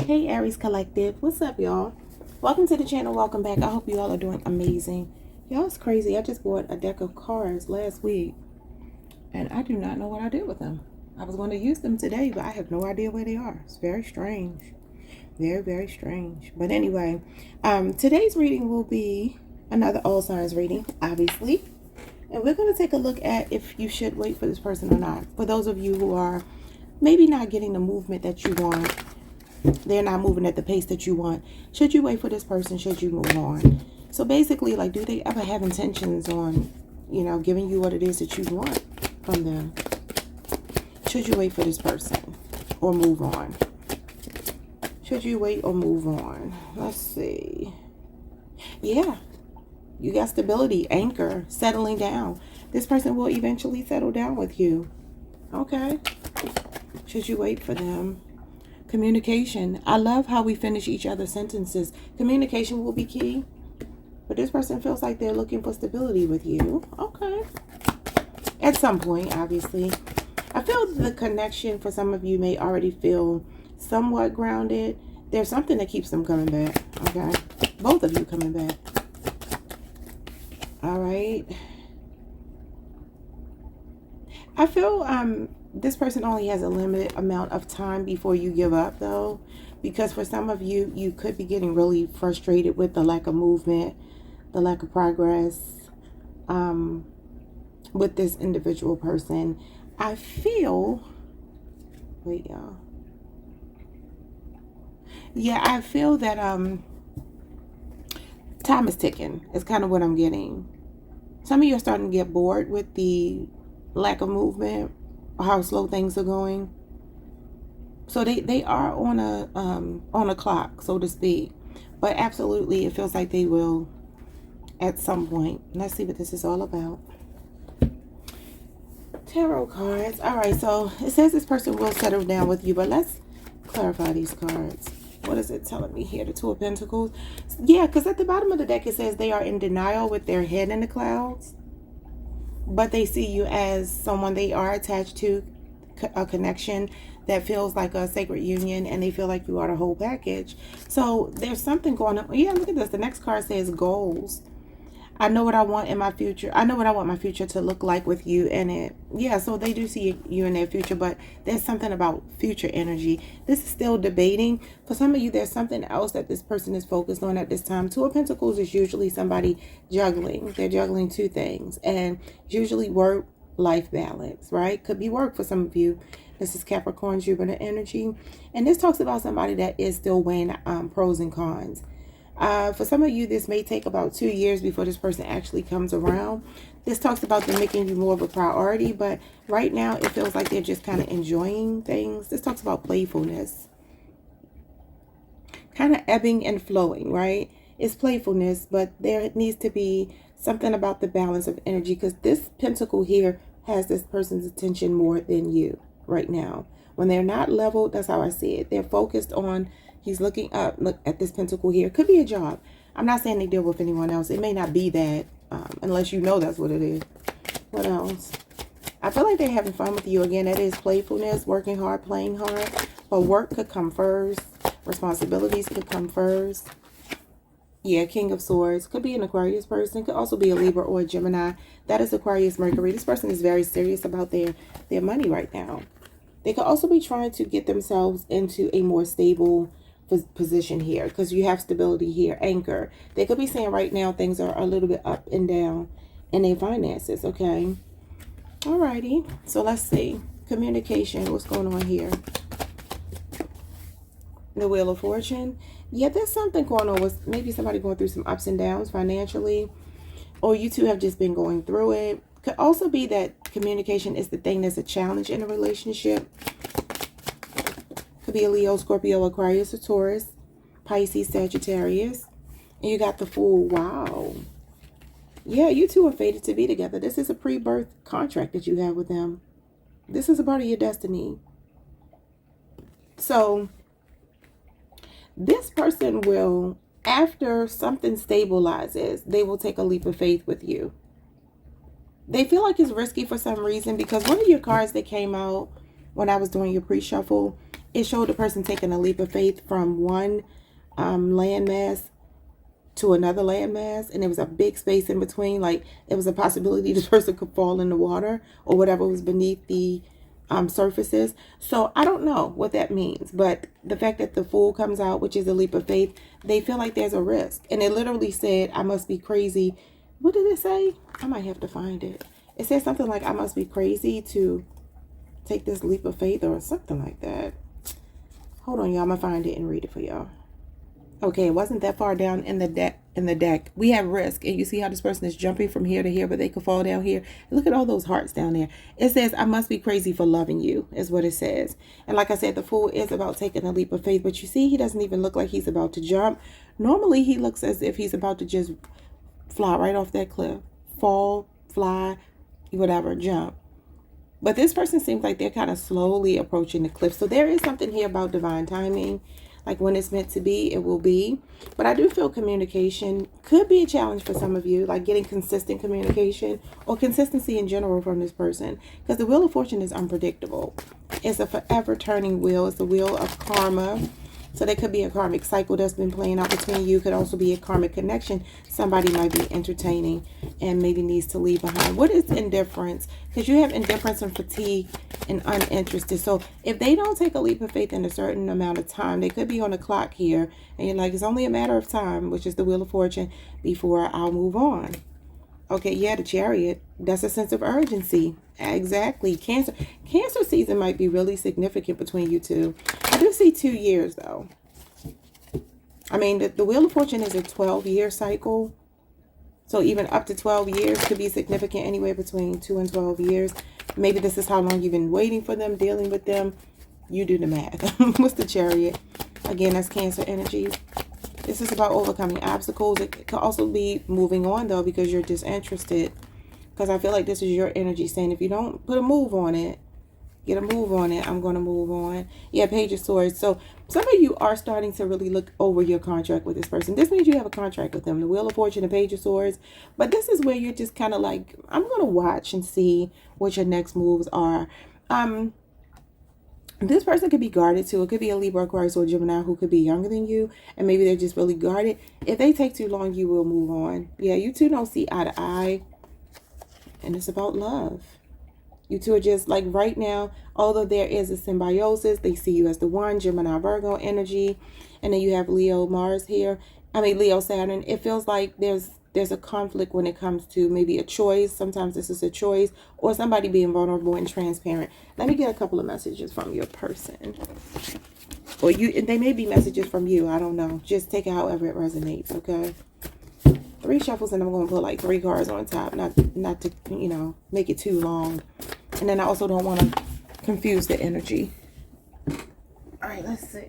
Hey Aries Collective, what's up y'all? Welcome to the channel, welcome back. I hope you all are doing amazing. Y'all, it's crazy. I just bought a deck of cards last week and I do not know what I did with them. I was going to use them today, but I have no idea where they are. It's very strange. Very, very strange. But anyway, today's reading will be another all signs reading, obviously. And we're going to take a look at if you should wait for this person or not. For those of you who are maybe not getting the movement that you want, they're not moving at the pace that you want. Should you wait for this person? Should you move on? So basically, like, do they ever have intentions on, you know, giving you what it is that you want from them? Should you wait for this person or move on? Should you wait or move on? Let's see. Yeah, you got stability, anchor, settling down. This person will eventually settle down with you. Okay. Should you wait for them? Communication. I love how we finish each other's sentences. Communication will be key. But this person feels like they're looking for stability with you. Okay. At some point, obviously. I feel the connection for some of you may already feel somewhat grounded. There's something that keeps them coming back. Okay. Both of you coming back. All right. I feel this person only has a limited amount of time before you give up, though, because for some of you, you could be getting really frustrated with the lack of movement, the lack of progress with this individual person. I feel, wait, y'all. Yeah, I feel that time is ticking. It's kind of what I'm getting. Some of you are starting to get bored with the lack of movement, how slow things are going. So they are on a clock, so to speak. But absolutely, it feels like they will at some point. Let's see what this is all about. Tarot cards. All right, so it says this person will settle down with you, but let's clarify these cards. What is it telling me here? The Two of Pentacles. Yeah, because at the bottom of the deck, it says they are in denial with their head in the clouds. But they see you as someone they are attached to, a connection that feels like a sacred union, and they feel like you are the whole package. So there's something going on. Yeah, look at this. The next card says goals. I know what I want in my future. I know what I want my future to look like with you in it. Yeah, so they do see you in their future, but there's something about future energy. This is still debating. For some of you, there's something else that this person is focused on at this time. Two of Pentacles is usually somebody juggling. They're juggling two things, and usually work-life balance, right? Could be work for some of you. This is Capricorn, Jupiter energy. And this talks about somebody that is still weighing pros and cons. For some of you, this may take about 2 years before this person actually comes around. This talks about them making you more of a priority, but right now it feels like they're just kind of enjoying things. This talks about playfulness. Kind of ebbing and flowing, right? It's playfulness, but there needs to be something about the balance of energy, because this pentacle here has this person's attention more than you right now. When they're not leveled, that's how I see it. They're focused on, he's looking up, look at this pentacle here. Could be a job. I'm not saying they deal with anyone else. It may not be that, unless you know that's what it is. What else? I feel like they're having fun with you. Again, that is playfulness, working hard, playing hard. But work could come first. Responsibilities could come first. Yeah, King of Swords. Could be an Aquarius person. Could also be a Libra or a Gemini. That is Aquarius Mercury. This person is very serious about their money right now. They could also be trying to get themselves into a more stable position here, because you have stability here, anchor. They could be saying right now things are a little bit up and down in their finances, okay? Alrighty, so let's see. Communication, what's going on here? The Wheel of Fortune. Yeah, there's something going on with maybe somebody going through some ups and downs financially, or you two have just been going through it. Could also be that communication is the thing that's a challenge in a relationship. Could be a Leo, Scorpio, Aquarius, or Taurus, Pisces, Sagittarius. And you got the Fool. Wow. Yeah, you two are fated to be together. This is a pre-birth contract that you have with them. This is a part of your destiny. So this person will, after something stabilizes, they will take a leap of faith with you. They feel like it's risky for some reason, because one of your cards that came out when I was doing your pre-shuffle it showed the person taking a leap of faith from one landmass to another landmass, and there was a big space in between. Like, there was a possibility this person could fall in the water or whatever was beneath the surfaces. So I don't know what that means, but the fact that the Fool comes out, which is a leap of faith, they feel like there's a risk. And it literally said, I must be crazy. What did it say? I might have to find it. It said something like, I must be crazy to take this leap of faith or something like that. Hold on, y'all. I'm gonna find it and read it for y'all. Okay, it wasn't that far down in the deck. We have risk, and you see how this person is jumping from here to here, but they could fall down here. Look at all those hearts down there. It says, I must be crazy for loving you, is what it says. And like I said, the Fool is about taking a leap of faith, but you see, he doesn't even look like he's about to jump. Normally, he looks as if he's about to just fly right off that cliff. Fall, fly, whatever, jump. But this person seems like they're kind of slowly approaching the cliff. So there is something here about divine timing. Like, when it's meant to be, it will be. But I do feel communication could be a challenge for some of you, like getting consistent communication or consistency in general from this person. Because the Wheel of Fortune is unpredictable. It's a forever turning wheel. It's the wheel of karma. So there could be a karmic cycle that's been playing out between you. Could also be a karmic connection somebody might be entertaining and maybe needs to leave behind. What is indifference? Because you have indifference and fatigue and uninterested. So if they don't take a leap of faith in a certain amount of time, they could be on the clock here. And you're like, it's only a matter of time, which is the Wheel of Fortune, before I'll move on. Okay, yeah, the Chariot. That's a sense of urgency. Exactly. Cancer season might be really significant between you two. I do see 2 years, though. I mean, the Wheel of Fortune is a 12-year cycle. So even up to 12 years could be significant, anywhere between 2 and 12 years. Maybe this is how long you've been waiting for them, dealing with them. You do the math. What's the Chariot? Again, that's Cancer energy. This is about overcoming obstacles. It could also be moving on, though, because you're disinterested. Because I feel like this is your energy saying, if you don't put a move on it, get a move on it, I'm going to move on. Yeah, Page of Swords. So some of you are starting to really look over your contract with this person. This means you have a contract with them. The Wheel of Fortune and Page of Swords. But this is where you're just kind of like, I'm going to watch and see what your next moves are. This person could be guarded too. It could be a Libra, Aquarius, or Gemini who could be younger than you. And maybe they're just really guarded. If they take too long, you will move on. Yeah, you two don't see eye to eye. And it's about love. You two are just like right now, although there is a symbiosis, they see you as the one, Gemini, Virgo energy. And then you have Leo, Mars here. I mean, Leo, Saturn. It feels like there's a conflict when it comes to maybe a choice. Sometimes this is a choice, or somebody being vulnerable and transparent. Let me get a couple of messages from your person. Or they may be messages from you. I don't know. Just take it however it resonates, okay? 3 shuffles, and I'm going to put like 3 cards on top, not to, you know, make it too long. And then I also don't want to confuse the energy. All right, let's see.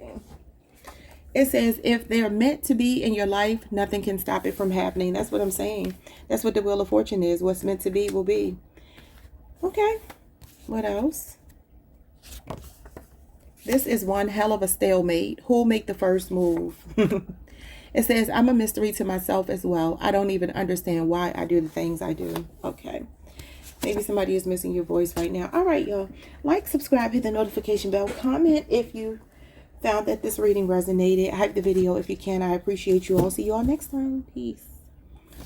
It says, if they're meant to be in your life, nothing can stop it from happening. That's what I'm saying. That's what the Wheel of Fortune is. What's meant to be will be. Okay. What else? This is one hell of a stalemate. Who'll make the first move? It says, I'm a mystery to myself as well. I don't even understand why I do the things I do. Okay. Maybe somebody is missing your voice right now. All right, y'all. Like, subscribe, hit the notification bell. Comment if you found that this reading resonated. Hype the video if you can. I appreciate you all. See you all next time. Peace.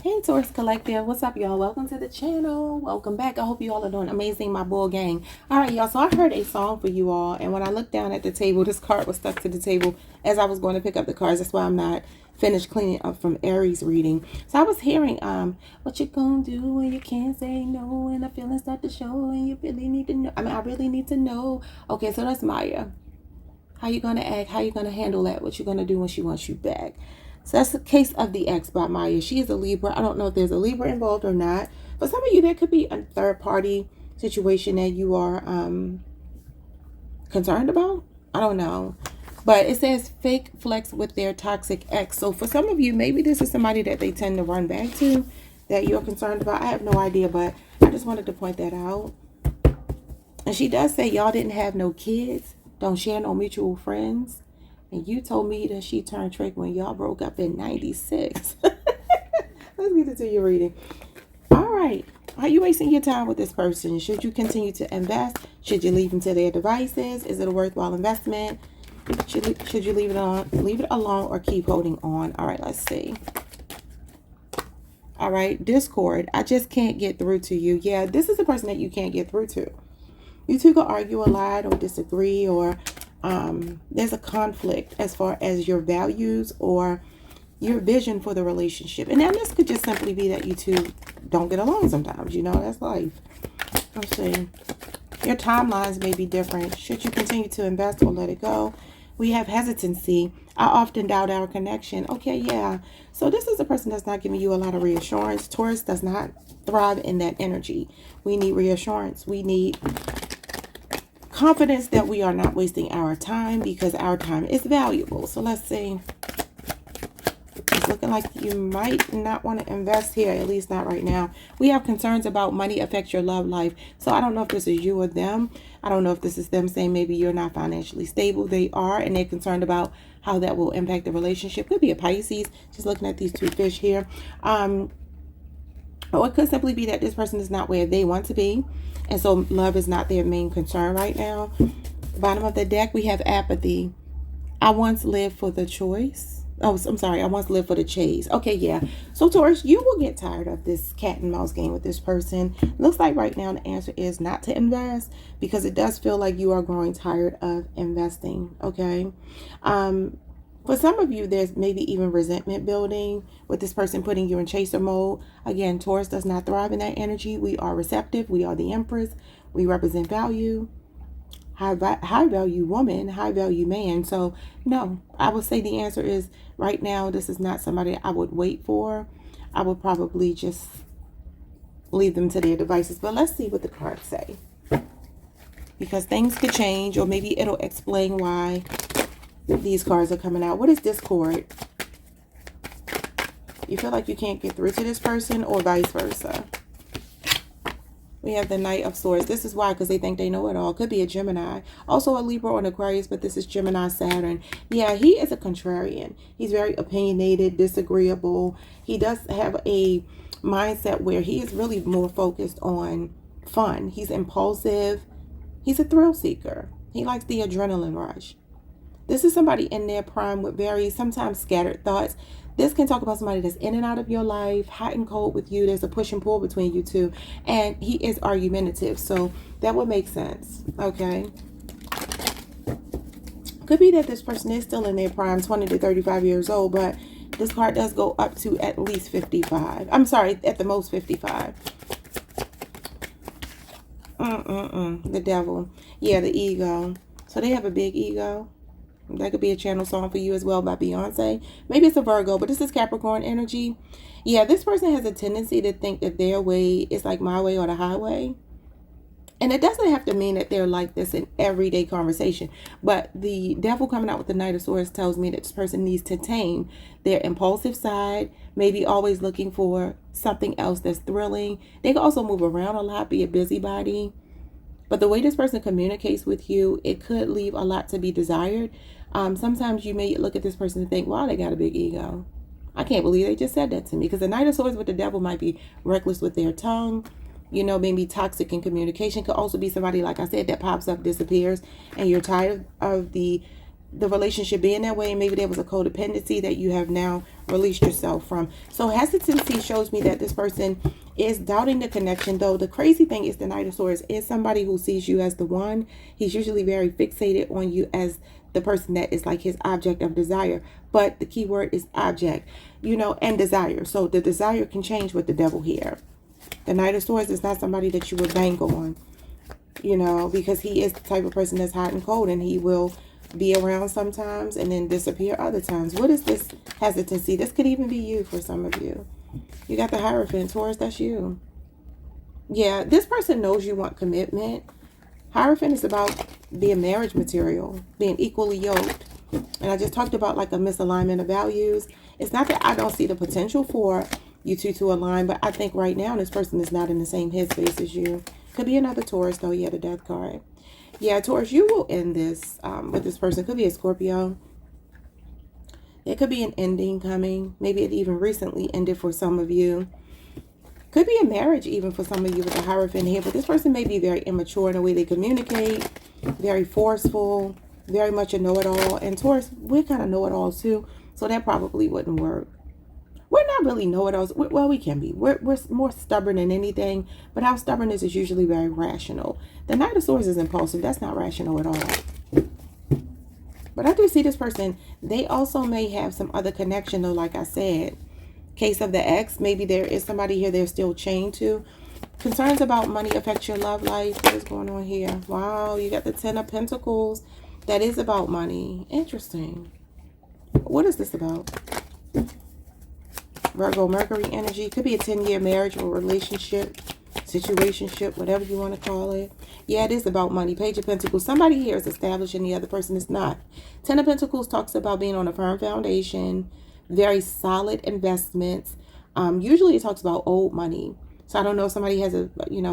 Hey, Taurus Collective. What's up, y'all? Welcome to the channel. Welcome back. I hope you all are doing amazing, my bull gang. All right, y'all. So I heard a song for you all. And when I looked down at the table, this card was stuck to the table as I was going to pick up the cards. That's why I'm not finished cleaning up from Aries reading. So I was hearing, what you gonna do when you can't say no and the feelings start to show and you really need to know. I mean, I really need to know. Okay, so that's Maya. How you gonna act? How you gonna handle that? What you gonna do when she wants you back? So that's the Case of the Ex by Maya. She is a Libra. I don't know if there's a Libra involved or not. For some of you, there could be a third party situation that you are concerned about. I don't know. But it says fake flex with their toxic ex. So for some of you, maybe this is somebody that they tend to run back to that you're concerned about. I have no idea, but I just wanted to point that out. And she does say y'all didn't have no kids. Don't share no mutual friends. And you told me that she turned trick when y'all broke up in 96. Let's get into your reading. All right. Are you wasting your time with this person? Should you continue to invest? Should you leave them to their devices? Is it a worthwhile investment? Should you leave it alone or keep holding on? All right, let's see. All right, discord. I just can't get through to you. Yeah, this is the person that you can't get through to. You two could argue a lot or disagree, or there's a conflict as far as your values or your vision for the relationship. And now this could just simply be that you two don't get along sometimes. You know, that's life. Let's see. Your timelines may be different. Should you continue to invest or let it go? We have hesitancy. I often doubt our connection. Okay, yeah. So this is a person that's not giving you a lot of reassurance. Taurus does not thrive in that energy. We need reassurance. We need confidence that we are not wasting our time, because our time is valuable. So let's see. It's looking like you might not want to invest here, at least not right now. We have concerns about money affects your love life. So I don't know if this is you or them. I don't know if this is them saying maybe you're not financially stable. They are, and they're concerned about how that will impact the relationship. Could be a Pisces, just looking at these two fish here. Or it could simply be that this person is not where they want to be, and so love is not their main concern right now. Bottom of the deck, we have apathy. I once lived for the choice. Oh, I'm sorry. I once lived for the chase. Okay, yeah. So, Taurus, you will get tired of this cat and mouse game with this person. Looks like right now the answer is not to invest, because it does feel like you are growing tired of investing, okay? For some of you, there's maybe even resentment building with this person putting you in chaser mode. Again, Taurus does not thrive in that energy. We are receptive. We are the Empress. We represent value. High value woman, high value man. So no, I would say the answer is right now, this is not somebody I would wait for. I would probably just leave them to their devices. But let's see what the cards say, because things could change, or maybe it'll explain why these cards are coming out. What is discord? You feel like you can't get through to this person, or vice versa. We have the Knight of Swords. This is why, because they think they know it all. Could be a Gemini. Also a Libra or an Aquarius, but this is Gemini Saturn. Yeah, he is a contrarian. He's very opinionated, disagreeable. He does have a mindset where he is really more focused on fun. He's impulsive. He's a thrill seeker. He likes the adrenaline rush. This is somebody in their prime with very sometimes scattered thoughts. This can talk about somebody that's in and out of your life, hot and cold with you. There's a push and pull between you two. And he is argumentative. So that would make sense. Okay. Could be that this person is still in their prime, 20 to 35 years old. But this card does go up to at least 55. I'm sorry, at the most 55. The devil. Yeah, the ego. So they have a big ego. That could be a channel song for you as well by Beyonce. Maybe it's a Virgo, but this is Capricorn energy. Yeah, this person has a tendency to think that their way is like my way or the highway. And it doesn't have to mean that they're like this in everyday conversation. But the devil coming out with the Knight of Swords tells me that this person needs to tame their impulsive side. Maybe always looking for something else that's thrilling. They can also move around a lot, be a busybody. But the way this person communicates with you, it could leave a lot to be desired. Sometimes you may look at this person and think, wow, they got a big ego. I can't believe they just said that to me. Because the Knight of Swords with the devil might be reckless with their tongue. You know, maybe toxic in communication. Could also be somebody, like I said, that pops up, disappears. And you're tired of the relationship being that way. And maybe there was a codependency that you have now released yourself from. So hesitancy shows me that this person is doubting the connection. Though the crazy thing is the Knight of Swords is somebody who sees you as the one. He's usually very fixated on you as the person that is like his object of desire. But the key word is object, you know, and desire. So the desire can change with the devil here. The Knight of Swords is not somebody that you would bank on, you know, because he is the type of person that's hot and cold, and he will be around sometimes and then disappear other times. What is this hesitancy? This could even be you for some of you. You got the Hierophant, Taurus, that's you. Yeah, this person knows you want commitment. Hierophant is about being marriage material, being equally yoked. And I just talked about like a misalignment of values. It's not that I don't see the potential for you two to align, but I think right now this person is not in the same headspace as you. Could be another Taurus though. Yeah, the Death card. Yeah, Taurus, you will end this with this person. Could be a Scorpio. It could be an ending coming. Maybe it even recently ended for some of you. Could be a marriage even for some of you with the Hierophant here. But this person may be very immature in the way they communicate. Very forceful. very much a know-it-all. And Taurus, we're kind of know-it-alls too. So that probably wouldn't work. We're not really know-it-alls. Well, we can be. We're more stubborn than anything. But our stubbornness is usually very rational. The Knight of Swords is impulsive. That's not rational at all. But I do see this person. They also may have some other connection though, like I said. Case of the ex. Maybe there is somebody here they're still chained to. Concerns about money affect your love life. What is going on here? Wow, you got the 10 of Pentacles. That is about money. Interesting. What is this about? Virgo, Mercury energy. Could be a 10-year marriage or relationship, situationship, whatever you want to call it. Yeah, it is about money. Page of Pentacles. Somebody here is established and the other person is not. 10 of Pentacles talks about being on a firm foundation, very solid investments. Usually it talks about old money. So I don't know if somebody has a,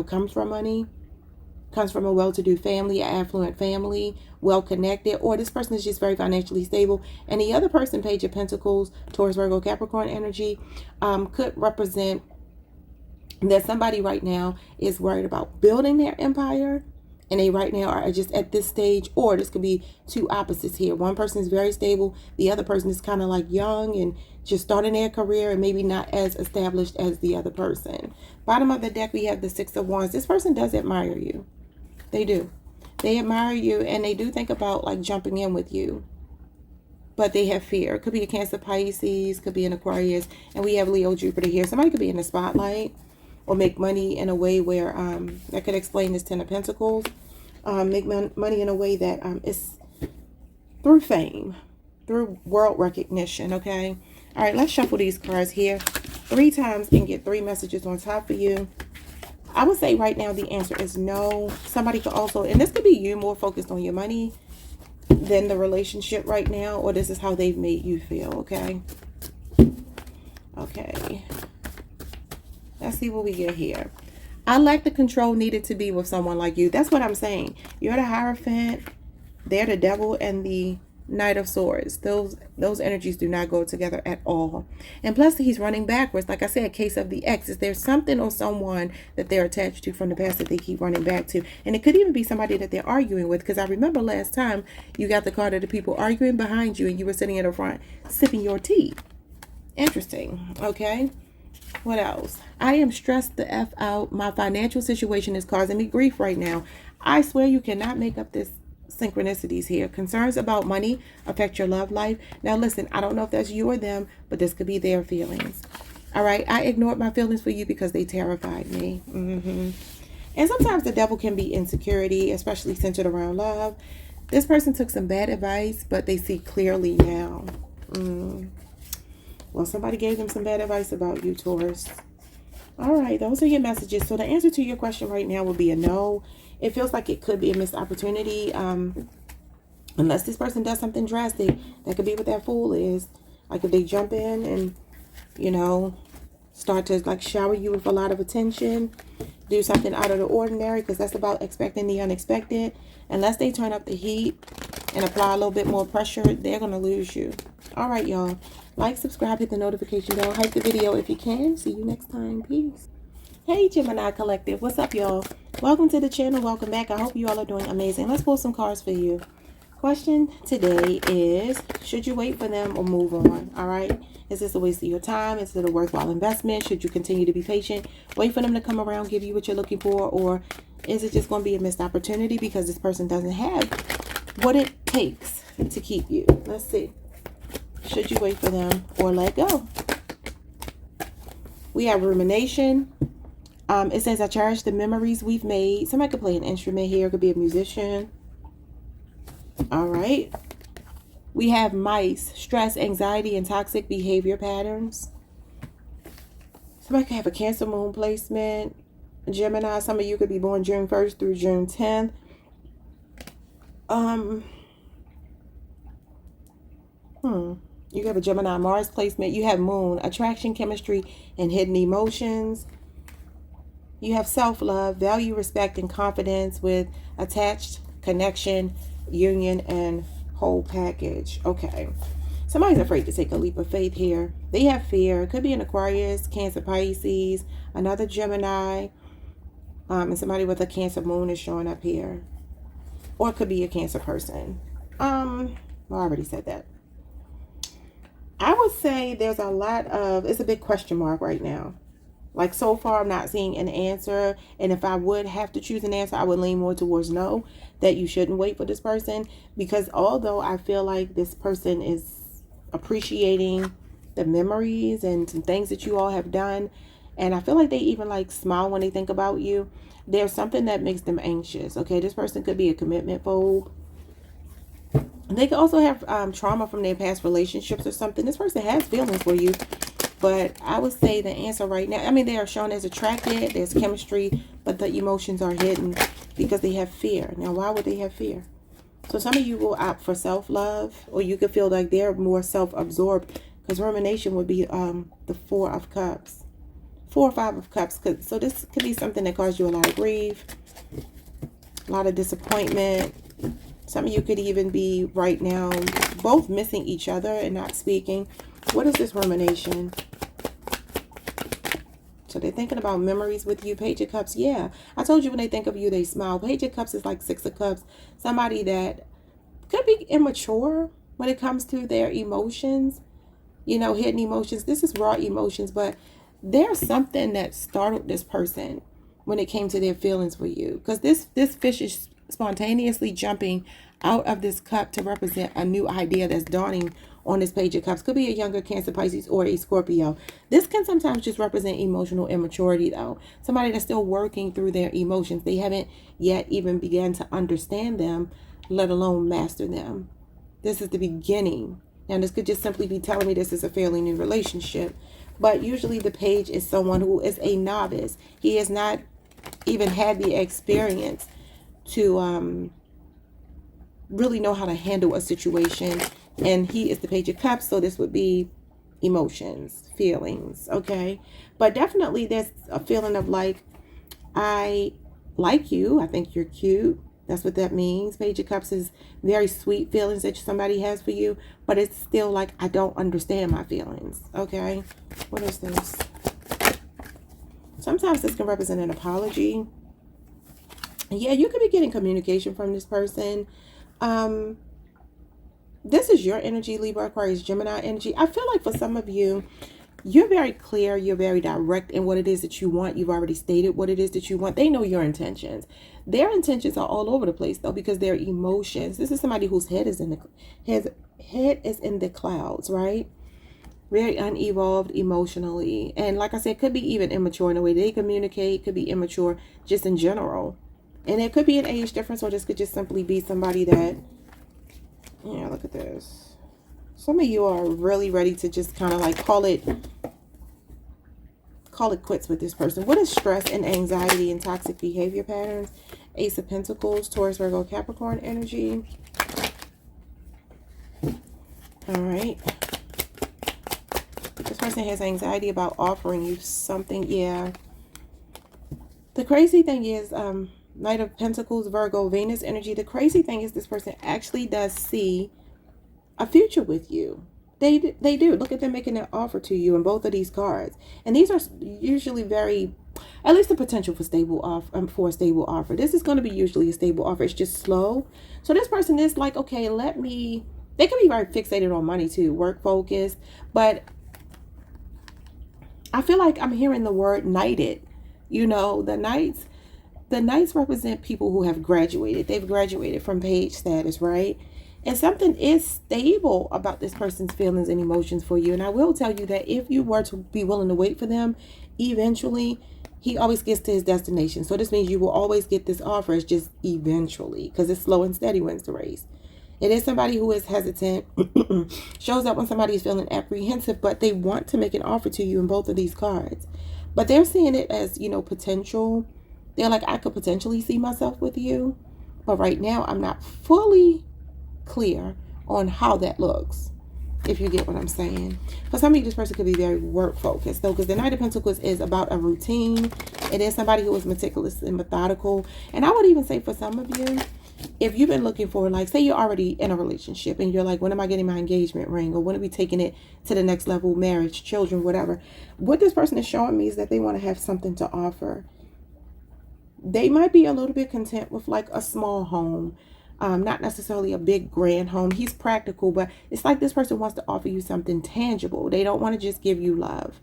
comes from money, comes from a well-to-do family, an affluent family, well-connected, or this person is just very financially stable. And the other person, Page of Pentacles, Taurus, Virgo, Capricorn energy, could represent that somebody right now is worried about building their empire. And they right now are just at this stage, or this could be two opposites here. One person is very stable. The other person is kind of like young and just starting their career and maybe not as established as the other person. Bottom of the deck, we have the 6 of Wands. This person does admire you. They do. They admire you and they do think about like jumping in with you. But they have fear. It could be a Cancer, Pisces, could be an Aquarius. And we have Leo, Jupiter here. Somebody could be in the spotlight or make money in a way where that could explain this 10 of Pentacles. Make money in a way that is through fame, through world recognition, okay? All right, let's shuffle these cards here 3 times and get 3 messages on top for you. I would say right now the answer is no. Somebody could also, and this could be you more focused on your money than the relationship right now, or this is how they've made you feel, okay? Okay. Let's see what we get here. I lack the control needed to be with someone like you. That's what I'm saying. You're the Hierophant. They're the Devil and the Knight of Swords. Those energies do not go together at all. And plus he's running backwards. Like I said, case of the ex. Is there something or someone that they're attached to from the past that they keep running back to? And it could even be somebody that they're arguing with. Because I remember last time you got the card of the people arguing behind you and you were sitting in the front sipping your tea. Interesting. Okay. What else? I am stressed the F out. My financial situation is causing me grief right now. I swear you cannot make up this synchronicities here. Concerns about money affect your love life. Now listen, I don't know if that's you or them, but this could be their feelings. All right. I ignored my feelings for you because they terrified me. And sometimes the devil can be insecurity, especially centered around love. This person took some bad advice, but they see clearly now. Well, somebody gave them some bad advice about you, Taurus. All right, those are your messages. So the answer to your question right now would be a no. It feels like it could be a missed opportunity. Unless this person does something drastic. That could be what that Fool is. Like if they jump in and, start to like shower you with a lot of attention. Do something out of the ordinary, because that's about expecting the unexpected. Unless they turn up the heat and apply a little bit more pressure, they're going to lose you. All right, y'all. Like, subscribe, hit the notification bell, hype the video if you can. See you next time. Peace. Hey, Gemini Collective. What's up, y'all? Welcome to the channel. Welcome back. I hope you all are doing amazing. Let's pull some cards for you. Question today is, should you wait for them or move on? All right. Is this a waste of your time? Is it a worthwhile investment? Should you continue to be patient? Wait for them to come around, give you what you're looking for? Or is it just going to be a missed opportunity because this person doesn't have what it takes to keep you? Let's see. Should you wait for them or let go? We have rumination. It says, I cherish the memories we've made. Somebody could play an instrument here. It could be a musician. All right. We have mice, stress, anxiety, and toxic behavior patterns. Somebody could have a Cancer moon placement. Gemini, some of you could be born June 1st through June 10th. You have a Gemini Mars placement. You have moon, attraction, chemistry, and hidden emotions. You have self-love, value, respect, and confidence with attached, connection, union, and whole package. Okay. Somebody's afraid to take a leap of faith here. They have fear. It could be an Aquarius, Cancer, Pisces, another Gemini, and somebody with a Cancer moon is showing up here. Or it could be a Cancer person. Well, I already said that. I would say there's a lot of, it's a big question mark right now. Like, so far, I'm not seeing an answer. And if I would have to choose an answer, I would lean more towards no, that you shouldn't wait for this person. Because although I feel like this person is appreciating the memories and some things that you all have done, and I feel like they even like smile when they think about you, there's something that makes them anxious. Okay, this person could be a commitment phobe. They could also have trauma from their past relationships or something. This person has feelings for you. But I would say the answer right now, I mean, they are shown as attracted, there's chemistry, but the emotions are hidden because they have fear. Now, why would they have fear? So some of you will opt for self-love, or you could feel like they're more self-absorbed, because rumination would be the 4 of Cups. 4 or 5 of Cups. So this could be something that caused you a lot of grief, a lot of disappointment. Some of you could even be right now both missing each other and not speaking. What is this rumination? So they're thinking about memories with you. Page of Cups. Yeah, I told you when they think of you, they smile. Page of Cups is like 6 of Cups. Somebody that could be immature when it comes to their emotions. You know, hidden emotions. This is raw emotions, but there's something that startled this person when it came to their feelings for you. Because this fish is spontaneously jumping out of this cup to represent a new idea that's dawning on this Page of Cups. Could be a younger Cancer, Pisces, or a Scorpio. This can sometimes just represent emotional immaturity, though. Somebody that's still working through their emotions. They haven't yet even begun to understand them, let alone master them. This is the beginning. Now, this could just simply be telling me this is a fairly new relationship. But usually the page is someone who is a novice. He has not even had the experience to really know how to handle a situation. And he is the Page of Cups, so this would be emotions, feelings, okay? But definitely there's a feeling of like, I like you. I think you're cute. That's what that means. Page of Cups is very sweet feelings that somebody has for you, but it's still like, I don't understand my feelings, okay? What is this? Sometimes this can represent an apology. Yeah, you could be getting communication from this person. This is your energy, Libra, Aquarius, Gemini energy. I feel like for some of you, you're very clear. You're very direct in what it is that you want. You've already stated what it is that you want. They know your intentions. Their intentions are all over the place, though, because their emotions. This is somebody whose head is in the clouds, right? Very unevolved emotionally. And like I said, could be even immature in the way they communicate. Could be immature just in general. And it could be an age difference, or this could just simply be somebody that, yeah, look at this. Some of you are really ready to just kind of like call it quits with this person. What is stress and anxiety and toxic behavior patterns? Ace of Pentacles, Taurus, Virgo, Capricorn energy. All right. This person has anxiety about offering you something. Yeah. The crazy thing is, Knight of Pentacles, Virgo, Venus energy. The crazy thing is this person actually does see a future with you. They do. Look at them making an offer to you in both of these cards. And these are usually very, at least the potential for stable for a stable offer. This is going to be usually a stable offer. It's just slow. So this person is like, okay, they can be very fixated on money too, work focused. But I feel like I'm hearing the word knighted. You know, the knights represent people who have graduated. They've graduated from page status, right? And something is stable about this person's feelings and emotions for you. And I will tell you that if you were to be willing to wait for them, eventually, he always gets to his destination. So this means you will always get this offer. It's just eventually, because it's slow and steady wins the race. It is somebody who is hesitant, shows up when somebody is feeling apprehensive, but they want to make an offer to you in both of these cards. But they're seeing it as, you know, potential. They're like, I could potentially see myself with you. But right now, I'm not fully clear on how that looks, if you get what I'm saying. For some of you, this person could be very work focused, though, because the Knight of Pentacles is about a routine. It is somebody who is meticulous and methodical. And I would even say for some of you, if you've been looking for, like, say you're already in a relationship and you're like, when am I getting my engagement ring? Or when are we taking it to the next level, marriage, children, whatever. What this person is showing me is that they want to have something to offer. They might be a little bit content with like a small home, Not necessarily a big grand home. He's practical, but it's like this person wants to offer you something tangible. They don't want to just give you love.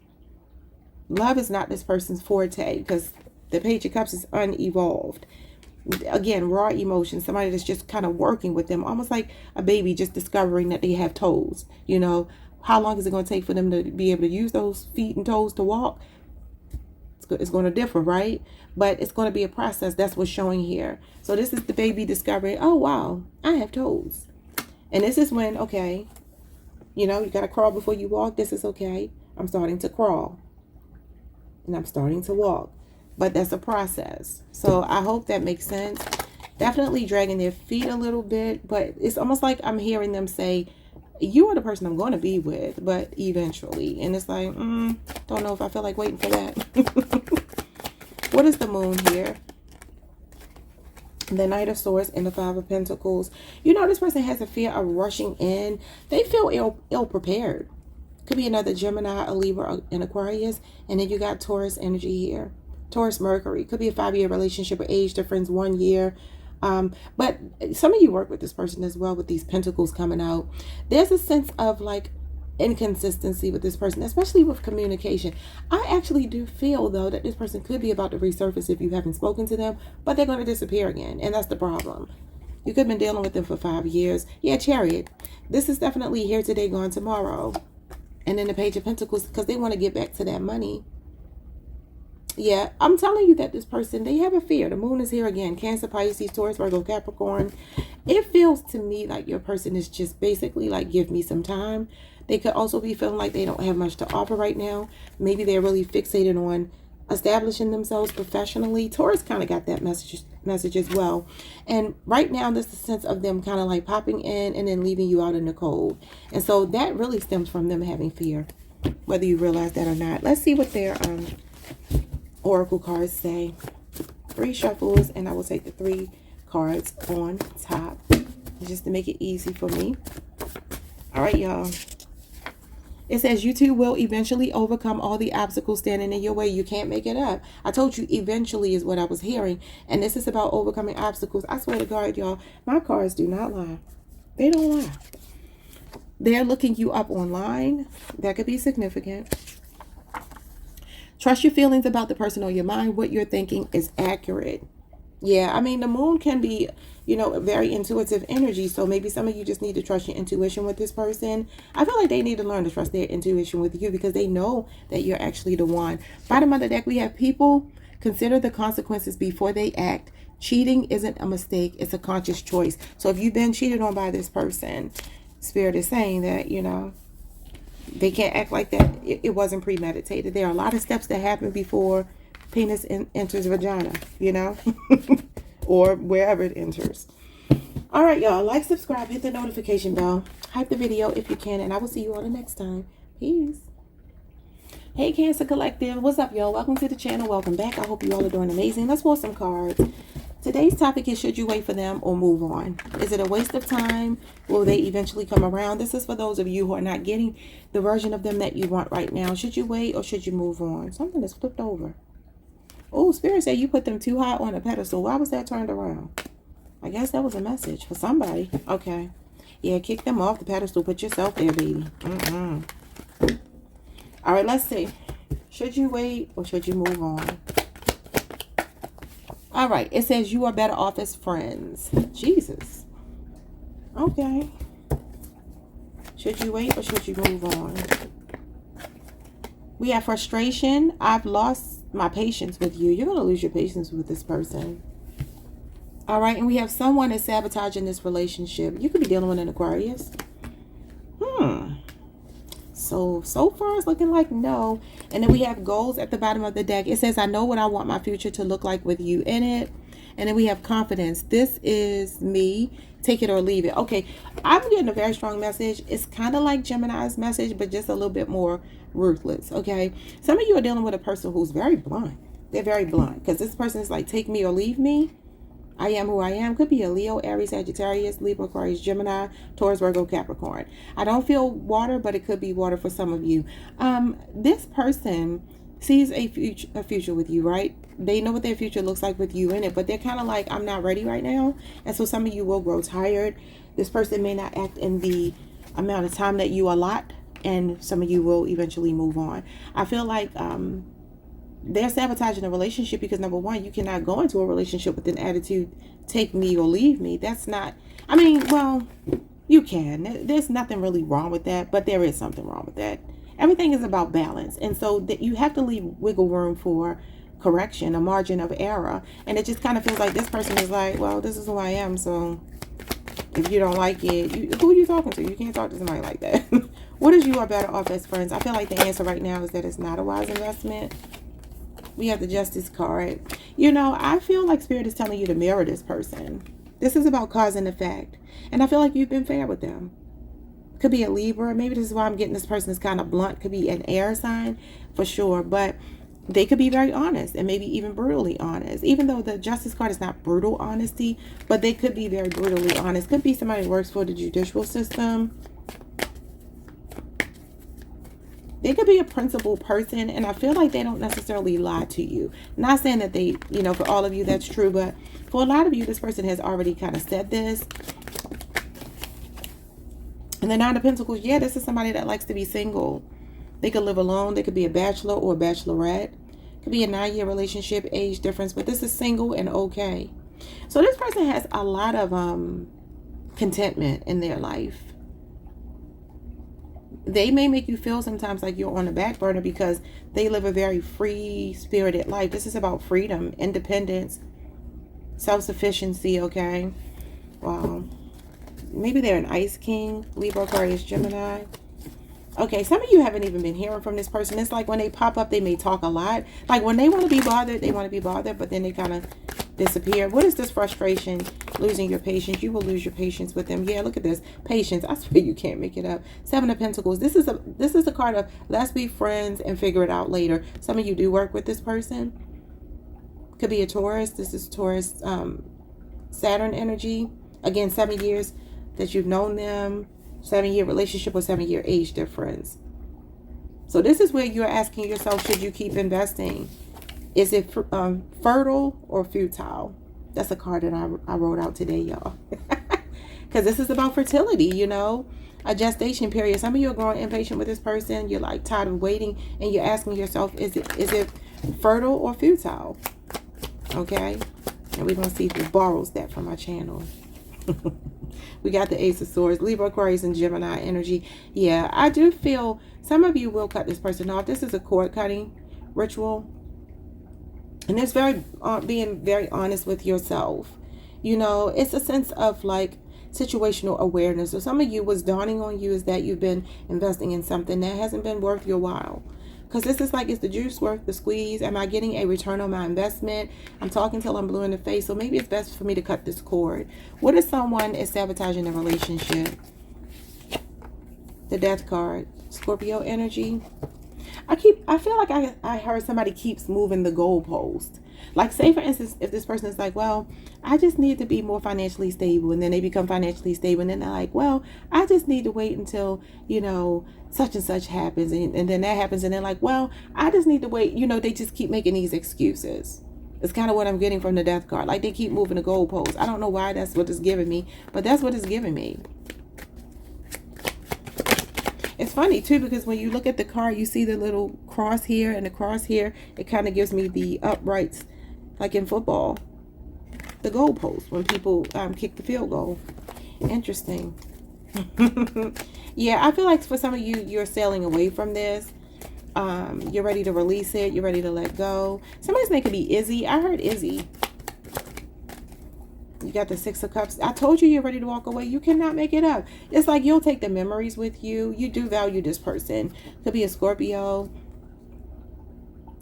Love is not this person's forte, because the Page of Cups is unevolved. Again, raw emotions. Somebody that's just kind of working with them, almost like a baby just discovering that they have toes. You know, how long is it going to take for them to be able to use those feet and toes to walk? It's going to differ, right? But it's going to be a process. That's what's showing here. So this is the baby discovering, oh wow, I have toes. And this is when, okay, you know, you got to crawl before you walk. This is okay. I'm starting to crawl and I'm starting to walk. But that's a process. So I hope that makes sense. Definitely dragging their feet a little bit, but it's almost like I'm hearing them say, you are the person I'm going to be with, but eventually. And it's like, don't know if I feel like waiting for that. What is the moon here? The Knight of Swords and the Five of Pentacles. You know, this person has a fear of rushing in. They feel ill prepared. Could be another Gemini, a Libra, an Aquarius. And then you got Taurus energy here. Taurus Mercury. Could be a 5-year relationship with age difference, 1 year. But some of you work with this person as well, with these pentacles coming out. There's a sense of like inconsistency with this person, especially with communication. I actually do feel though that this person could be about to resurface if you haven't spoken to them, but they're going to disappear again. And that's the problem. You could have been dealing with them for 5 years. Yeah, Chariot. This is definitely here today, gone tomorrow. And then the Page of Pentacles, because they want to get back to that money. Yeah, I'm telling you that this person, they have a fear. The moon is here again. Cancer, Pisces, Taurus, Virgo, Capricorn. It feels to me like your person is just basically like, give me some time. They could also be feeling like they don't have much to offer right now. Maybe they're really fixated on establishing themselves professionally. Taurus kind of got that message as well. And right now, there's a sense of them kind of like popping in and then leaving you out in the cold. And so that really stems from them having fear, whether you realize that or not. Let's see what their oracle cards say. 3 shuffles, and I will take the 3 cards on top just to make it easy for me. All right, y'all. It says you two will eventually overcome all the obstacles standing in your way. You can't make it up. I told you eventually is what I was hearing. And this is about overcoming obstacles. I swear to God, y'all, my cards do not lie. They don't lie. They're looking you up online. That could be significant. Trust your feelings about the person on your mind. What you're thinking is accurate. Yeah, I mean, the moon can be, you know, a very intuitive energy. So maybe some of you just need to trust your intuition with this person. I feel like they need to learn to trust their intuition with you because they know that you're actually the one. Bottom of the deck, we have people. Consider the consequences before they act. Cheating isn't a mistake. It's a conscious choice. So if you've been cheated on by this person, Spirit is saying that, you know, they can't act like that. It wasn't premeditated. There are a lot of steps that happen before penis enters vagina, you know, or wherever it enters. All right, y'all. Like, subscribe, hit the notification bell, hype the video if you can, and I will see you all the next time. Peace. Hey, Cancer Collective. What's up, y'all? Welcome to the channel. Welcome back. I hope you all are doing amazing. Let's pull some cards. Today's topic is, should you wait for them or move on? Is it a waste of time? Will they eventually come around? This is for those of you who are not getting the version of them that you want right now. Should you wait or should you move on? Something is flipped over. Oh, Spirit said you put them too high on a pedestal. Why was that turned around? I guess that was a message for somebody. Okay. Yeah, kick them off the pedestal. Put yourself there, baby. All right, let's see. Should you wait or should you move on? All right, it says you are better off as friends. Jesus. Okay. Should you wait or should you move on? We have frustration. I've lost my patience with you. You're going to lose your patience with this person. All right, and we have someone that's sabotaging this relationship. You could be dealing with an Aquarius. So far it's looking like no. And then we have goals at the bottom of the deck. It says, I know what I want my future to look like with you in it. And then we have confidence. This is me. Take it or leave it. Okay, I'm getting a very strong message. It's kind of like Gemini's message, but just a little bit more ruthless. Okay, some of you are dealing with a person who's very blunt. They're very blunt because this person is like, take me or leave me. I am who I am. Could be a Leo, Aries, Sagittarius, Libra, Aquarius, Gemini, Taurus, Virgo, Capricorn. I don't feel water, but it could be water for some of you. This person sees a future with you, right? They know what their future looks like with you in it, but they're kind of like, I'm not ready right now. And so some of you will grow tired. This person may not act in the amount of time that you allot, and some of you will eventually move on. I feel like they're sabotaging a relationship because, number one, you cannot go into a relationship with an attitude, take me or leave me. That's not, I mean, well, you can. There's nothing really wrong with that, but there is something wrong with that. Everything is about balance. And so that you have to leave wiggle room for correction, a margin of error. And it just kind of feels like this person is like, well, this is who I am. So if you don't like it, who are you talking to? You can't talk to somebody like that. What is you are better off as friends? I feel like the answer right now is that it's not a wise investment. We have the Justice card. You know, I feel like Spirit is telling you to mirror this person. This is about cause and effect. And I feel like you've been fair with them. Could be a Libra. Maybe this is why I'm getting this person is kind of blunt. Could be an air sign for sure. But they could be very honest and maybe even brutally honest. Even though the Justice card is not brutal honesty, but they could be very brutally honest. Could be somebody who works for the judicial system. They could be a principled person, and I feel like they don't necessarily lie to you. Not saying that they, you know, for all of you that's true, but for a lot of you, this person has already kind of said this. And the Nine of Pentacles, yeah, this is somebody that likes to be single. They could live alone. They could be a bachelor or a bachelorette. Could be a 9-year relationship, age difference, but this is single and okay. So this person has a lot of contentment in their life. They may make you feel sometimes like you're on the back burner because they live a very free-spirited life. This is about freedom, independence, self-sufficiency, okay? Wow. Maybe they're an Ice King, Libra, Aquarius, Gemini. Okay, some of you haven't even been hearing from this person. It's like when they pop up, they may talk a lot. Like when they want to be bothered, they want to be bothered, but then they kind of disappear. What is this frustration? Losing your patience. You will lose your patience with them. Yeah, look at this. Patience. I swear you can't make it up. 7 of Pentacles. This is a card of let's be friends and figure it out later. Some of you do work with this person. Could be a Taurus. This is Taurus Saturn energy. Again, 7 years that you've known them. 7-year relationship or 7-year age difference. So this is where you're asking yourself, should you keep investing? Is it fertile or futile? That's a card that I wrote out today, y'all. Because this is about fertility, you know. A gestation period. Some of you are growing impatient with this person. You're like tired of waiting. And you're asking yourself, is it fertile or futile? Okay. And we're going to see who borrows that from my channel. We got the Ace of Swords, Libra, Aquarius, and Gemini energy. Yeah, I do feel some of you will cut this person off. This is a cord cutting ritual. And it's very being very honest with yourself. You know, it's a sense of like situational awareness. So some of you, what's dawning on you is that you've been investing in something that hasn't been worth your while. Because this is like, is the juice worth the squeeze? Am I getting a return on my investment? I'm talking till I'm blue in the face. So maybe it's best for me to cut this cord. What if someone is sabotaging a relationship? The Death card. Scorpio energy. I feel like I heard somebody keeps moving the goalpost. Like, say for instance, if this person is like, well, I just need to be more financially stable, and then they become financially stable, and then they're like, well, I just need to wait until, you know, such and such happens, and then that happens, and they're like, well, I just need to wait. You know, they just keep making these excuses. It's kind of what I'm getting from the Death card. Like, they keep moving the goalposts. I don't know why that's what it's giving me, but that's what it's giving me. It's funny too, because when you look at the card, you see the little cross here and the cross here. It kind of gives me the uprights, like in football, the goalpost when people kick the field goal. Interesting. Yeah, I feel like for some of you, you're sailing away from this. You're ready to release it. You're ready to let go. Somebody's name could be Izzy. I heard Izzy. You got the 6 of Cups. I told you you're ready to walk away. You cannot make it up. It's like you'll take the memories with you. You do value this person. Could be a Scorpio.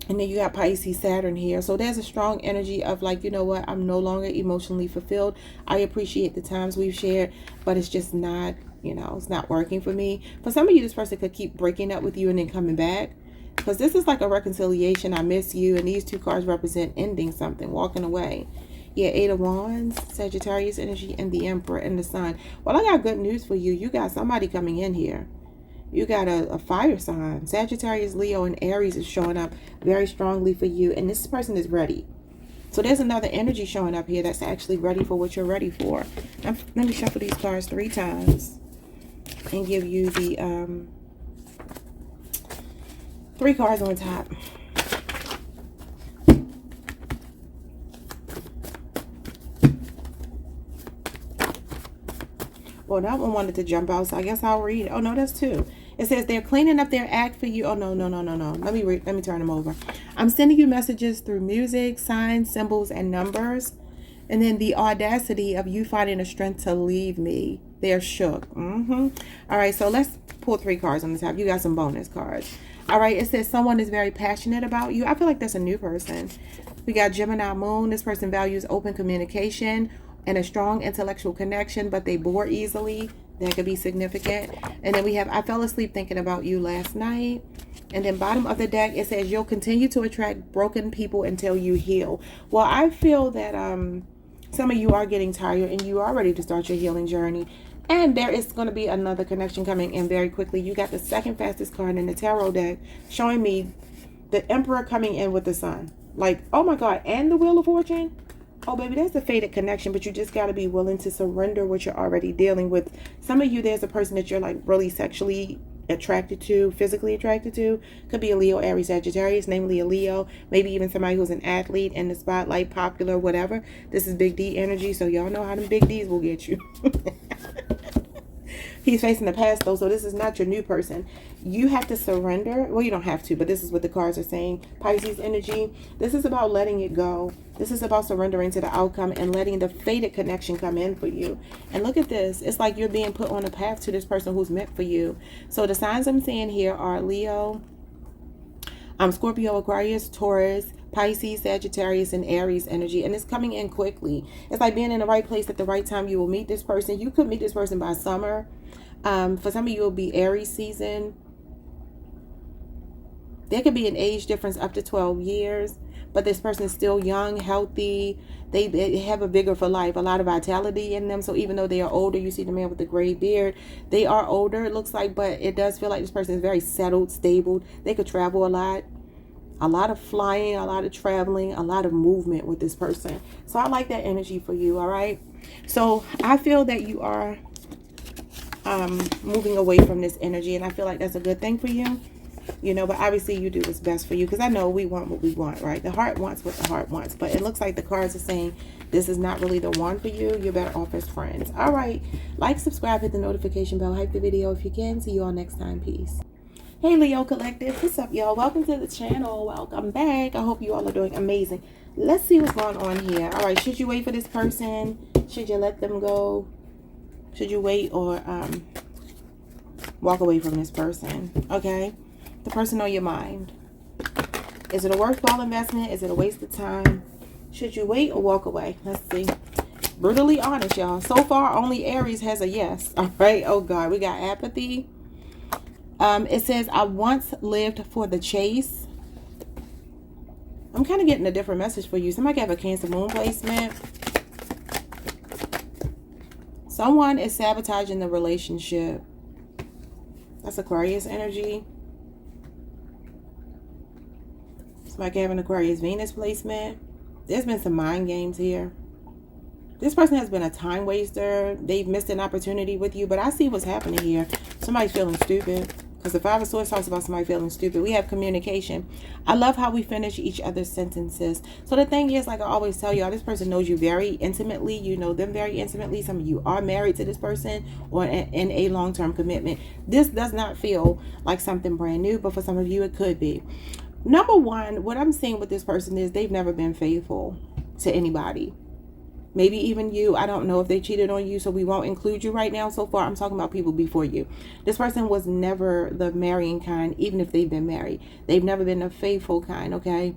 And then you got Pisces, Saturn here. So there's a strong energy of like, you know what? I'm no longer emotionally fulfilled. I appreciate the times we've shared, but it's just not, you know, it's not working for me. For some of you, this person could keep breaking up with you and then coming back. Because this is like a reconciliation. I miss you. And these 2 cards represent ending something, walking away. Yeah, 8 of Wands, Sagittarius energy, and the Emperor and the Sun. Well, I got good news for you. You got somebody coming in here. You got a fire sign. Sagittarius, Leo, and Aries is showing up very strongly for you. And this person is ready. So there's another energy showing up here that's actually ready for what you're ready for. Now, let me shuffle these cards 3 times and give you the 3 cards on top. Well, that one wanted to jump out, so I guess I'll read it. Oh, no, that's 2. It says they're cleaning up their act for you. Oh, no. Let me turn them over. I'm sending you messages through music, signs, symbols, and numbers. And then the audacity of you finding the strength to leave me. They're shook. All right, so let's pull 3 cards on the top. You got some bonus cards. All right, it says someone is very passionate about you. I feel like that's a new person. We got Gemini Moon. This person values open communication and a strong intellectual connection, but they bore easily. That could be significant. And then we have, I fell asleep thinking about you last night. And then bottom of the deck, it says you'll continue to attract broken people until you heal. Well, I feel that some of you are getting tired and you are ready to start your healing journey. And there is going to be another connection coming in very quickly. You got the second fastest card in the tarot deck showing me the Emperor coming in with the Sun. Like, oh my God, and the Wheel of Fortune. Oh, baby, that's a fated connection, but you just got to be willing to surrender what you're already dealing with. Some of you, there's a person that you're like really sexually attracted to, physically attracted to. Could be a Leo, Aries, Sagittarius, namely a Leo. Maybe even somebody who's an athlete in the spotlight, popular, whatever. This is Big D energy, so y'all know how them Big Ds will get you. He's facing the past though, so this is not your new person. You have to surrender. Well, you don't have to, but this is what the cards are saying. Pisces energy. This is about letting it go. This is about surrendering to the outcome and letting the fated connection come in for you. And look at this. It's like you're being put on a path to this person who's meant for you. So the signs I'm seeing here are Leo, Scorpio, Aquarius, Taurus, Pisces, Sagittarius, and Aries energy. And it's coming in quickly. It's like being in the right place at the right time. You will meet this person. You could meet this person by summer. For some of you, it will be Aries season. There could be an age difference up to 12 years. But this person is still young, healthy. They have a vigor for life, a lot of vitality in them. So even though they are older, you see the man with the gray beard. They are older, it looks like, but it does feel like this person is very settled, stable. They could travel a lot of flying, a lot of traveling, a lot of movement with this person. So I like that energy for you, all right? So I feel that you are moving away from this energy, and I feel like that's a good thing for you. You know, but obviously you do what's best for you, because I know we want what we want, right? The heart wants what the heart wants, but it looks like the cards are saying this is not really the one for you. You're better off as friends. All right, like, subscribe, hit the notification bell, hype the video if you can. See you all next time. Peace. Hey Leo Collective, what's up y'all? Welcome to the channel. Welcome back. I hope you all are doing amazing. Let's see what's going on here. All right, should you wait for this person? Should you let them go? Should you wait or walk away from this person? Okay, the person on your mind. Is it a worthwhile investment? Is it a waste of time? Should you wait or walk away? Let's see. Brutally honest, y'all. So far, only Aries has a yes. All right. Oh, God. We got apathy. It says, I once lived for the chase. I'm kind of getting a different message for you. Somebody have a Cancer moon placement. Someone is sabotaging the relationship. That's Aquarius energy. Somebody have an Aquarius Venus placement. There's been some mind games here. This person has been a time waster. They've missed an opportunity with you, but I see what's happening here. Somebody's feeling stupid, because the Five of Swords talks about somebody feeling stupid. We have communication. I love how we finish each other's sentences. So the thing is, like I always tell y'all, this person knows you very intimately. You know them very intimately. Some of you are married to this person or in a long-term commitment. This does not feel like something brand new, but for some of you, it could be. Number one, what I'm seeing with this person is they've never been faithful to anybody. Maybe even you. I don't know if they cheated on you, so we won't include you right now. So far, I'm talking about people before you. This person was never the marrying kind, even if they've been married. They've never been the faithful kind, okay?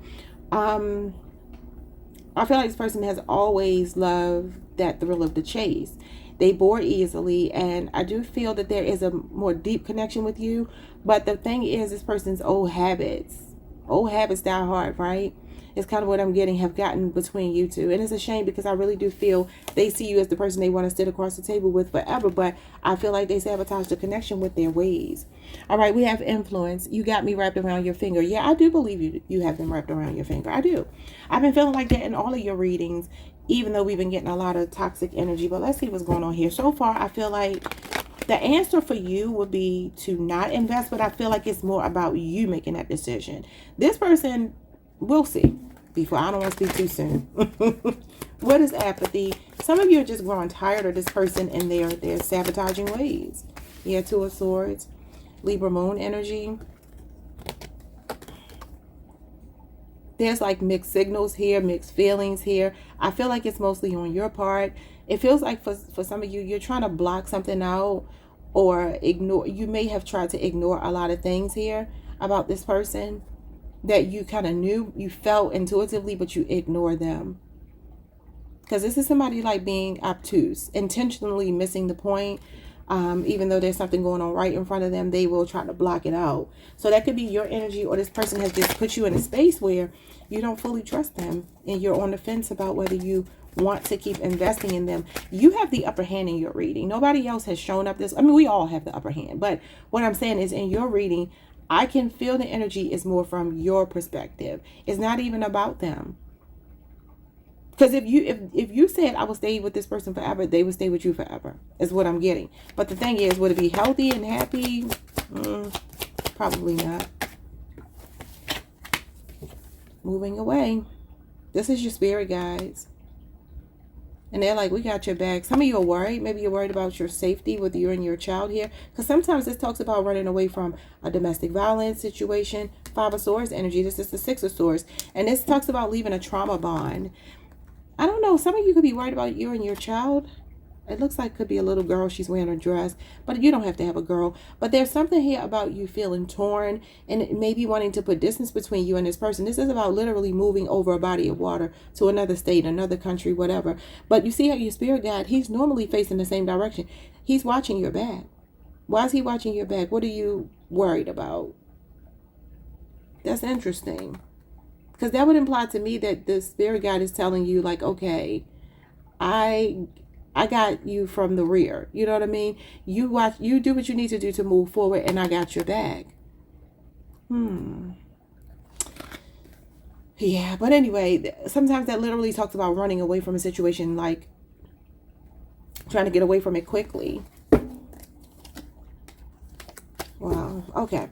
I feel like this person has always loved that thrill of the chase. They bore easily, and I do feel that there is a more deep connection with you. But the thing is, this person's old habits Old habits die hard, right? It's kind of what I'm getting, have gotten between you two. And it's a shame because I really do feel they see you as the person they want to sit across the table with forever. But I feel like they sabotage the connection with their ways. All right, we have influence. You got me wrapped around your finger. Yeah, I do believe you have been wrapped around your finger. I do. I've been feeling like that in all of your readings, even though we've been getting a lot of toxic energy. But let's see what's going on here. So far, I feel like the answer for you would be to not invest, but I feel like it's more about you making that decision. This person, we'll see. Before, I don't want to speak too soon. What is apathy? Some of you are just growing tired of this person and their sabotaging ways. Yeah, Two of Swords. Libra moon energy. There's like mixed signals here, mixed feelings here. I feel like it's mostly on your part. It feels like for some of you, you're trying to block something out or ignore. You may have tried to ignore a lot of things here about this person that you kind of knew, you felt intuitively, but you ignore them. Because this is somebody like being obtuse, intentionally missing the point. Even though there's something going on right in front of them, they will try to block it out. So that could be your energy, or this person has just put you in a space where you don't fully trust them and you're on the fence about whether you want to keep investing in them. You have the upper hand in your reading. Nobody else has shown up this. I mean, we all have the upper hand, but what I'm saying is in your reading, I can feel the energy is more from your perspective. It's not even about them. Because if you said I will stay with this person forever, they would stay with you forever, is what I'm getting. But the thing is, would it be healthy and happy? Probably not. Moving away. This is your spirit guides. And they're like, we got your back. Some of you are worried. Maybe you're worried about your safety with you and your child here. Because sometimes this talks about running away from a domestic violence situation. Five of Swords energy. This is the Six of Swords. And this talks about leaving a trauma bond. I don't know. Some of you could be worried about you and your child. It looks like it could be a little girl. She's wearing a dress. But you don't have to have a girl. But there's something here about you feeling torn. And maybe wanting to put distance between you and this person. This is about literally moving over a body of water to another state, another country, whatever. But you see how your spirit guide, he's normally facing the same direction. He's watching your back. Why is he watching your back? What are you worried about? That's interesting. Because that would imply to me that the spirit guide is telling you, like, okay, I got you from the rear. You know what I mean? You do what you need to do to move forward, and I got your back. Yeah, but anyway, sometimes that literally talks about running away from a situation, like trying to get away from it quickly. Wow. Okay.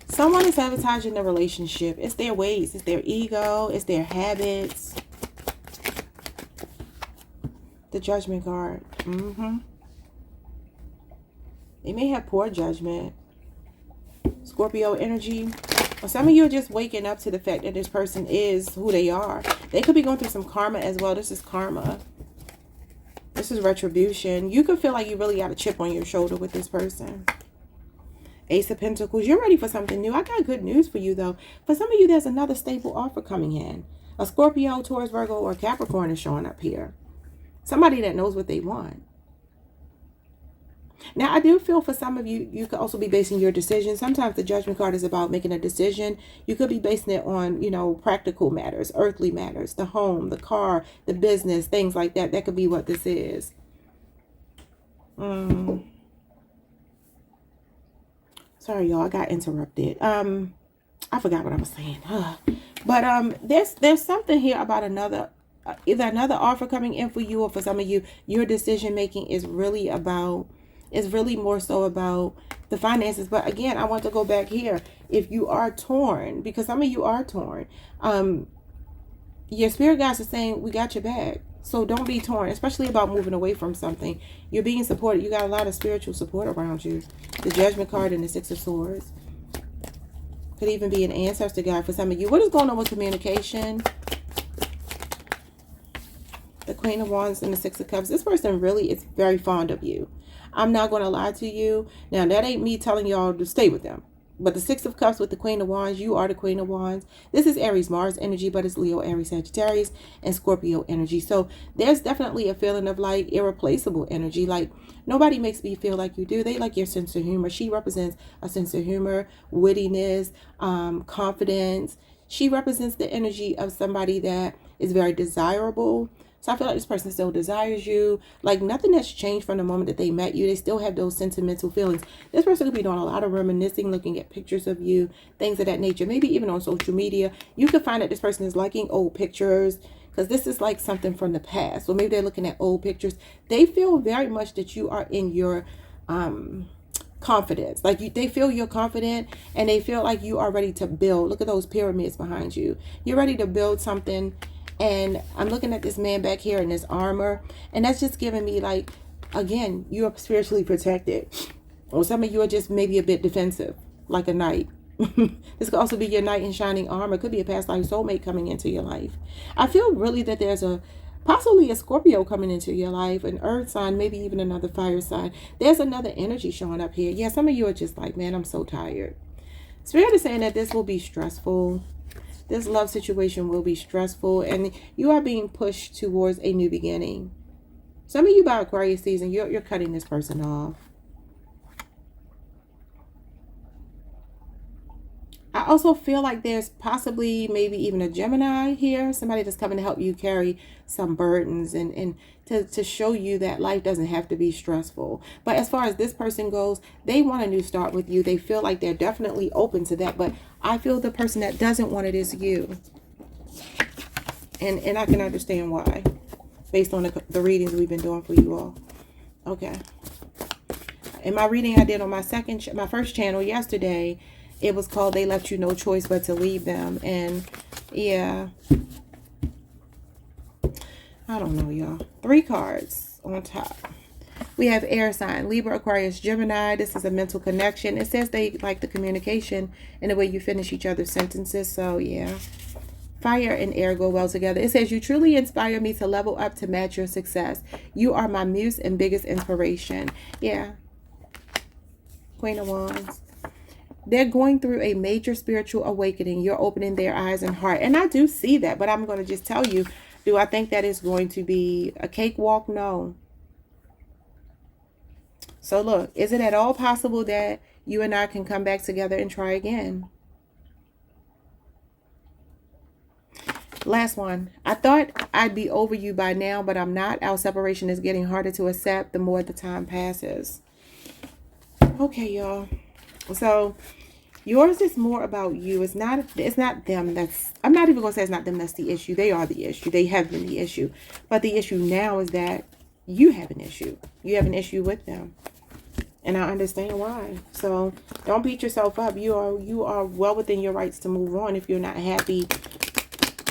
Someone is sabotaging the relationship. It's their ways. It's their ego. It's their habits. The Judgment card. They may have poor judgment. Scorpio energy. Or some of you are just waking up to the fact that this person is who they are. They could be going through some karma as well. This is karma. This is retribution. You could feel like you really got a chip on your shoulder with this person. Ace of Pentacles. You're ready for something new. I got good news for you, though. For some of you, there's another stable offer coming in. A Scorpio, Taurus, Virgo, or Capricorn is showing up here. Somebody that knows what they want. Now, I do feel for some of you, you could also be basing your decision. Sometimes the Judgment card is about making a decision. You could be basing it on, you know, practical matters, earthly matters, the home, the car, the business, things like that. That could be what this is. Sorry, y'all, I got interrupted. I forgot what I was saying. But there's something here about either another offer coming in for you, or for some of you, your decision making is really more so about the finances. But again, I want to go back here. If you are torn, because some of you are torn, your spirit guides are saying, we got your back. So don't be torn, especially about moving away from something. You're being supported. You got a lot of spiritual support around you. The Judgment card and the Six of Swords. Could even be an ancestor guide for some of you. What is going on with communication? The Queen of Wands and the Six of Cups. This person really is very fond of you. I'm not going to lie to you. Now, that ain't me telling y'all to stay with them. But the Six of Cups with the Queen of Wands, you are the Queen of Wands. This is Aries Mars energy, but it's Leo, Aries, Sagittarius, and Scorpio energy. So there's definitely a feeling of like irreplaceable energy. Like nobody makes me feel like you do. They like your sense of humor. She represents a sense of humor, wittiness, confidence. She represents the energy of somebody that is very desirable. So I feel like this person still desires you. Like nothing has changed from the moment that they met you. They still have those sentimental feelings. This person could be doing a lot of reminiscing, looking at pictures of you, things of that nature. Maybe even on social media. You could find that this person is liking old pictures because this is like something from the past. So maybe they're looking at old pictures. They feel very much that you are in your confidence. Like they feel you're confident and they feel like you are ready to build. Look at those pyramids behind you. You're ready to build something. And I'm looking at this man back here in this armor. And that's just giving me like, again, you are spiritually protected. Or some of you are just maybe a bit defensive, like a knight. This could also be your knight in shining armor. It could be a past life soulmate coming into your life. I feel really that there's possibly a Scorpio coming into your life, an earth sign, maybe even another fire sign. There's another energy showing up here. Yeah, some of you are just like, man, I'm so tired. Spirit is saying that this will be stressful. This love situation will be stressful and you are being pushed towards a new beginning. Some of you by Aquarius season, you're cutting this person off. I also feel like there's possibly maybe even a Gemini here. Somebody that's coming to help you carry some burdens and to show you that life doesn't have to be stressful. But as far as this person goes, they want a new start with you. They feel like they're definitely open to that. But I feel the person that doesn't want it is you. And I can understand why, based on the readings we've been doing for you all. Okay. In my reading I did on my first channel yesterday, it was called They Left You No Choice But to Leave Them. And yeah, I don't know, y'all. 3 cards on top. We have air sign, Libra, Aquarius, Gemini. This is a mental connection. It says they like the communication and the way you finish each other's sentences. So yeah, fire and air go well together. It says you truly inspire me to level up to match your success. You are my muse and biggest inspiration. Yeah, Queen of Wands. They're going through a major spiritual awakening. You're opening their eyes and heart. And I do see that, but I'm going to just tell you, do I think that is going to be a cakewalk? No. So look, is it at all possible that you and I can come back together and try again? Last one. I thought I'd be over you by now, but I'm not. Our separation is getting harder to accept the more the time passes. Okay, y'all. So yours is more about you. It's not them. I'm not even gonna say it's not them that's the issue. They are the issue. They have been the issue. But the issue now is that you have an issue. You have an issue with them. And I understand why. So don't beat yourself up. You are well within your rights to move on if you're not happy.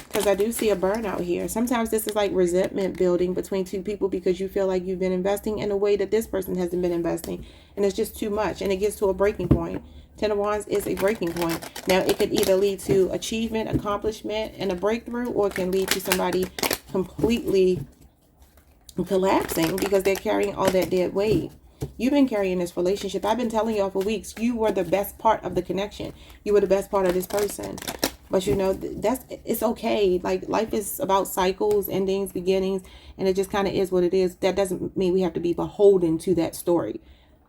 Because I do see a burnout here. Sometimes this is like resentment building between two people because you feel like you've been investing in a way that this person hasn't been investing. And it's just too much. And it gets to a breaking point. 10 of Wands is a breaking point. Now, it could either lead to achievement, accomplishment, and a breakthrough, or it can lead to somebody completely collapsing because they're carrying all that dead weight. You've been carrying this relationship. I've been telling y'all for weeks, you were the best part of the connection. You were the best part of this person. But you know, it's okay. Like, life is about cycles, endings, beginnings, and it just kind of is what it is. That doesn't mean we have to be beholden to that story.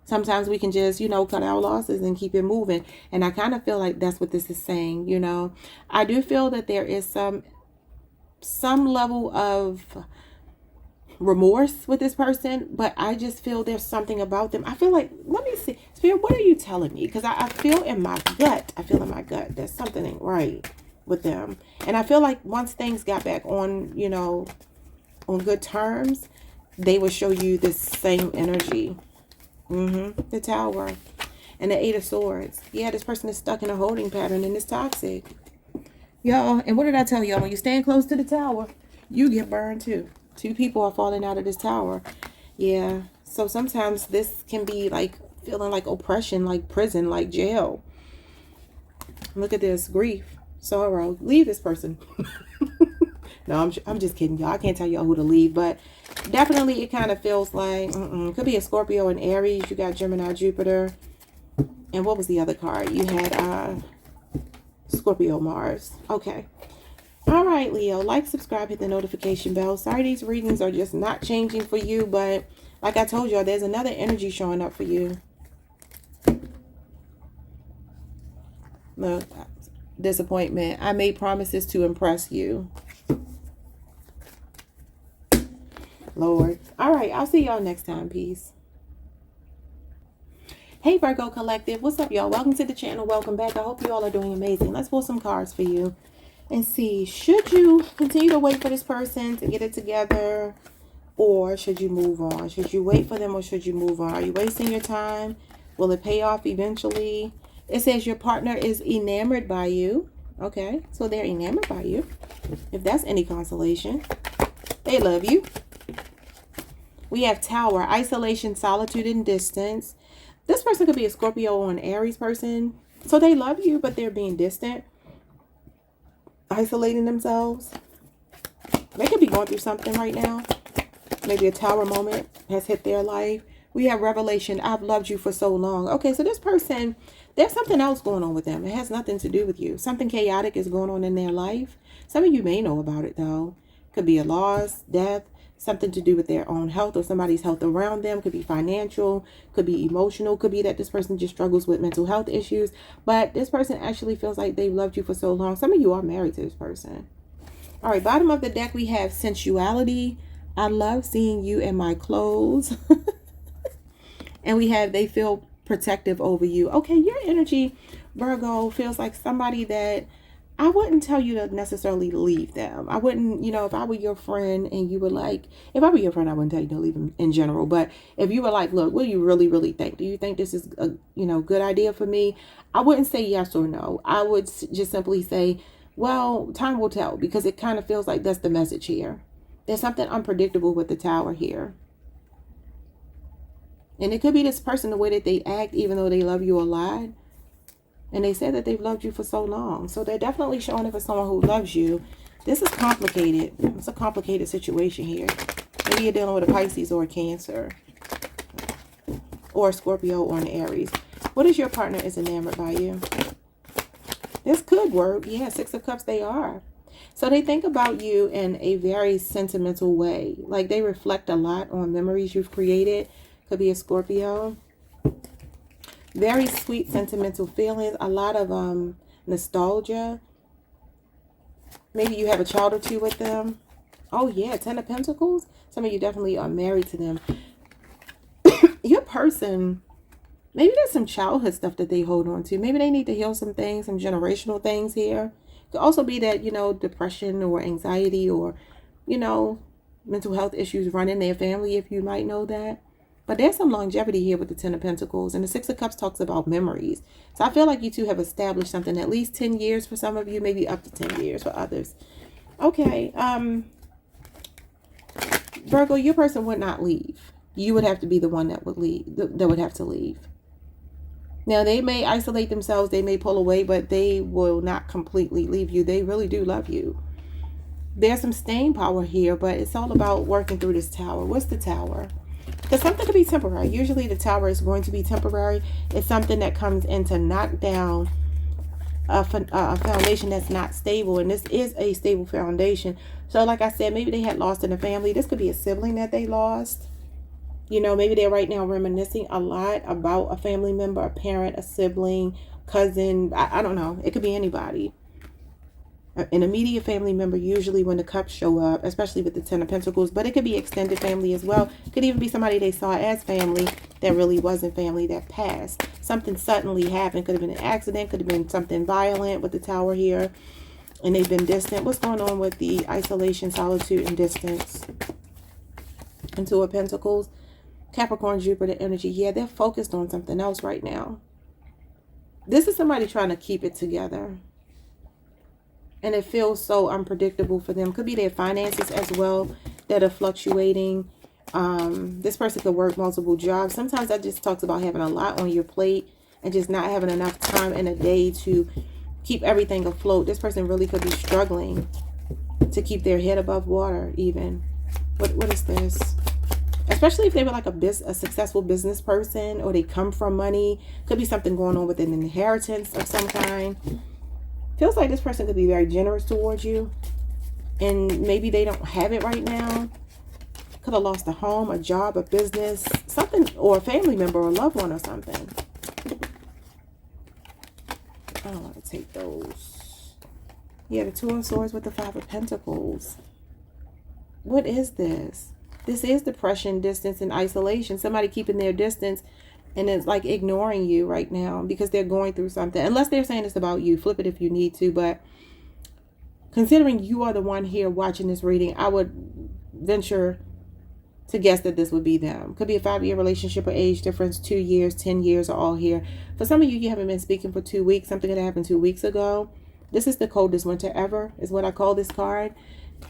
Sometimes we can just, you know, cut our losses and keep it moving. And I kind of feel like that's what this is saying, you know. I do feel that there is some level of remorse with this person, but I just feel there's something about them. I feel like, let me see, Spirit, what are you telling me? Because I feel in my gut, that something ain't right with them. And I feel like once things got back on, you know, on good terms, they will show you this same energy. The Tower and the 8 of Swords. Yeah, this person is stuck in a holding pattern and it's toxic. Y'all, and what did I tell y'all? When you stand close to the Tower, you get burned too. 2 people are falling out of this tower. Yeah, so sometimes this can be like feeling like oppression, like prison, like jail. Look at this. Grief, sorrow. Leave this person. No, I'm just kidding, y'all. I can't tell y'all who to leave, but definitely it kind of feels like, could be a Scorpio and Aries. You got Gemini, Jupiter. And what was the other card? You had Scorpio Mars. Okay. All right, Leo. Like, subscribe, hit the notification bell. Sorry these readings are just not changing for you, but like I told y'all, there's another energy showing up for you. Look, disappointment. I made promises to impress you. Lord. All right, I'll see y'all next time. Peace. Hey, Virgo Collective. What's up, y'all? Welcome to the channel. Welcome back. I hope you all are doing amazing. Let's pull some cards for you and see, should you continue to wait for this person to get it together, or should you move on? Should you wait for them, or should you move on? Are you wasting your time? Will it pay off eventually? It says your partner is enamored by you. Okay, so they're enamored by you. If that's any consolation, they love you. We have Tower, isolation, solitude, and distance. This person could be a Scorpio or an Aries person. So they love you, but they're being distant, isolating themselves. They could be going through something right now. Maybe a Tower moment has hit their life. We have Revelation, I've loved you for so long. Okay, so this person, there's something else going on with them. It has nothing to do with you. Something chaotic is going on in their life. Some of you may know about it, though. Could be a loss, death, something to do with their own health or somebody's health around them. Could be financial, could be emotional, could be that this person just struggles with mental health issues. But this person actually feels like they've loved you for so long. Some of you are married to this person. All right, bottom of the deck, we have sensuality. I love seeing you in my clothes. And we have they feel protective over you. Okay, your energy, Virgo, feels like somebody that I wouldn't tell you to necessarily leave them. I wouldn't, if I were your friend and you were like, if I were your friend, I wouldn't tell you to leave them in general. But if you were like, look, what do you really, really think? Do you think this is a, good idea for me? I wouldn't say yes or no. I would just simply say, well, time will tell, because it kind of feels like that's the message here. There's something unpredictable with the Tower here. And it could be this person, the way that they act, even though they love you a lot. And they said that they've loved you for so long. So they're definitely showing up as someone who loves you. This is complicated. It's a complicated situation here. Maybe you're dealing with a Pisces or a Cancer. Or a Scorpio or an Aries. What is your partner is enamored by you? This could work. Yeah, Six of Cups, they are. So they think about you in a very sentimental way. Like they reflect a lot on memories you've created. Could be a Scorpio. Very sweet, sentimental feelings. A lot of nostalgia. Maybe you have a child or two with them. Oh, yeah. 10 of Pentacles. Some of you definitely are married to them. Your person, maybe there's some childhood stuff that they hold on to. Maybe they need to heal some things, some generational things here. It could also be that, depression or anxiety or, mental health issues run in their family, if you might know that. But there's some longevity here with the 10 of Pentacles. And the 6 of Cups talks about memories. So I feel like you two have established something at least 10 years for some of you. Maybe up to 10 years for others. Okay. Virgo, your person would not leave. You would have to be the one that would leave. That would have to leave. Now, they may isolate themselves. They may pull away. But they will not completely leave you. They really do love you. There's some staying power here. But it's all about working through this Tower. What's the Tower? Because something could be temporary. Usually the Tower is going to be temporary. It's something that comes in to knock down a foundation that's not stable. And this is a stable foundation. So like I said, maybe they had lost in a family. This could be a sibling that they lost. Maybe they're right now reminiscing a lot about a family member, a parent, a sibling, cousin. I don't know. It could be anybody. An immediate family member, usually when the cups show up, especially with the 10 of Pentacles, but it could be extended family as well. It could even be somebody they saw as family that really wasn't family that passed. Something suddenly happened. Could have been an accident, could have been something violent with the Tower here, and they've been distant. What's going on with the isolation, solitude, and distance? And 2 of Pentacles, Capricorn, Jupiter energy. Yeah, they're focused on something else right now. This is somebody trying to keep it together. And it feels so unpredictable for them. Could be their finances as well that are fluctuating. This person could work multiple jobs. Sometimes that just talks about having a lot on your plate and just not having enough time in a day to keep everything afloat. This person really could be struggling to keep their head above water even. What is this? especially if they were like a successful business person, or they come from money. Could be something going on with an inheritance of some kind. Feels like this person could be very generous towards you, and maybe they don't have it right now. Could have lost a home, a job, a business, something, or a family member or a loved one or something. I don't want to take those. Yeah, the Two of Swords with the Five of Pentacles. What is this? This is depression, distance, and isolation. Somebody keeping their distance and it's like ignoring you right now because they're going through something. Unless they're saying it's about you. Flip it if you need to. But considering you are the one here watching this reading, I would venture to guess that this would be them. Could be a 5-year relationship or age difference. 2 years, 10 years are all here. For some of you, you haven't been speaking for 2 weeks. Something that happened 2 weeks ago. This is the coldest winter ever is what I call this card.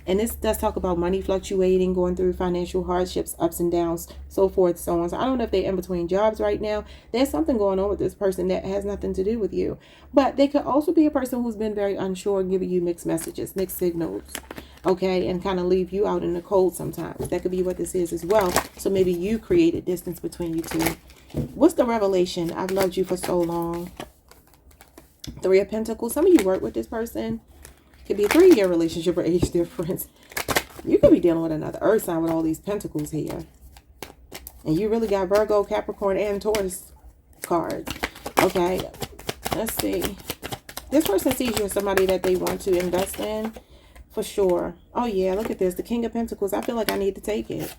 And this does talk about money fluctuating, going through financial hardships, ups and downs, so forth, so on. So I don't know if they're in between jobs right now. There's something going on with this person that has nothing to do with you. But they could also be a person who's been very unsure, giving you mixed messages, mixed signals, okay, and kind of leave you out in the cold sometimes. That could be what this is as well. So maybe you created distance between you two. What's the revelation? I've loved you for so long. 3 of Pentacles. Some of you work with this person. Could be a 3-year relationship or age difference. You could be dealing with another earth sign with all these pentacles here. And you really got Virgo, Capricorn, and Taurus cards. Okay, let's see. This person sees you as somebody that they want to invest in for sure. Oh yeah, look at this. The King of Pentacles. I feel like I need to take it.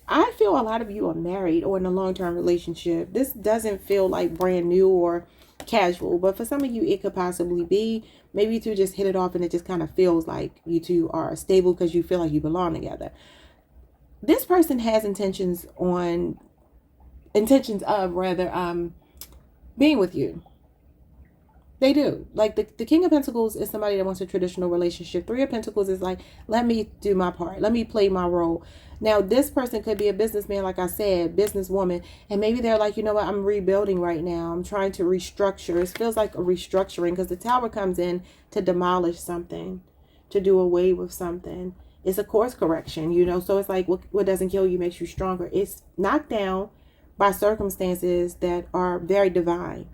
I feel a lot of you are married or in a long-term relationship. This doesn't feel like brand new or casual, but for some of you, it could possibly be. Maybe you two just hit it off and it just kind of feels like you two are stable because you feel like you belong together. This person has intentions of being with you. They do. Like the King of Pentacles is somebody that wants a traditional relationship. 3 of Pentacles is like, let me do my part. Let me play my role. Now, this person could be a businessman, like I said, businesswoman. And maybe they're like, you know what, I'm rebuilding right now. I'm trying to restructure. It feels like a restructuring because the Tower comes in to demolish something, to do away with something. It's a course correction, you know. So it's like what doesn't kill you makes you stronger. It's knocked down by circumstances that are very divine.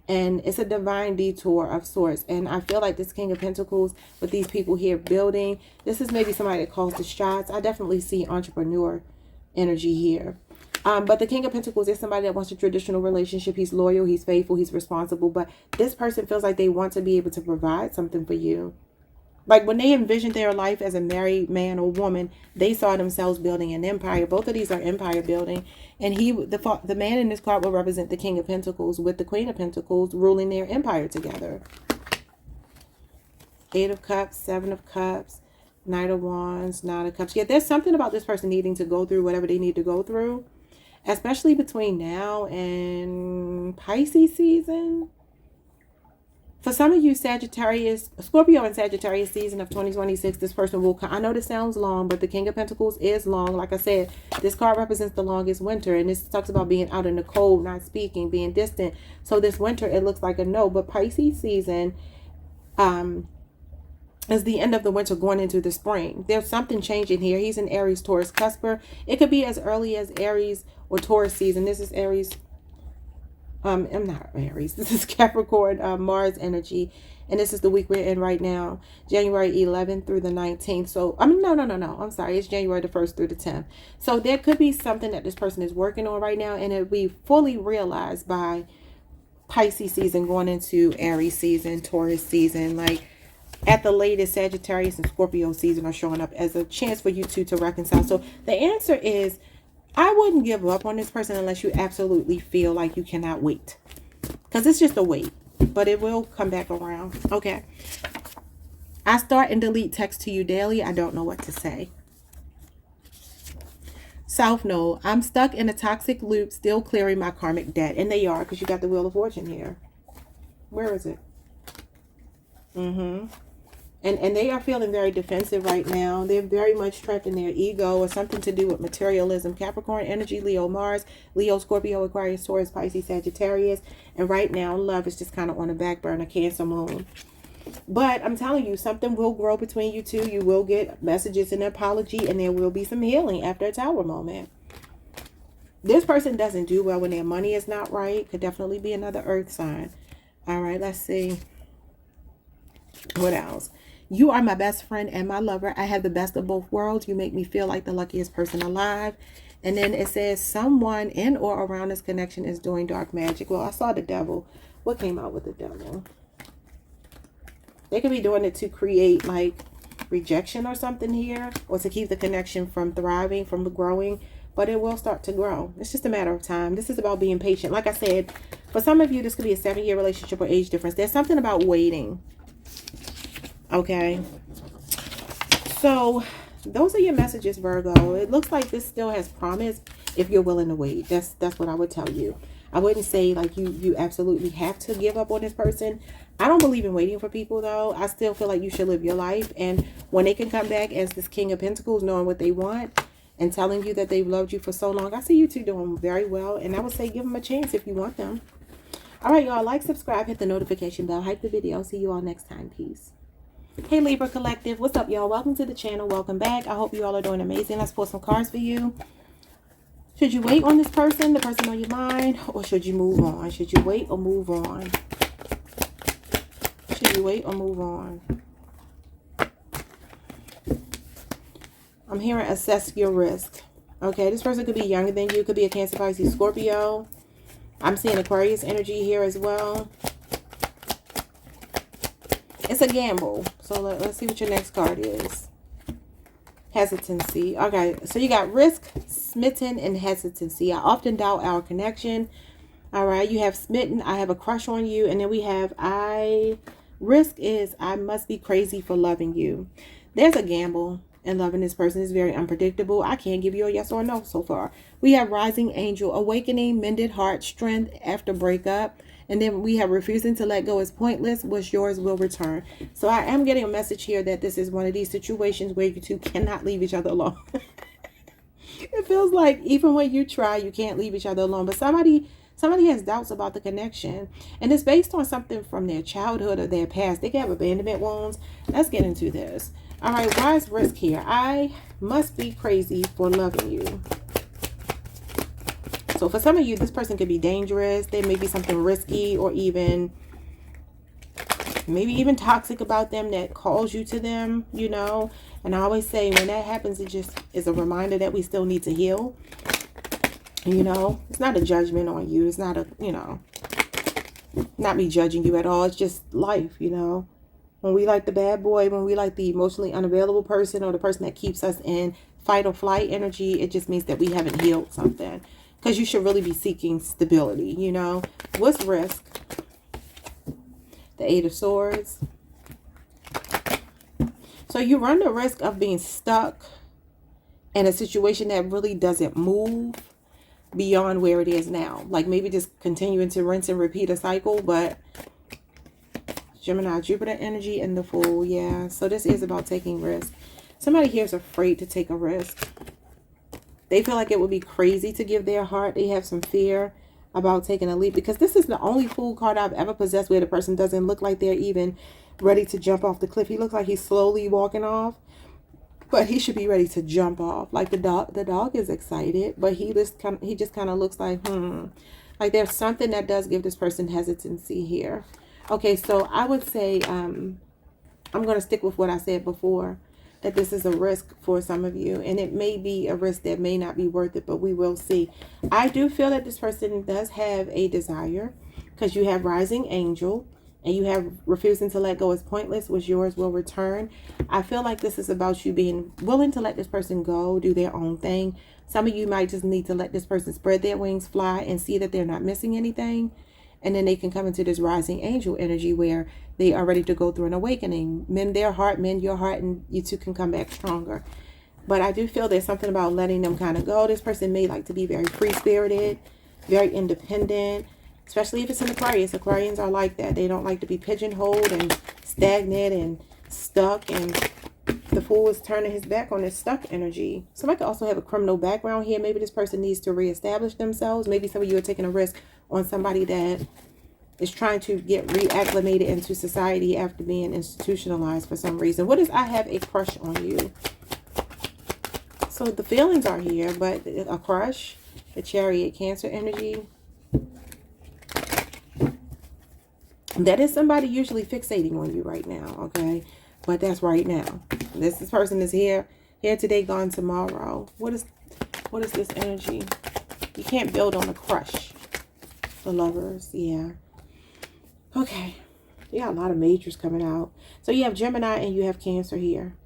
And it's a divine detour of sorts. And I feel like this King of Pentacles with these people here building, this is maybe somebody that calls the shots. I definitely see entrepreneur energy here. But the King of Pentacles is somebody that wants a traditional relationship. He's loyal, he's faithful, he's responsible. But this person feels like they want to be able to provide something for you. Like when they envisioned their life as a married man or woman, they saw themselves building an empire. Both of these are empire building. And the man in this card will represent the King of Pentacles with the Queen of Pentacles ruling their empire together. 8 of Cups, 7 of Cups, Knight of Wands, 9 of Cups. Yeah, there's something about this person needing to go through whatever they need to go through, especially between now and Pisces season. For some of you, Sagittarius, Scorpio and Sagittarius season of 2026, this person will come. I know this sounds long, but the King of Pentacles is long. Like I said, this card represents the longest winter. And this talks about being out in the cold, not speaking, being distant. So this winter, it looks like a no. But Pisces season is the end of the winter going into the spring. There's something changing here. He's an Aries, Taurus, cusper. It could be as early as Aries or Taurus season. This is Aries. I'm not Aries. This is Capricorn, Mars energy. And this is the week we're in right now. January 11th through the 19th. So, no. I'm sorry. It's January the 1st through the 10th. So there could be something that this person is working on right now. And it'll be fully realized by Pisces season going into Aries season, Taurus season. Like at the latest, Sagittarius and Scorpio season are showing up as a chance for you two to reconcile. So the answer is, I wouldn't give up on this person unless you absolutely feel like you cannot wait. Because it's just a wait. But it will come back around. Okay. I start and delete text to you daily. I don't know what to say. South Node. I'm stuck in a toxic loop, still clearing my karmic debt. And they are, because you got the Wheel of Fortune here. Where is it? And they are feeling very defensive right now. They're very much trapped in their ego or something to do with materialism. Capricorn energy, Leo, Mars, Leo, Scorpio, Aquarius, Taurus, Pisces, Sagittarius. And right now, love is just kind of on the back burner. Cancer moon. But I'm telling you, something will grow between you two. You will get messages and an apology, and there will be some healing after a Tower moment. This person doesn't do well when their money is not right. Could definitely be another earth sign. All right, let's see. What else? You are my best friend and my lover. I have the best of both worlds. You make me feel like the luckiest person alive. And then it says someone in or around this connection is doing dark magic. Well, I saw the devil. What came out with the devil? They could be doing it to create like rejection or something here, or to keep the connection from thriving, from growing. But it will start to grow. It's just a matter of time. This is about being patient. Like I said, for some of you, this could be a 7-year relationship or age difference. There's something about waiting. Okay. So those are your messages, Virgo. It looks like this still has promise if you're willing to wait. That's what I would tell you. I wouldn't say like you absolutely have to give up on this person. I don't believe in waiting for people, though. I still feel like you should live your life. And when they can come back as this King of Pentacles, knowing what they want and telling you that they've loved you for so long, I see you two doing very well. And I would say give them a chance if you want them. All right, y'all. Like, subscribe, hit the notification bell, hype the video. See you all next time. Peace. Hey, Libra Collective. What's up, y'all? Welcome to the channel. Welcome back. I hope you all are doing amazing. Let's pull some cards for you. Should you wait on this person, the person on your mind, or should you move on? Should you wait or move on? Should you wait or move on? I'm hearing assess your risk. Okay, this person could be younger than you. Could be a Cancer, Pisces, Scorpio. I'm seeing Aquarius energy here as well. It's a gamble. So let's see what your next card is. Hesitancy. Okay, so you got risk, smitten, and hesitancy. I often doubt our connection. All right, you have smitten. I have a crush on you. And then we have risk is I must be crazy for loving you. There's a gamble in loving this person. It's very unpredictable. I can't give you a yes or a no so far. We have rising angel, awakening, mended heart, strength after breakup. And then we have refusing to let go is pointless. What's yours will return. So I am getting a message here that this is one of these situations where you two cannot leave each other alone. It feels like even when you try, you can't leave each other alone. But somebody has doubts about the connection. And it's based on something from their childhood or their past. They can have abandonment wounds. Let's get into this. All right, why is risk here? I must be crazy for loving you. So for some of you, this person could be dangerous. There may be something risky or even maybe even toxic about them that calls you to them, you know. And I always say when that happens, it just is a reminder that we still need to heal. You know, it's not a judgment on you. It's not a, you know, not me judging you at all. It's just life, you know. When we like the bad boy, when we like the emotionally unavailable person or the person that keeps us in fight or flight energy, it just means that we haven't healed something. Because you should really be seeking stability, you know. What's risk? The Eight of Swords. So you run the risk of being stuck in a situation that really doesn't move beyond where it is now. Like maybe just continuing to rinse and repeat a cycle, but Gemini, Jupiter energy and the Fool. Yeah, so this is about taking risk. Somebody here is afraid to take a risk. They feel like it would be crazy to give their heart. They have some fear about taking a leap. Because this is the only Fool card I've ever possessed where the person doesn't look like they're even ready to jump off the cliff. He looks like he's slowly walking off. But he should be ready to jump off. Like the dog is excited. But he just kind of looks like, Like there's something that does give this person hesitancy here. Okay, so I would say I'm going to stick with what I said before. That this is a risk for some of you. And it may be a risk that may not be worth it, but we will see. I do feel that this person does have a desire. Because you have rising angel. And you have refusing to let go is pointless. What's yours will return. I feel like this is about you being willing to let this person go. Do their own thing. Some of you might just need to let this person spread their wings, fly, and see that they're not missing anything. And then they can come into this rising angel energy where they are ready to go through an awakening. Mend their heart, mend your heart, and you two can come back stronger. But I do feel there's something about letting them kind of go. This person may like to be very free-spirited, very independent, especially if it's an Aquarius. Aquarians are like that. They don't like to be pigeonholed and stagnant and stuck. And the Fool is turning his back on this stuck energy. Somebody could also have a criminal background here. Maybe this person needs to reestablish themselves. Maybe some of you are taking a risk on somebody that is trying to get reacclimated into society after being institutionalized for some reason. What is I have a crush on you? So the feelings are here, but a crush, the Chariot, Cancer energy. That is somebody usually fixating on you right now, okay? But that's right now. This person is here today, gone tomorrow. What is this energy? You can't build on a crush. The Lovers, yeah. Okay. You got a lot of majors coming out. So you have Gemini and you have Cancer here.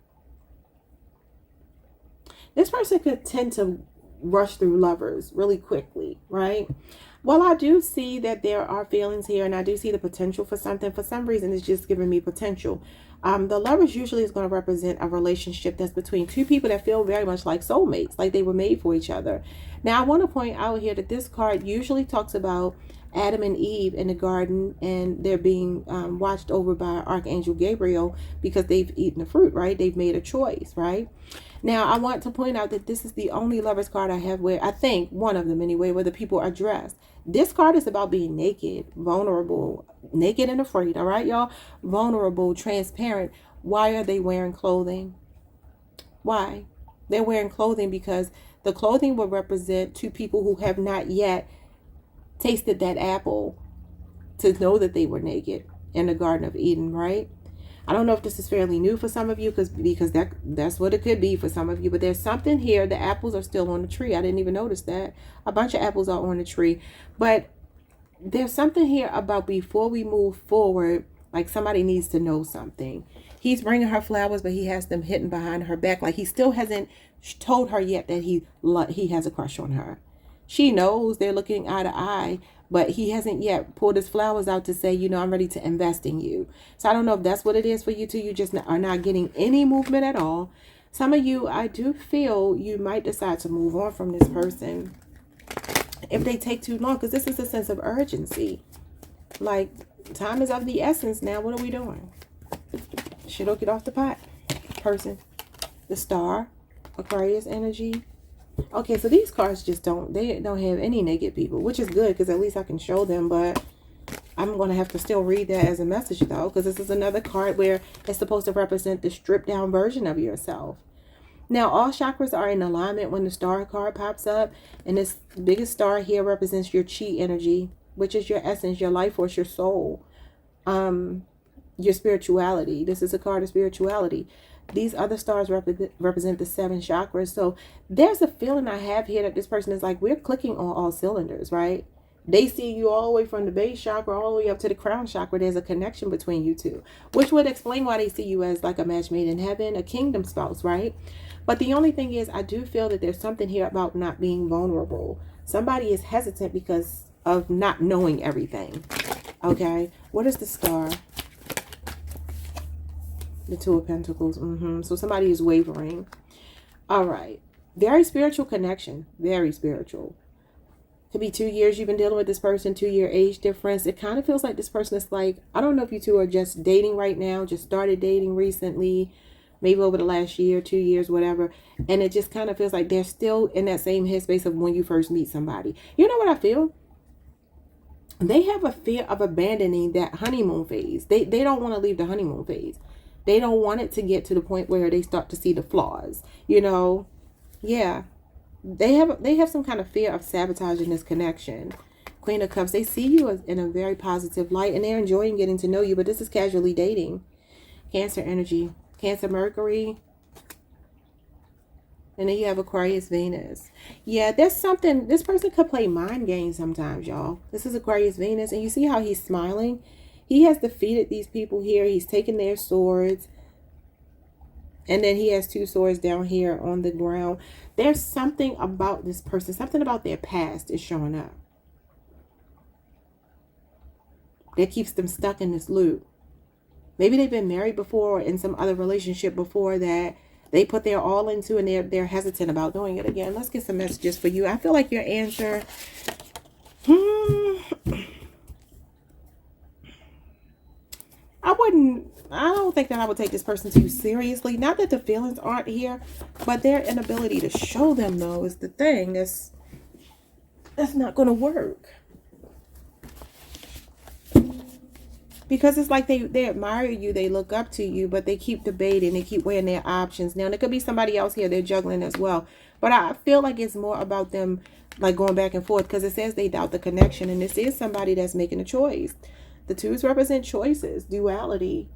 This person could tend to rush through Lovers really quickly, right? Well, I do see that there are feelings here, and I do see the potential for something. For some reason, it's just giving me potential. The Lovers usually is going to represent a relationship that's between two people that feel very much like soulmates, like they were made for each other. Now, I want to point out here that this card usually talks about Adam and Eve in the garden, and they're being watched over by Archangel Gabriel because they've eaten the fruit, right? They've made a choice, right? Now, I want to point out that this is the only Lovers card I have where, I think, one of them anyway, where the people are dressed. This card is about being naked, vulnerable, naked and afraid, all right, y'all? Vulnerable, transparent. Why are they wearing clothing? Why? They're wearing clothing because the clothing will represent two people who have not yet tasted that apple to know that they were naked in the Garden of Eden, right? I don't know if this is fairly new for some of you because that's what it could be for some of you. But there's something here. The apples are still on the tree. I didn't even notice that. A bunch of apples are on the tree. But there's something here about before we move forward, like somebody needs to know something. He's bringing her flowers, but he has them hidden behind her back. Like he still hasn't told her yet that he has a crush on her. She knows they're looking eye to eye, but he hasn't yet pulled his flowers out to say, you know, I'm ready to invest in you. So I don't know if that's what it is for you two. You just are not getting any movement at all. Some of you, I do feel you might decide to move on from this person if they take too long, because this is a sense of urgency. Like, time is of the essence now. What are we doing? Shit'll get off the pot. Person. The Star. Aquarius energy. Okay, so these cards just don't have any naked people, which is good because at least I can show them, but I'm going to have to still read that as a message though, because this is another card where it's supposed to represent the stripped down version of yourself. Now, all chakras are in alignment when the Star card pops up, and this biggest star here represents your chi energy, which is your essence, your life force, your soul, your spirituality. This is a card of spirituality. These other stars represent the 7 chakras. So there's a feeling I have here that this person is like, we're clicking on all cylinders, right? They see you all the way from the base chakra all the way up to the crown chakra. There's a connection between you two, which would explain why they see you as like a match made in heaven, a kingdom spouse, right? But the only thing is, I do feel that there's something here about not being vulnerable. Somebody is hesitant because of not knowing everything. Okay, what is the Star? The Two of Pentacles. So somebody is wavering. All right. Very spiritual connection. Very spiritual. Could be 2 years you've been dealing with this person, 2-year age difference. It kind of feels like this person is like, I don't know if you two are just dating right now, just started dating recently, maybe over the last year, 2 years, whatever. And it just kind of feels like they're still in that same headspace of when you first meet somebody. You know what I feel? They have a fear of abandoning that honeymoon phase. They don't want to leave the honeymoon phase. They don't want it to get to the point where they start to see the flaws, you know? Yeah. They have some kind of fear of sabotaging this connection. Queen of Cups, they see you in a very positive light, and they're enjoying getting to know you, but this is casually dating. Cancer energy. Cancer Mercury. And then you have Aquarius Venus. Yeah, there's something. This person could play mind games sometimes, y'all. This is Aquarius Venus, and you see how he's smiling? He has defeated these people here. He's taken their swords. And then he has 2 swords down here on the ground. There's something about this person. Something about their past is showing up. That keeps them stuck in this loop. Maybe they've been married before or in some other relationship before that they put their all into, and they're hesitant about doing it again. Let's get some messages for you. I feel like your answer... I don't think that I would take this person too seriously. Not that the feelings aren't here, but their inability to show them, though, is the thing that's not going to work. Because it's like they admire you, they look up to you, but they keep debating, they keep weighing their options. Now, there could be somebody else here they're juggling as well. But I feel like it's more about them like going back and forth, because it says they doubt the connection. And this is somebody that's making a choice. The twos represent choices, duality,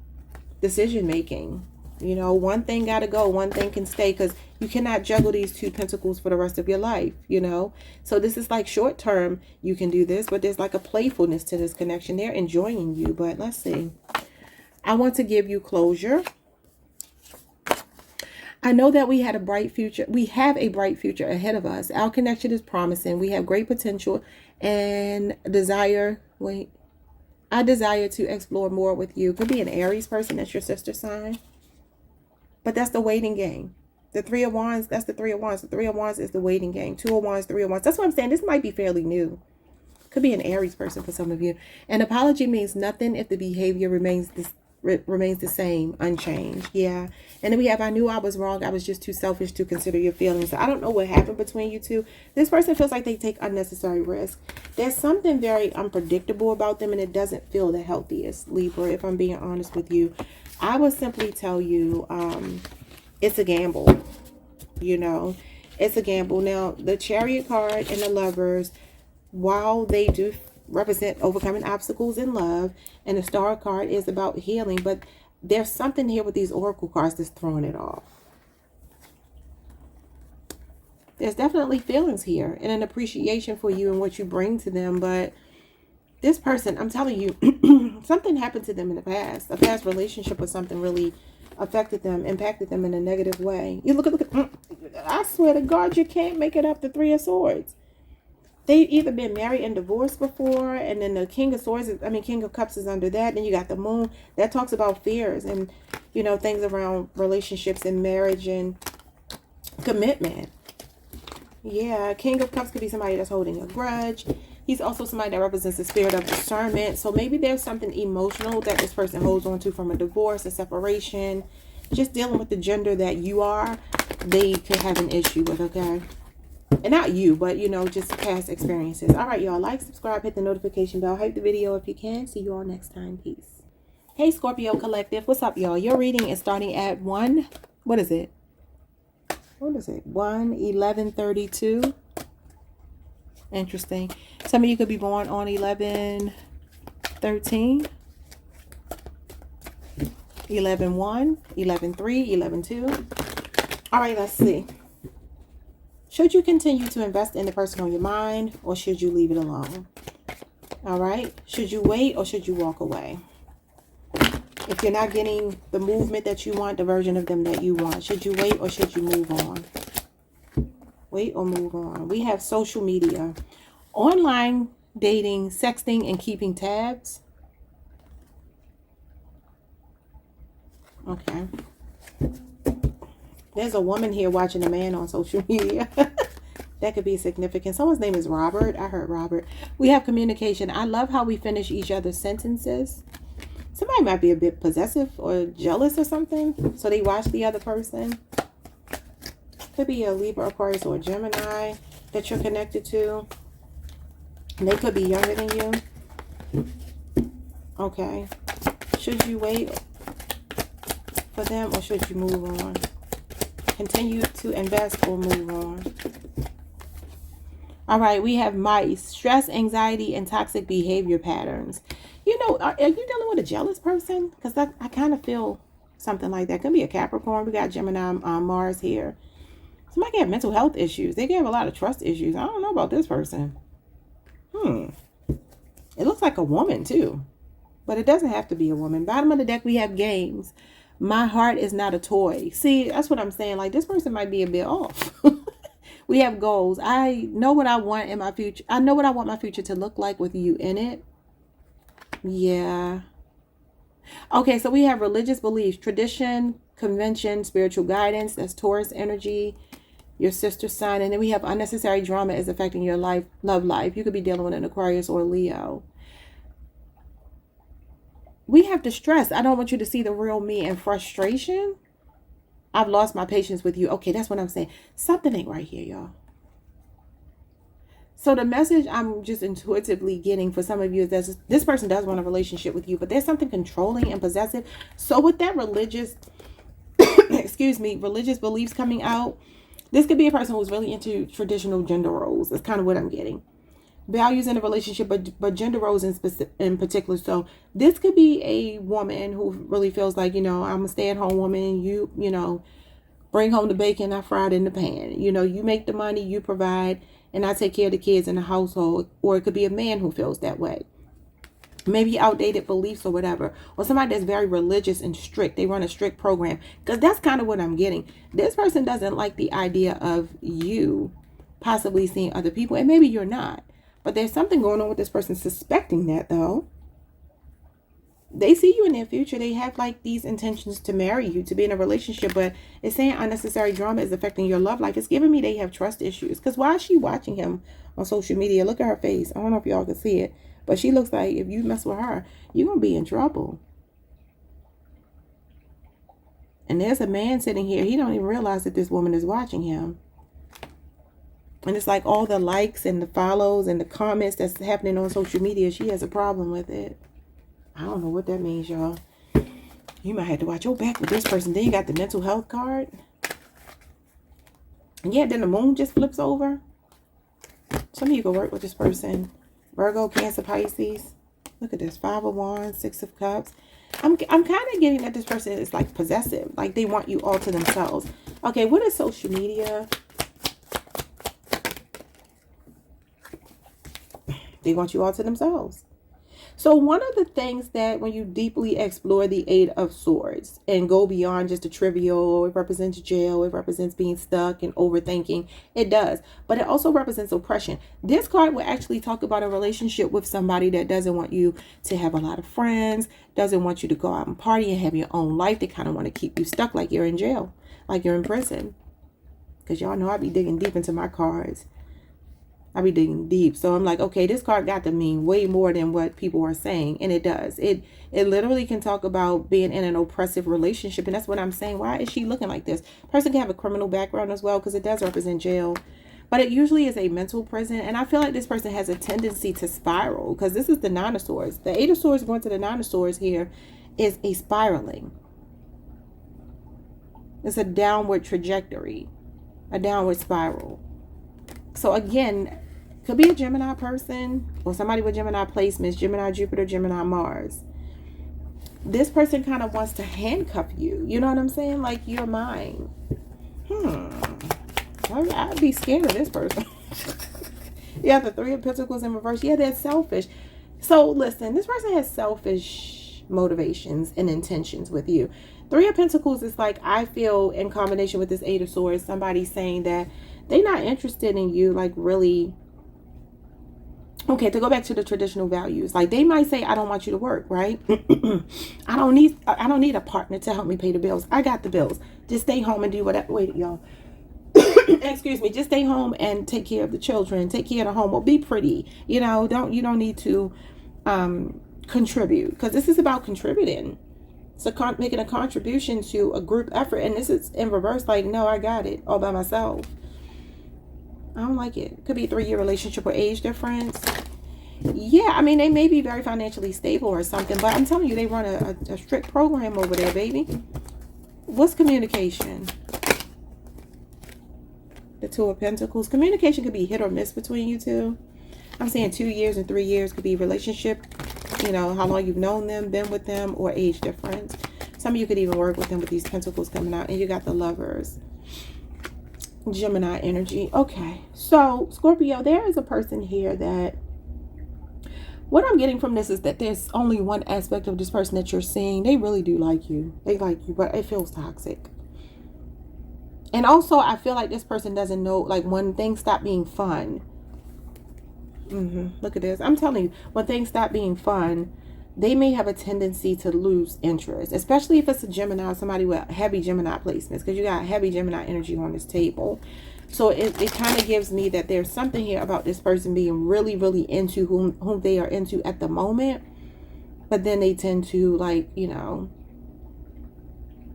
decision making. You know, one thing got to go, one thing can stay, because you cannot juggle these two pentacles for the rest of your life, you know. So this is like short term, you can do this, but there's like a playfulness to this connection. They're enjoying you, but let's see. I want to give you closure. I know that we had a bright future. We have a bright future ahead of us. Our connection is promising. We have great potential and desire. Wait, I desire to explore more with you. Could be an Aries person. That's your sister sign. But that's the waiting game. The Three of Wands, that's the Three of Wands. The Three of Wands is the waiting game. Two of Wands, Three of Wands. That's what I'm saying. This might be fairly new. Could be an Aries person for some of you. An apology means nothing if the behavior remains the same, unchanged. Yeah. And then we have, I knew I was wrong. I was just too selfish to consider your feelings. I don't know what happened between you two. This person feels like they take unnecessary risks. There's something very unpredictable about them, and it doesn't feel the healthiest, Libra, if I'm being honest with you. I would simply tell you, it's a gamble, you know, it's a gamble. Now, the Chariot card and the Lovers, while they do represent overcoming obstacles in love, and the Star card is about healing, but there's something here with these Oracle cards that's throwing it off. There's definitely feelings here and an appreciation for you and what you bring to them, but this person, I'm telling you, something happened to them in the past. A past relationship or something really affected them, impacted them in a negative way. You look at, I swear to God, you can't make it up the Three of Swords. They've either been married and divorced before, and then the King of Swords, King of Cups is under that. Then you got the Moon. That talks about fears and, you know, things around relationships and marriage and commitment. Yeah, King of Cups could be somebody that's holding a grudge. He's also somebody that represents the spirit of discernment. So maybe there's something emotional that this person holds on to from a divorce, a separation, just dealing with the gender that you are. They could have an issue with, okay? And not you, but, you know, just past experiences. All right, y'all. Like, subscribe, hit the notification bell. Hype the video if you can. See you all next time. Peace. Hey, Scorpio Collective. What's up, y'all? Your reading is starting at 1. What is it? What is it? 1/11/32. Interesting. Some of you could be born on 11/13, 11/1, 11/3, 11/2. All right, let's see. Should you continue to invest in the person on your mind, or should you leave it alone? All right. Should you wait or should you walk away? If you're not getting the movement that you want, the version of them that you want, should you wait or should you move on? Wait or move on. We have social media, online dating, sexting, and keeping tabs. Okay. There's a woman here watching a man on social media. That could be significant. Someone's name is Robert. I heard Robert. We have communication. I love how we finish each other's sentences. Somebody might be a bit possessive or jealous or something, so they watch the other person. Could be a Libra, Aquarius, or a Gemini that you're connected to. They could be younger than you. Okay. Should you wait for them or should you move on? Continue to invest or move on? All right, we have mice. Stress, anxiety, and toxic behavior patterns. You know, are you dealing with a jealous person? Because I kind of feel something like that. Could be a Capricorn. We got Gemini, Mars here. Somebody can have mental health issues. They can have a lot of trust issues. I don't know about this person. It looks like a woman too, but it doesn't have to be a woman. Bottom of the deck, we have games. My heart is not a toy. See, that's what I'm saying. Like, this person might be a bit off. We have goals. I know what I want in my future. I know what I want my future to look like with you in it. Yeah. Okay, so we have religious beliefs, tradition, convention, spiritual guidance. That's Taurus energy, your sister sign. And then we have unnecessary drama is affecting your life, love life. You could be dealing with an Aquarius or Leo. We have distress. I don't want you to see the real me, and frustration. I've lost my patience with you. Okay, that's what I'm saying. Something ain't right here, y'all. So the message I'm just intuitively getting for some of you is that this person does want a relationship with you, but there's something controlling and possessive. So with that religious, excuse me, religious beliefs coming out, this could be a person who's really into traditional gender roles. That's kind of what I'm getting. Values in a relationship, but gender roles in particular. So this could be a woman who really feels like, you know, I'm a stay-at-home woman. You know, bring home the bacon, I fry it in the pan. You know, you make the money, you provide, and I take care of the kids in the household. Or it could be a man who feels that way. Maybe outdated beliefs or whatever. Or somebody that's very religious and strict. They run a strict program. Because that's kind of what I'm getting. This person doesn't like the idea of you possibly seeing other people. And maybe you're not. But there's something going on with this person suspecting that, though. They see you in their future. They have like these intentions to marry you, to be in a relationship. But it's saying unnecessary drama is affecting your love life. It's giving me they have trust issues. Because why is she watching him on social media? Look at her face. I don't know if y'all can see it. But she looks like if you mess with her, you're going to be in trouble. And there's a man sitting here. He don't even realize that this woman is watching him. And it's like all the likes and the follows and the comments that's happening on social media. She has a problem with it. I don't know what that means, y'all. You might have to watch your back with this person. Then you got the mental health card. And yeah, then the moon just flips over. Some of you can work with this person. Virgo, Cancer, Pisces. Look at this. 5 of Wands, 6 of Cups. I'm kind of getting that this person is like possessive. Like they want you all to themselves. Okay, what is social media? They want you all to themselves. So one of the things that when you deeply explore the 8 of Swords and go beyond just a trivial, it represents jail, it represents being stuck and overthinking. It does. But it also represents oppression. This card will actually talk about a relationship with somebody that doesn't want you to have a lot of friends, doesn't want you to go out and party and have your own life. They kind of want to keep you stuck like you're in jail, like you're in prison. Because y'all know I be digging deep into my cards. I be digging deep. So I'm like, okay, this card got to mean way more than what people are saying. And it does. It literally can talk about being in an oppressive relationship. And that's what I'm saying. Why is she looking like this? Person can have a criminal background as well because it does represent jail. But it usually is a mental prison. And I feel like this person has a tendency to spiral because this is the 9 of Swords. The 8 of Swords going to the 9 of Swords here is a spiraling. It's a downward trajectory, a downward spiral. So again, could be a Gemini person or somebody with Gemini placements, Gemini, Jupiter, Gemini, Mars. This person kind of wants to handcuff you. You know what I'm saying? Like, you're mine. I'd be scared of this person. Yeah, the 3 of Pentacles in reverse. Yeah, they're selfish. So listen, this person has selfish motivations and intentions with you. 3 of Pentacles is like, I feel in combination with this 8 of Swords, somebody saying that they're not interested in you, like really. Okay, to go back to the traditional values, like they might say, I don't want you to work, right? I don't need a partner to help me pay the bills. I got the bills. Just stay home and do whatever. Wait, y'all. Excuse me. Just stay home and take care of the children, take care of the home, or be pretty. You know, you don't need to contribute, because this is about contributing. So making a contribution to a group effort. And this is in reverse, like, no, I got it all by myself. I don't like it. Could be a 3-year relationship or age difference. Yeah, I mean, they may be very financially stable or something, but I'm telling you, they run a strict program over there, baby. What's communication? The 2 of Pentacles. Communication could be hit or miss between you two. I'm saying 2 years and 3 years could be relationship. You know, how long you've known them, been with them, or age difference. Some of you could even work with them with these Pentacles coming out. And you got the Lovers. Gemini energy. Okay, so Scorpio, there is a person here that what I'm getting from this is that there's only one aspect of this person that you're seeing. They really do like you. They like you, but it feels toxic. And also, I feel like this person doesn't know, like, when things stop being fun. Look at this. I'm telling you, when things stop being fun, they may have a tendency to lose interest, especially if it's a Gemini, somebody with heavy Gemini placements, because you got heavy Gemini energy on this table. So it kind of gives me that there's something here about this person being really, really into whom they are into at the moment. But then they tend to, like, you know,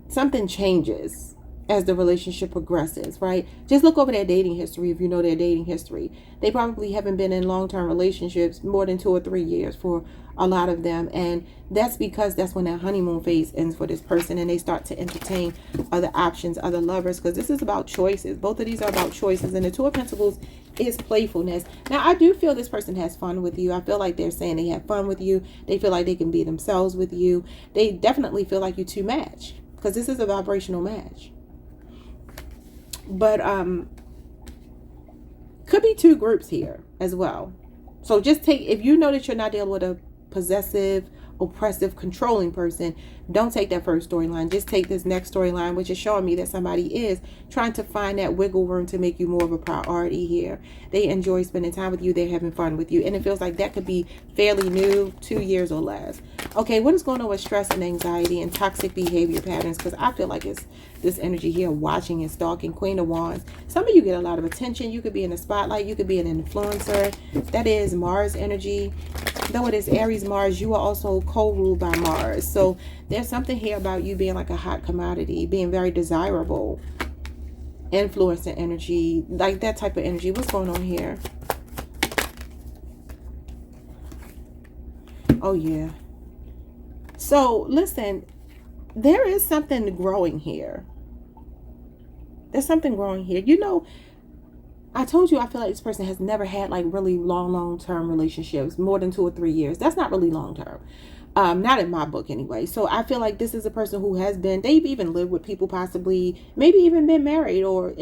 something changes as the relationship progresses, right? Just look over their dating history. If you know their dating history, they probably haven't been in long-term relationships more than 2 or 3 years for a lot of them, and that's because that's when that honeymoon phase ends for this person, and they start to entertain other options, other lovers, because this is about choices. Both of these are about choices, and the Two of Pentacles is playfulness. Now, I do feel this person has fun with you. I feel like they're saying they have fun with you. They feel like they can be themselves with you. They definitely feel like you two match, because this is a vibrational match. But could be two groups here as well. So just take, if you know that you're not dealing with a possessive, oppressive, controlling person, don't take that first storyline. Just take this next storyline, which is showing me that somebody is trying to find that wiggle room to make you more of a priority here. They enjoy spending time with you. They're having fun with you, and it feels like that could be fairly new, 2 years or less. Okay, what is going on with stress and anxiety and toxic behavior patterns? Because I feel like it's this energy here, watching and stalking. Queen of Wands. Some of you get a lot of attention. You could be in the spotlight. You could be an influencer. That is Mars energy. Though it is Aries Mars, you are also co-ruled by Mars. So there's something here about you being like a hot commodity, being very desirable. Influencer energy, like that type of energy. What's going on here? Oh, yeah. So, listen, there is something growing here. There's something growing here. You know, I told you I feel like this person has never had like really long-term relationships, more than 2 or 3 years. That's not really long-term. Not in my book anyway. So I feel like this is a person who has been, they've even lived with people, possibly, maybe even been married or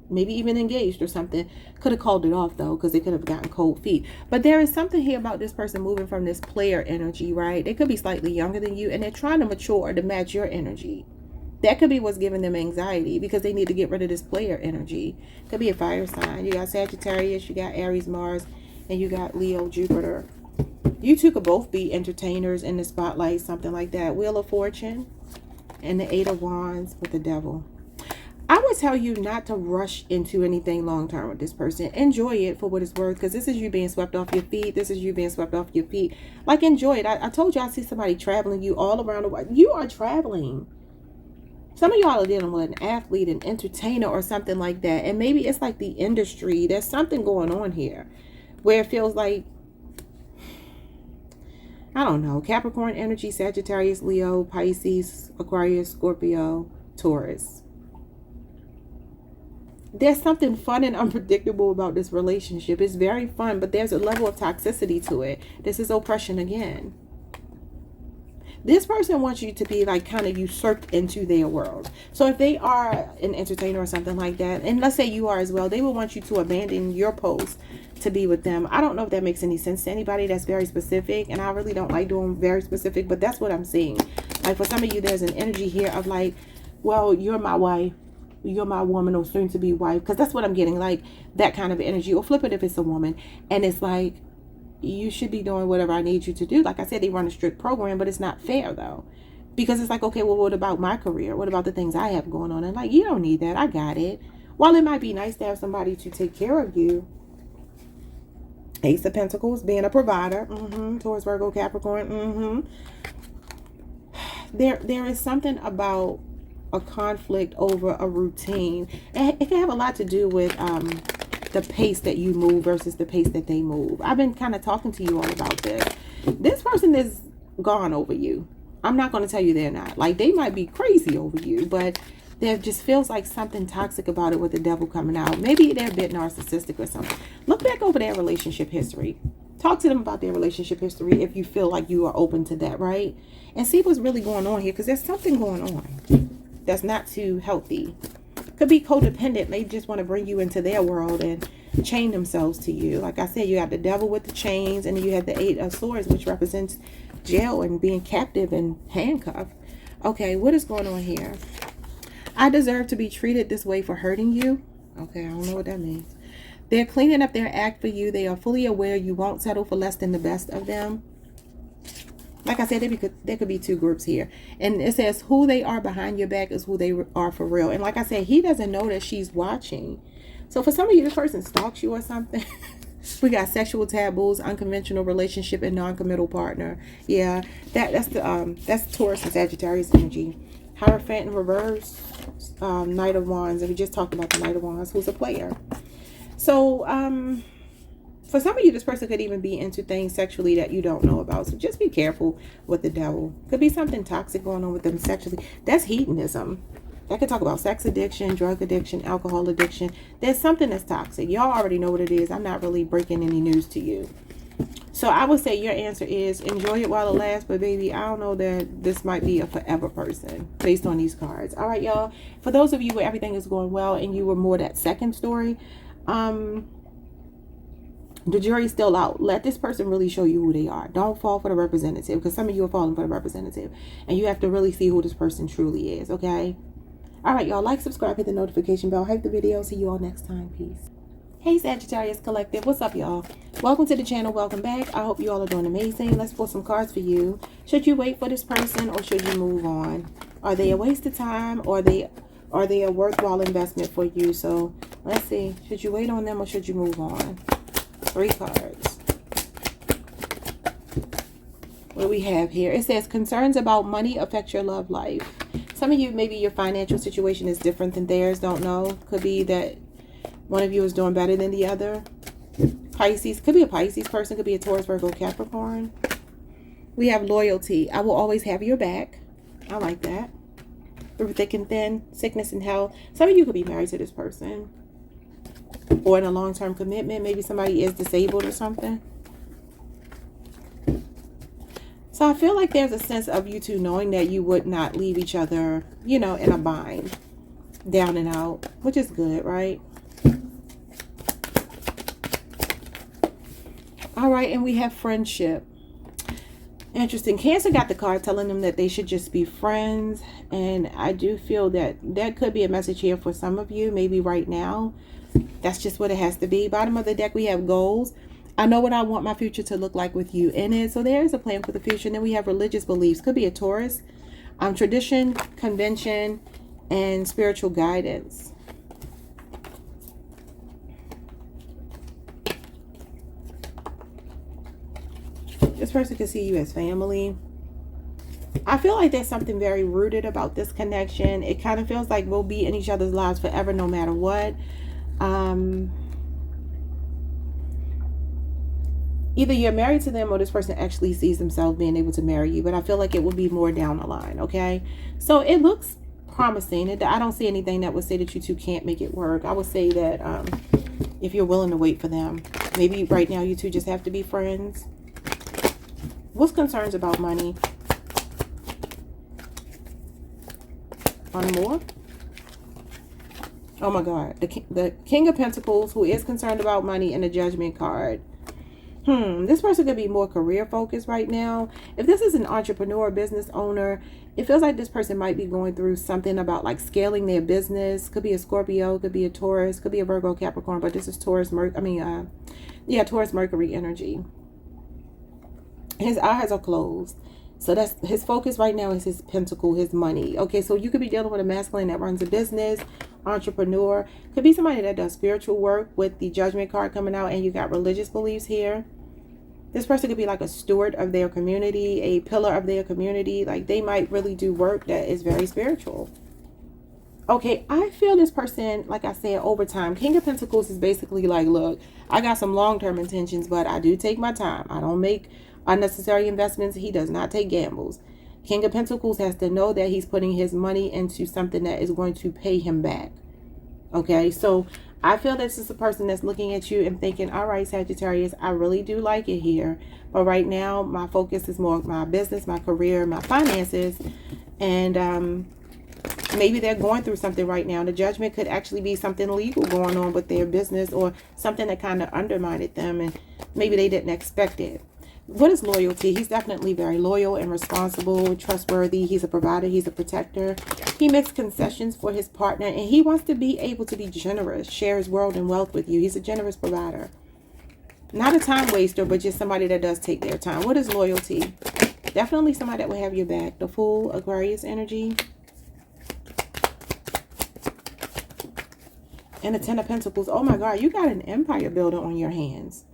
maybe even engaged or something. Could have called it off though, because they could have gotten cold feet. But there is something here about this person moving from this player energy, right? They could be slightly younger than you, and they're trying to mature to match your energy. That could be what's giving them anxiety, because they need to get rid of this player energy. Could be a fire sign. You got Sagittarius, you got Aries Mars, and you got Leo Jupiter. You two could both be entertainers in the spotlight, something like that. Wheel of Fortune and the Eight of Wands with the Devil. I would tell you not to rush into anything long-term with this person. Enjoy it for what it's worth, because this is you being swept off your feet. This is you being swept off your feet. Like, enjoy it. I told you I see somebody traveling you all around the world. You are traveling. Some of y'all are dealing with an athlete, an entertainer, or something like that. And maybe it's like the industry. There's something going on here where it feels like, I don't know, Capricorn energy, Sagittarius, Leo, Pisces, Aquarius, Scorpio, Taurus. There's something fun and unpredictable about this relationship. It's very fun, but there's a level of toxicity to it. This is oppression again. This person wants you to be like kind of usurped into their world. So if they are an entertainer or something like that, and let's say you are as well, they will want you to abandon your post to be with them. I don't know if that makes any sense to anybody. That's very specific, and I really don't like doing very specific, but that's what I'm seeing. Like, for some of you, there's an energy here of like, well, you're my wife, you're my woman, or soon to be wife, because that's what I'm getting, like that kind of energy. Or flip it if it's a woman, and it's like, you should be doing whatever I need you to do. Like I said, they run a strict program, but it's not fair though, because it's like, okay, well, what about my career? What about the things I have going on? And like, you don't need that. I got it. While it might be nice to have somebody to take care of you, Ace of Pentacles, being a provider, Taurus, Virgo, Capricorn, there is something about a conflict over a routine, and it can have a lot to do with the pace that you move versus the pace that they move. I've been kind of talking to you all about this. This person is gone over you. I'm not going to tell you they're not. Like, they might be crazy over you, but there just feels like something toxic about it with the Devil coming out. Maybe they're a bit narcissistic or something. Look back over their relationship history. Talk to them about their relationship history if you feel like you are open to that, right? And see what's really going on here, because there's something going on that's not too healthy. Could be codependent. They just want to bring you into their world and chain themselves to you. Like I said, you got the Devil with the chains, and then you have the Eight of Swords, which represents jail and being captive and handcuffed. Okay, what is going on here? I deserve to be treated this way for hurting you. Okay, I don't know what that means. They're cleaning up their act for you. They are fully aware you won't settle for less than the best of them. Like I said, there could be two groups here. And it says who they are behind your back is who they are for real. And like I said, he doesn't know that she's watching. So for some of you, this person stalks you or something. We got sexual taboos, unconventional relationship, and non-committal partner. Yeah, that's Taurus and Sagittarius energy. Hierophant in reverse, Knight of Wands. And we just talked about the Knight of Wands, who's a player. So, for some of you, this person could even be into things sexually that you don't know about. So just be careful with the devil. Could be something toxic going on with them sexually. That's hedonism. That could talk about sex addiction, drug addiction, alcohol addiction. There's something that's toxic. Y'all already know what it is. I'm not really breaking any news to you. So I would say your answer is enjoy it while it lasts. But baby, I don't know that this might be a forever person based on these cards. All right, y'all. For those of you where everything is going well and you were more that second story, the jury's still out. Let this person really show you who they are. Don't fall for the representative, because some of you are falling for the representative. And you have to really see who this person truly is, okay? All right, y'all. Like, subscribe, hit the notification bell. Hype the video. See you all next time. Peace. Hey, Sagittarius Collective. What's up, y'all? Welcome to the channel. Welcome back. I hope you all are doing amazing. Let's pull some cards for you. Should you wait for this person or should you move on? Are they a waste of time or are they a worthwhile investment for you? So let's see. Should you wait on them or should you move on? 3 cards. What do we have here? It says concerns about money affect your love life. Some of you, maybe your financial situation is different than theirs. Don't know. Could be that one of you is doing better than the other. Pisces. Could be a Pisces person. Could be a Taurus, Virgo, Capricorn. We have loyalty. I will always have your back. I like that. Through thick and thin, sickness and health. Some of you could be married to this person. Or in a long-term commitment. Maybe somebody is disabled or something. So I feel like there's a sense of you two knowing that you would not leave each other, you know, in a bind. Down and out. Which is good, right? All right, and we have friendship. Interesting. Cancer got the card telling them that they should just be friends. And I do feel that that could be a message here for some of you. Maybe right now. That's just what it has to be. Bottom of the deck, we have goals. I know what I want my future to look like with you in it. So there is a plan for the future. And then we have religious beliefs. Could be a Taurus. Tradition, convention, and spiritual guidance. This person can see you as family. I feel like there's something very rooted about this connection. It kind of feels like we'll be in each other's lives forever, no matter what. Either you're married to them or this person actually sees themselves being able to marry you. But I feel like it will be more down the line, okay? So it looks promising. I don't see anything that would say that you two can't make it work. I would say that if you're willing to wait for them. Maybe right now you two just have to be friends. What's concerns about money? One more. Oh my God. The King of Pentacles, who is concerned about money, and the Judgment card. This person could be more career focused right now. If this is an entrepreneur, business owner, it feels like this person might be going through something about like scaling their business. Could be a Scorpio, could be a Taurus, could be a Virgo, Capricorn, but this is Taurus, Taurus Mercury energy. His eyes are closed. So that's his focus right now is his pentacle, his money. Okay, so you could be dealing with a masculine that runs a business, entrepreneur. Could be somebody that does spiritual work with the Judgment card coming out, and you got religious beliefs here. This person could be like a steward of their community, a pillar of their community. Like they might really do work that is very spiritual. Okay, I feel this person, like I said, over time. King of Pentacles is basically like, look, I got some long-term intentions, but I do take my time. I don't make unnecessary investments. He does not take gambles. King of Pentacles has to know that he's putting his money into something that is going to pay him back. Okay, so I feel this is a person that's looking at you and thinking, all right, Sagittarius, I really do like it here. But right now, my focus is more my business, my career, my finances. And maybe they're going through something right now. The Judgment could actually be something legal going on with their business, or something that kind of undermined them and maybe they didn't expect it. What is loyalty? He's definitely very loyal and responsible, trustworthy. He's a provider. He's a protector. He makes concessions for his partner, and he wants to be able to be generous, share his world and wealth with you. He's a generous provider. Not a time waster, but just somebody that does take their time. What is loyalty? Definitely somebody that will have your back. The Fool, Aquarius energy. And the Ten of Pentacles. Oh my God, you got an empire builder on your hands.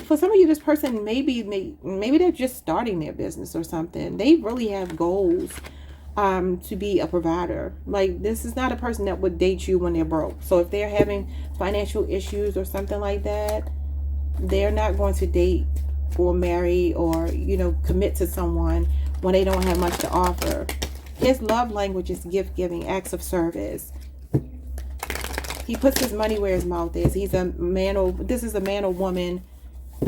For some of you, this person maybe they're just starting their business or something. They really have goals. to be a provider. Like, this is not a person that would date you when they're broke. So if they're having financial issues or something like that, they're not going to date or marry or, you know, commit to someone when they don't have much to offer. His love language is gift giving, acts of service. He puts his money where his mouth is. He's a man, or this is a man or woman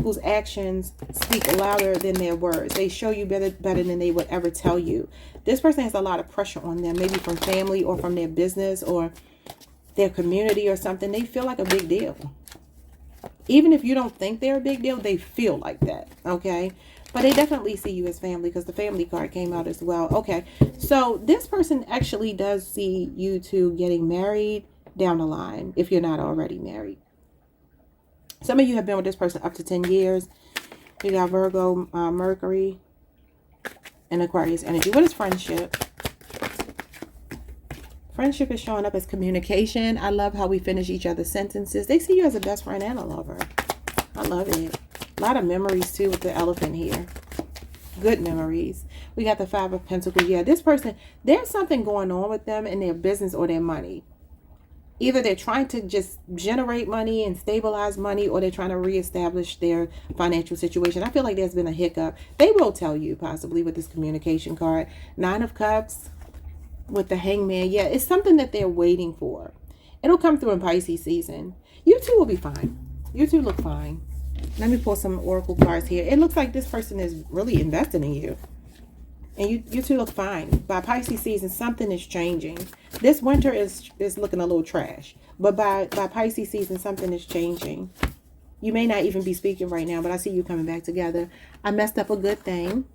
whose actions speak louder than their words. They show you better than they would ever tell you. This person has a lot of pressure on them, maybe from family or from their business or their community or something. They feel like a big deal. Even if you don't think they're a big deal, they feel like that, okay? But they definitely see you as family, because the family card came out as well. Okay, so this person actually does see you two getting married down the line, if you're not already married. Some of you have been with this person up to 10 years. We got Virgo, Mercury, and Aquarius energy. What is friendship? Friendship is showing up as communication. I love how we finish each other's sentences. They see you as a best friend and a lover. I love it. A lot of memories too with the elephant here. Good memories. We got the 5 of Pentacles. Yeah, this person, there's something going on with them in their business or their money. Either they're trying to just generate money and stabilize money, or they're trying to reestablish their financial situation. I feel like there's been a hiccup. They will tell you possibly with this communication card. 9 of Cups with the Hangman. Yeah, it's something that they're waiting for. It'll come through in Pisces season. You two will be fine. You two look fine. Let me pull some oracle cards here. It looks like this person is really investing in you. And you two look fine. By Pisces season, something is changing. This winter is looking a little trash. But by Pisces season, something is changing. You may not even be speaking right now, but I see you coming back together. I messed up a good thing.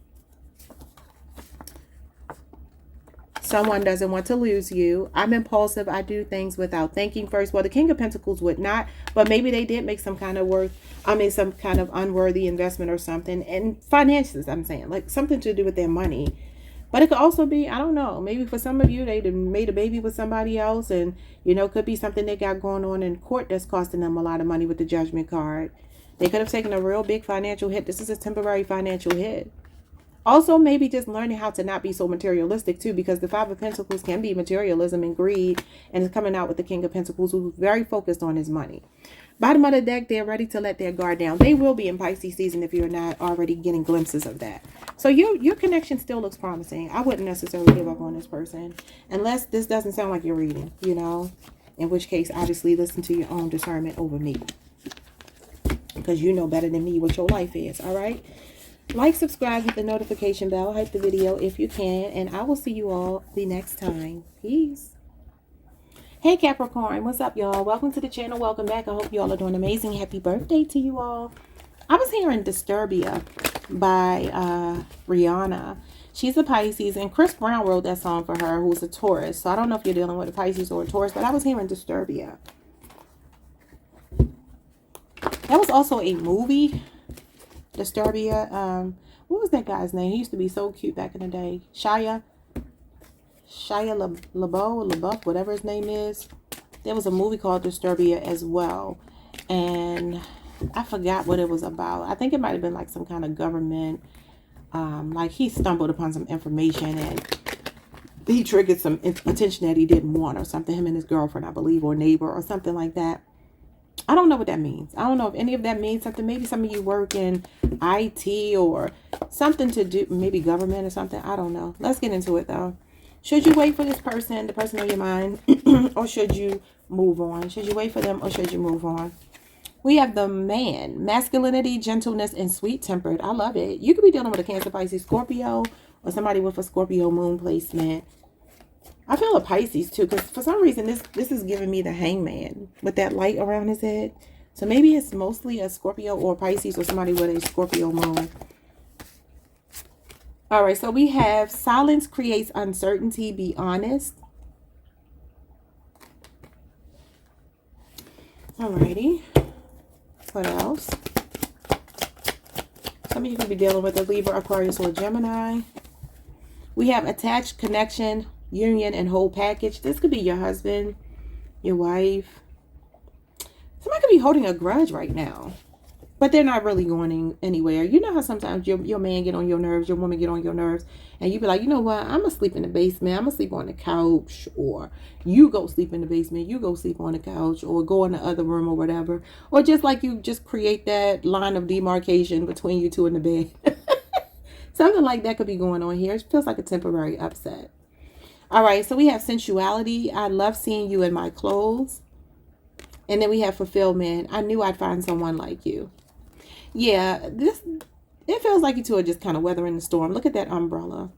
Someone doesn't want to lose you. I'm impulsive. I do things without thinking first. Well, the King of Pentacles would not, but maybe they did make some kind of some kind of unworthy investment or something. And finances, I'm saying, like something to do with their money. But it could also be, I don't know, maybe for some of you, they made a baby with somebody else, and, you know, could be something they got going on in court that's costing them a lot of money with the Judgment card. They could have taken a real big financial hit. This is a temporary financial hit. Also, maybe just learning how to not be so materialistic too, because the 5 of Pentacles can be materialism and greed, and it's coming out with the King of Pentacles, who's very focused on his money. Bottom of the deck, they're ready to let their guard down. They will be in Pisces season if you're not already getting glimpses of that. So your connection still looks promising. I wouldn't necessarily give up on this person unless this doesn't sound like you're reading, you know, in which case, obviously, listen to your own discernment over me, because you know better than me what your life is. All right. Like, subscribe, hit the notification bell, hype the video if you can, and I will see you all the next time. Peace. Hey Capricorn, what's up y'all? Welcome to the channel. Welcome back. I hope you all are doing amazing. Happy birthday to you all. I was hearing Disturbia by Rihanna. She's a Pisces, and Chris Brown wrote that song for her, who's a Taurus. So I don't know if you're dealing with a Pisces or a Taurus, but I was hearing Disturbia. That was also a movie. Disturbia. What was that guy's name? He used to be so cute back in the day. Shia LaBeouf, whatever his name is. There was a movie called Disturbia as well, and I forgot what it was about. I think it might have been like some kind of government. Like he stumbled upon some information and he triggered some attention that he didn't want or something. Him and his girlfriend, I believe, or neighbor or something like that. I don't know what that means. I don't know if any of that means something. Maybe some of you work in IT or something to do, maybe government or something. I don't know. Let's get into it though. Should you wait for this person, the person on your mind, or should you move on? Should you wait for them or should you move on? We have the Man. Masculinity, gentleness, and sweet-tempered. I love it. You could be dealing with a Cancer, Pisces, Scorpio, or somebody with a Scorpio moon placement. I feel a Pisces too, because for some reason this is giving me the Hangman with that light around his head. So maybe it's mostly a Scorpio or Pisces or somebody with a Scorpio moon. All right, so we have silence creates uncertainty. Be honest. Alrighty. What else? Some of you could be dealing with a Libra, Aquarius, or Gemini. We have attached, connection, union, and whole package. This could be your husband, your wife. Somebody could be holding a grudge right now. but they're not really going anywhere. You know how sometimes your man get on your nerves, your woman get on your nerves, and you be like, you know what, I'm gonna sleep in the basement, I'm gonna sleep on the couch, or you go sleep in the basement, you go sleep on the couch, or go in the other room or whatever, or just like you just create that line of demarcation between you two in the bed. Something like that could be going on here. It feels like a temporary upset. All right, so we have sensuality. I love seeing you in my clothes. And then we have fulfillment. I knew I'd find someone like you. Yeah, it feels like you two are just kind of weathering the storm. Look at that umbrella.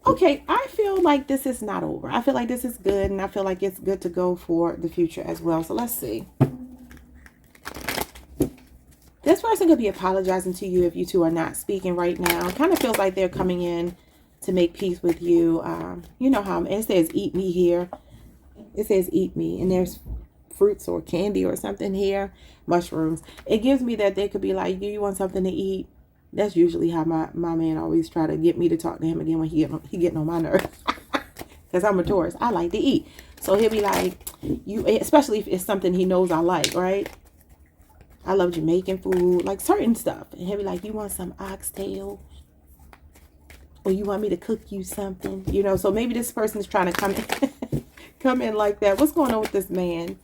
Okay, I feel like this is not over. I feel like this is good, and I feel like it's good to go for the future as well. So let's see. This person could be apologizing to you if you two are not speaking right now. It kind of feels like they're coming in to make peace with you. You know how it says eat me here. It says eat me, and there's fruits or candy or something here, mushrooms. It gives me that they could be like, do you want something to eat? That's usually how my man always try to get me to talk to him again when he getting on my nerves. Because I'm a Taurus. I like to eat. So he'll be like, you, especially if it's something he knows I like, right? I love Jamaican food, like certain stuff. And he'll be like, you want some oxtail? Or you want me to cook you something? You know, so maybe this person is trying to come in like that. What's going on with this man?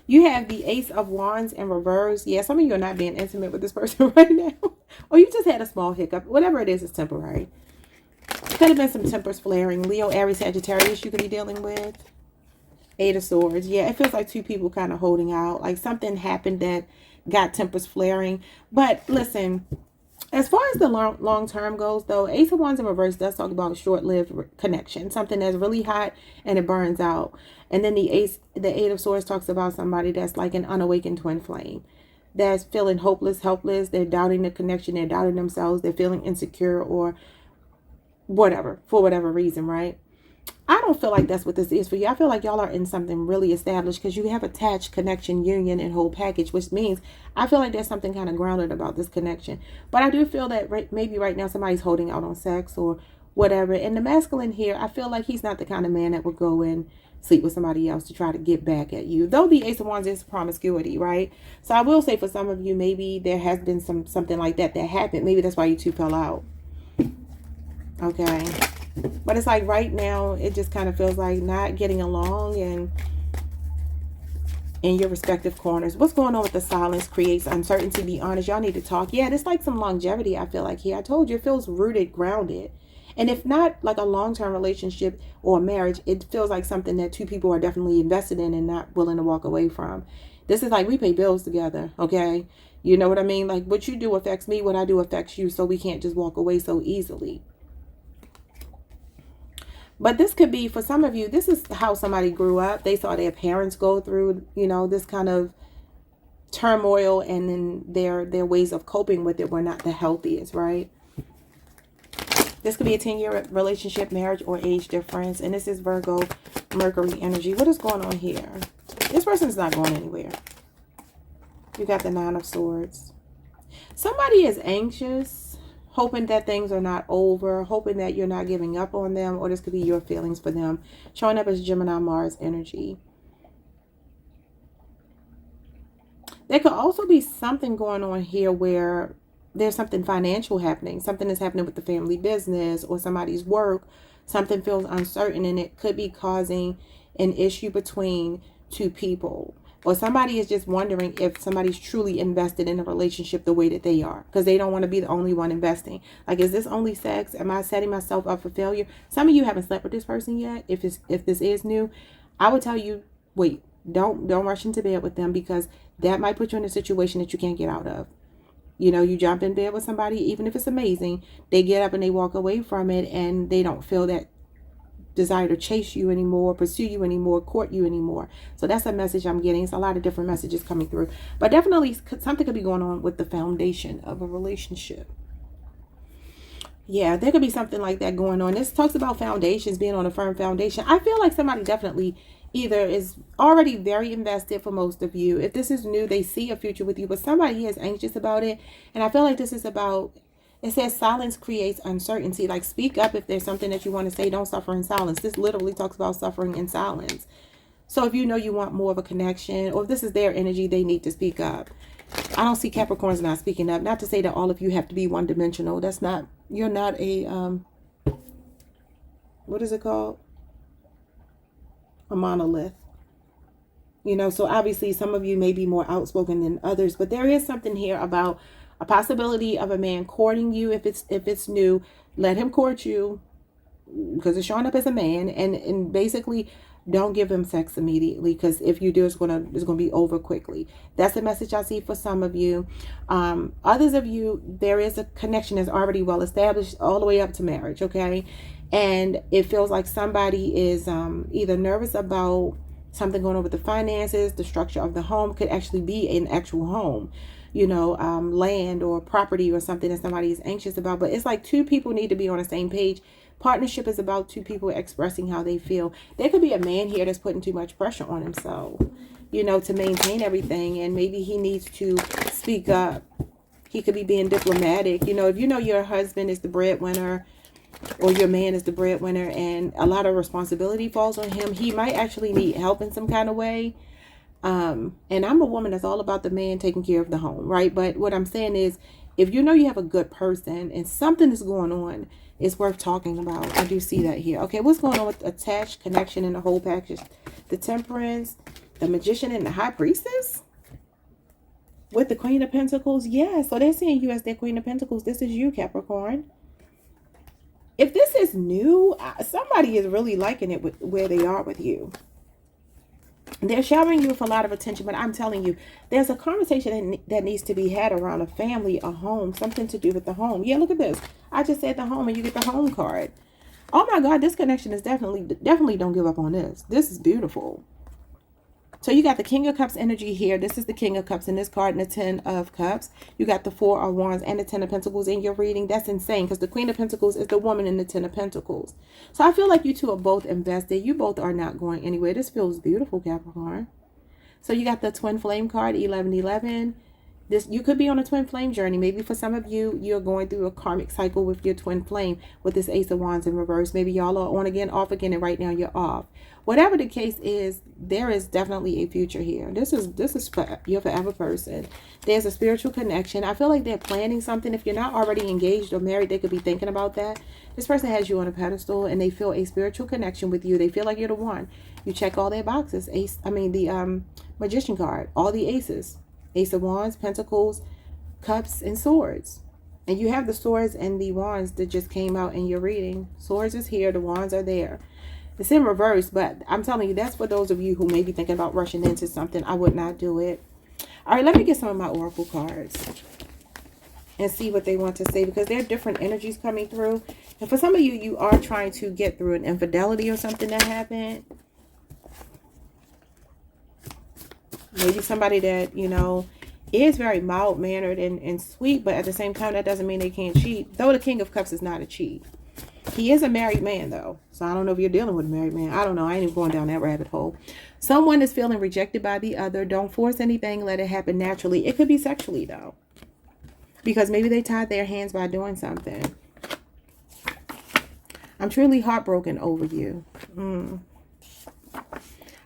You have the Ace of Wands in reverse. Yeah, some of you are not being intimate with this person right now. Or you just had a small hiccup. Whatever it is temporary. Could have been some tempers flaring. Leo, Aries, Sagittarius you could be dealing with. Eight of Swords. Yeah, it feels like two people kind of holding out. Like something happened that got tempers flaring. But listen, as far as the long term goes, though, Ace of Wands in reverse does talk about short-lived connection. Something that's really hot and it burns out. And then the Eight of Swords talks about somebody that's like an unawakened twin flame. That's feeling hopeless, helpless. They're doubting the connection. They're doubting themselves. They're feeling insecure or whatever, for whatever reason, right? I don't feel like that's what this is for you. I feel like y'all are in something really established because you have attached, connection, union, and whole package, which means I feel like there's something kind of grounded about this connection. But I do feel that maybe right now somebody's holding out on sex or whatever. And the masculine here, I feel like he's not the kind of man that would go and sleep with somebody else to try to get back at you. Though the Ace of Wands is promiscuity, right? So I will say for some of you, maybe there has been something like that happened. Maybe that's why you two fell out. Okay. But it's like right now, it just kind of feels like not getting along and in your respective corners. What's going on with the silence creates uncertainty. Be honest. Y'all need to talk. Yeah, there's like some longevity, I feel like here. I told you, it feels rooted, grounded. And if not like a long-term relationship or a marriage, it feels like something that two people are definitely invested in and not willing to walk away from. This is like we pay bills together, okay? You know what I mean? Like what you do affects me, what I do affects you, so we can't just walk away so easily. But this could be, for some of you, this is how somebody grew up. They saw their parents go through, you know, this kind of turmoil, and then their ways of coping with it were not the healthiest, right? This could be a 10-year relationship, marriage, or age difference. And this is Virgo, Mercury energy. What is going on here? This person's not going anywhere. You got the Nine of Swords. Somebody is anxious, hoping that things are not over, hoping that you're not giving up on them, or this could be your feelings for them. Showing up as Gemini, Mars energy. There could also be something going on here where there's something financial happening. Something is happening with the family business or somebody's work. Something feels uncertain, and it could be causing an issue between two people. Or somebody is just wondering if somebody's truly invested in a relationship the way that they are, because they don't want to be the only one investing. Like, is this only sex? Am I setting myself up for failure? Some of you haven't slept with this person yet. If this is new, I would tell you, wait, don't rush into bed with them, because that might put you in a situation that you can't get out of. You know, you jump in bed with somebody, even if it's amazing, they get up and they walk away from it, and they don't feel that desire to chase you anymore, pursue you anymore, court you anymore. So that's a message I'm getting. It's a lot of different messages coming through. But definitely something could be going on with the foundation of a relationship. Yeah, there could be something like that going on. This talks about foundations, being on a firm foundation. I feel like somebody definitely either is already very invested for most of you. If this is new, they see a future with you, but somebody is anxious about it. And I feel like this is about, it says silence creates uncertainty. Like, speak up if there's something that you want to say. Don't suffer in silence. This literally talks about suffering in silence. So if you know you want more of a connection, or if this is their energy, they need to speak up. I don't see Capricorns not speaking up. Not to say that all of you have to be one-dimensional. That's not, you're not a, what is it called? A monolith. You know, so obviously some of you may be more outspoken than others, but there is something here about a possibility of a man courting you. If it's new, let him court you, because it's showing up as a man, and basically don't give him sex immediately, because if you do, it's gonna be over quickly. That's the message I see for some of you. Others of you, there is a connection that's already well established all the way up to marriage, okay? And it feels like somebody is either nervous about something going on with the finances, the structure of the home. Could actually be an actual home, you know, land or property or something that somebody is anxious about. But it's like two people need to be on the same page. Partnership is about two people expressing how they feel. There could be a man here that's putting too much pressure on himself, you know, to maintain everything. And maybe he needs to speak up. He could be being diplomatic. You know, if you know your husband is the breadwinner, or your man is the breadwinner, and a lot of responsibility falls on him, he might actually need help in some kind of way. And I'm a woman that's all about the man taking care of the home, right? But what I'm saying is, if you know you have a good person and something is going on, it's worth talking about. I do see that here. Okay, what's going on with attached, connection, and the whole package? The Temperance, the Magician, and the High Priestess? With the Queen of Pentacles? Yeah, so they're seeing you as their Queen of Pentacles. This is you, Capricorn. If this is new, somebody is really liking it with where they are with you. They're showering you with a lot of attention, but I'm telling you, there's a conversation that needs to be had around a family, a home, something to do with the home. Yeah, look at this. I just said the home, and you get the home card. Oh my God, this connection is definitely don't give up on this. This is beautiful. So you got the King of Cups energy here. This is the King of Cups in this card, and the 10 of Cups. You got the 4 of Wands and the 10 of Pentacles in your reading. That's insane, because the Queen of Pentacles is the woman in the 10 of Pentacles. So I feel like you two are both invested. You both are not going anywhere. This feels beautiful, Capricorn. So you got the Twin Flame card, 1111. You could be on a twin flame journey. Maybe for some of you, you're going through a karmic cycle with your twin flame with this Ace of Wands in reverse. Maybe y'all are on again, off again, and right now you're off. Whatever the case is, there is definitely a future here. This is for your forever person. There's a spiritual connection. I feel like they're planning something. If you're not already engaged or married, they could be thinking about that. This person has you on a pedestal, and they feel a spiritual connection with you. They feel like you're the one. You check all their boxes. The Magician card, all the aces. Ace of Wands, Pentacles, Cups, and Swords. And you have the Swords and the Wands that just came out in your reading. Swords is here. The Wands are there. It's in reverse, but I'm telling you, that's for those of you who may be thinking about rushing into something. I would not do it. All right, let me get some of my oracle cards and see what they want to say, because there are different energies coming through. And for some of you, you are trying to get through an infidelity or something that happened. Maybe somebody that, you know, is very mild-mannered and sweet, but at the same time, that doesn't mean they can't cheat. Though the King of Cups is not a cheat. He is a married man, though. So I don't know if you're dealing with a married man. I don't know. I ain't even going down that rabbit hole. Someone is feeling rejected by the other. Don't force anything. Let it happen naturally. It could be sexually, though, because maybe they tied their hands by doing something. I'm truly heartbroken over you.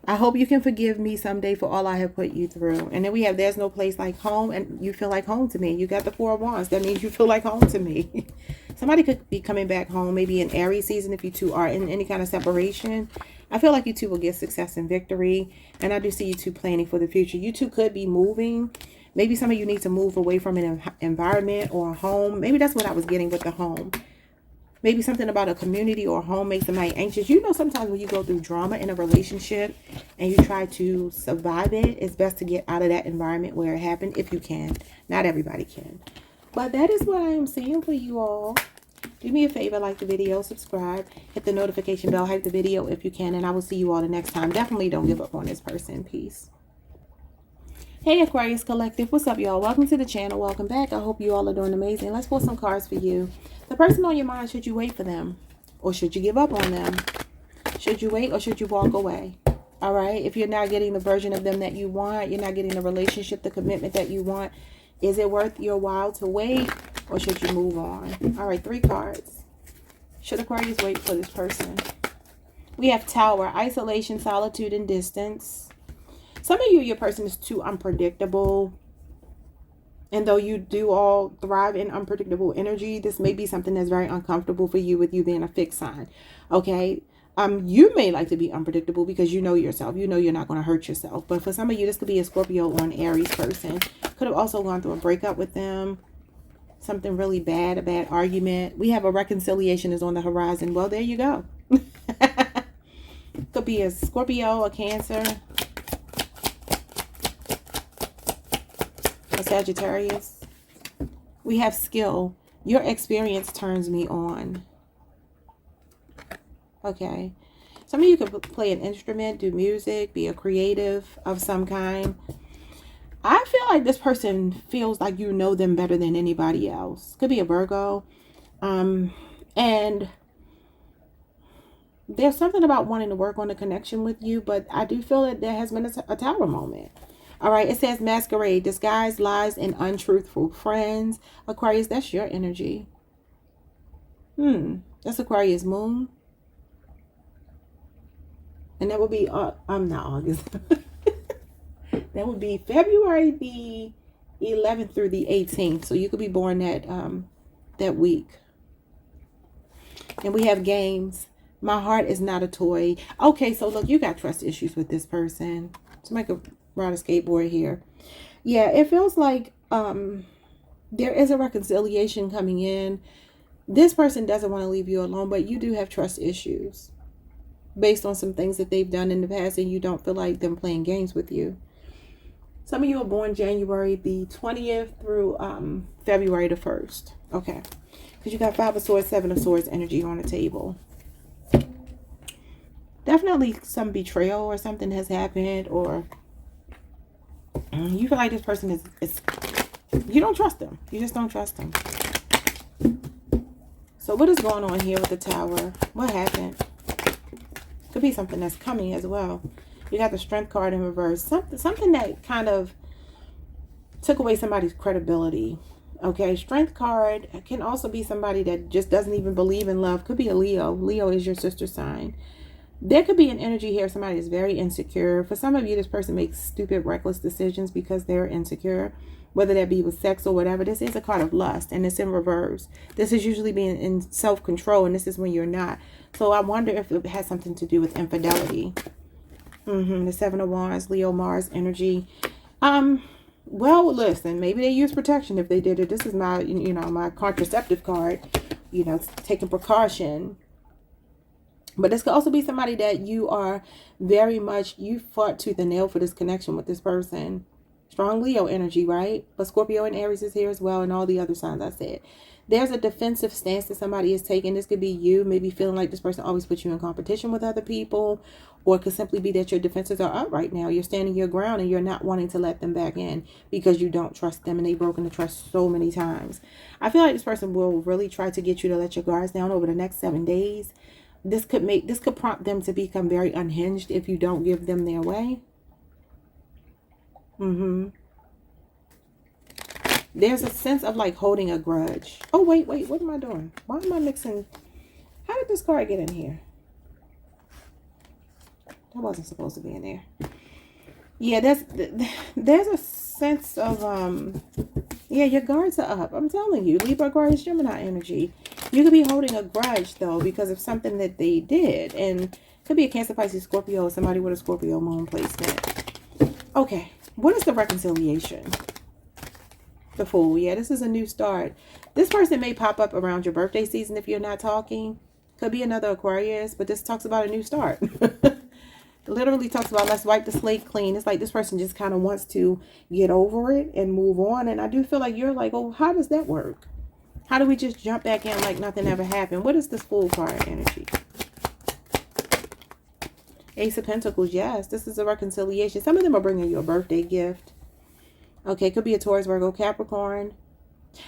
I hope you can forgive me someday for all I have put you through. And then we have, there's no place like home, and you feel like home to me. You got the 4 of Wands. That means you feel like home to me. Somebody could be coming back home, maybe in Aries season, if you two are in any kind of separation. I feel like you two will get success and victory. And I do see you two planning for the future. You two could be moving. Maybe some of you need to move away from an environment or a home. Maybe that's what I was getting with the home. Maybe something about a community or a home makes somebody anxious. You know, sometimes when you go through drama in a relationship and you try to survive it, it's best to get out of that environment where it happened, if you can. Not everybody can. But that is what I am seeing for you all. Do me a favor, like the video, subscribe, hit the notification bell, hype the video if you can, and I will see you all the next time. Definitely don't give up on this person. Peace. Hey, Aquarius Collective. What's up, y'all? Welcome to the channel. Welcome back. I hope you all are doing amazing. Let's pull some cards for you. The person on your mind, should you wait for them? Or should you give up on them? Should you wait or should you walk away? All right? If you're not getting the version of them that you want, you're not getting the relationship, the commitment that you want, is it worth your while to wait or should you move on? All right, 3 cards. Should Aquarius wait for this person? We have Tower, isolation, solitude, and distance. Some of you, your person is too unpredictable. And though you do all thrive in unpredictable energy, this may be something that's very uncomfortable for you with you being a fixed sign. Okay. You may like to be unpredictable because you know yourself. You know you're not going to hurt yourself. But for some of you, this could be a Scorpio or an Aries person. Could have also gone through a breakup with them. Something really bad, a bad argument. We have a reconciliation is on the horizon. Well, there you go. Could be a Scorpio, a Cancer, a Sagittarius. We have skill. Your experience turns me on. Okay. Some of you could play an instrument, do music, be a creative of some kind. I feel like this person feels like you know them better than anybody else. Could be a Virgo. And there's something about wanting to work on a connection with you, but I do feel that there has been a Tower moment. All right, it says masquerade, disguise, lies, and untruthful friends. Aquarius, that's your energy. That's Aquarius moon. And that would be, I'm not August. That would be February the 11th through the 18th. So you could be born that week. And we have games. My heart is not a toy. Okay, so look, you got trust issues with this person. Somebody could ride a skateboard here. Yeah, it feels like there is a reconciliation coming in. This person doesn't want to leave you alone, but you do have trust issues based on some things that they've done in the past, and you don't feel like them playing games with you. Some of you are born January the 20th through February the 1st. Okay. Because you got 5 of Swords, 7 of Swords energy on the table. Definitely some betrayal or something has happened, or you feel like this person is you don't trust them. You just don't trust them. So what is going on here with the Tower? What happened? Could be something that's coming as well. You got the Strength card in reverse. Something that kind of took away somebody's credibility. Okay, Strength card can also be somebody that just doesn't even believe in love. Could be a Leo. Leo is your sister sign. There could be an energy here. Somebody is very insecure. For some of you, this person makes stupid, reckless decisions because they're insecure, whether that be with sex or whatever. This is a card of lust, and it's in reverse. This is usually being in self-control, and this is when you're not. So I wonder if it has something to do with infidelity. The 7 of Wands, Leo, Mars energy. Well, listen, maybe they use protection if they did it. This is my, my contraceptive card, taking precaution. But this could also be somebody that you are very much, you fought tooth and nail for this connection with this person. Strong Leo energy, right? But Scorpio and Aries is here as well, and all the other signs I said. There's a defensive stance that somebody is taking. This could be you, maybe feeling like this person always puts you in competition with other people. Or it could simply be that your defenses are up right now. You're standing your ground and you're not wanting to let them back in because you don't trust them, and they've broken the trust so many times. I feel like this person will really try to get you to let your guards down over the next 7 days. This could prompt them to become very unhinged if you don't give them their way. There's a sense of like holding a grudge. Oh, wait, what am I doing? Why am I mixing? How did this card get in here? That wasn't supposed to be in there. Yeah, there's a sense of, yeah, your guards are up. I'm telling you, Libra, Aquarius, Gemini energy. You could be holding a grudge, though, because of something that they did. And could be a Cancer, Pisces, Scorpio, or somebody with a Scorpio moon placement. Okay, what is the reconciliation? The Fool. Yeah, this is a new start. This person may pop up around your birthday season if you're not talking. Could be another Aquarius, but this talks about a new start. It literally talks about let's wipe the slate clean. It's like this person just kind of wants to get over it and move on. And I do feel like you're like, oh, how does that work? How do we just jump back in like nothing ever happened? What is this Fool card energy? Ace of Pentacles. Yes, this is a reconciliation. Some of them are bringing you a birthday gift. Okay, could be a Taurus, Virgo, Capricorn.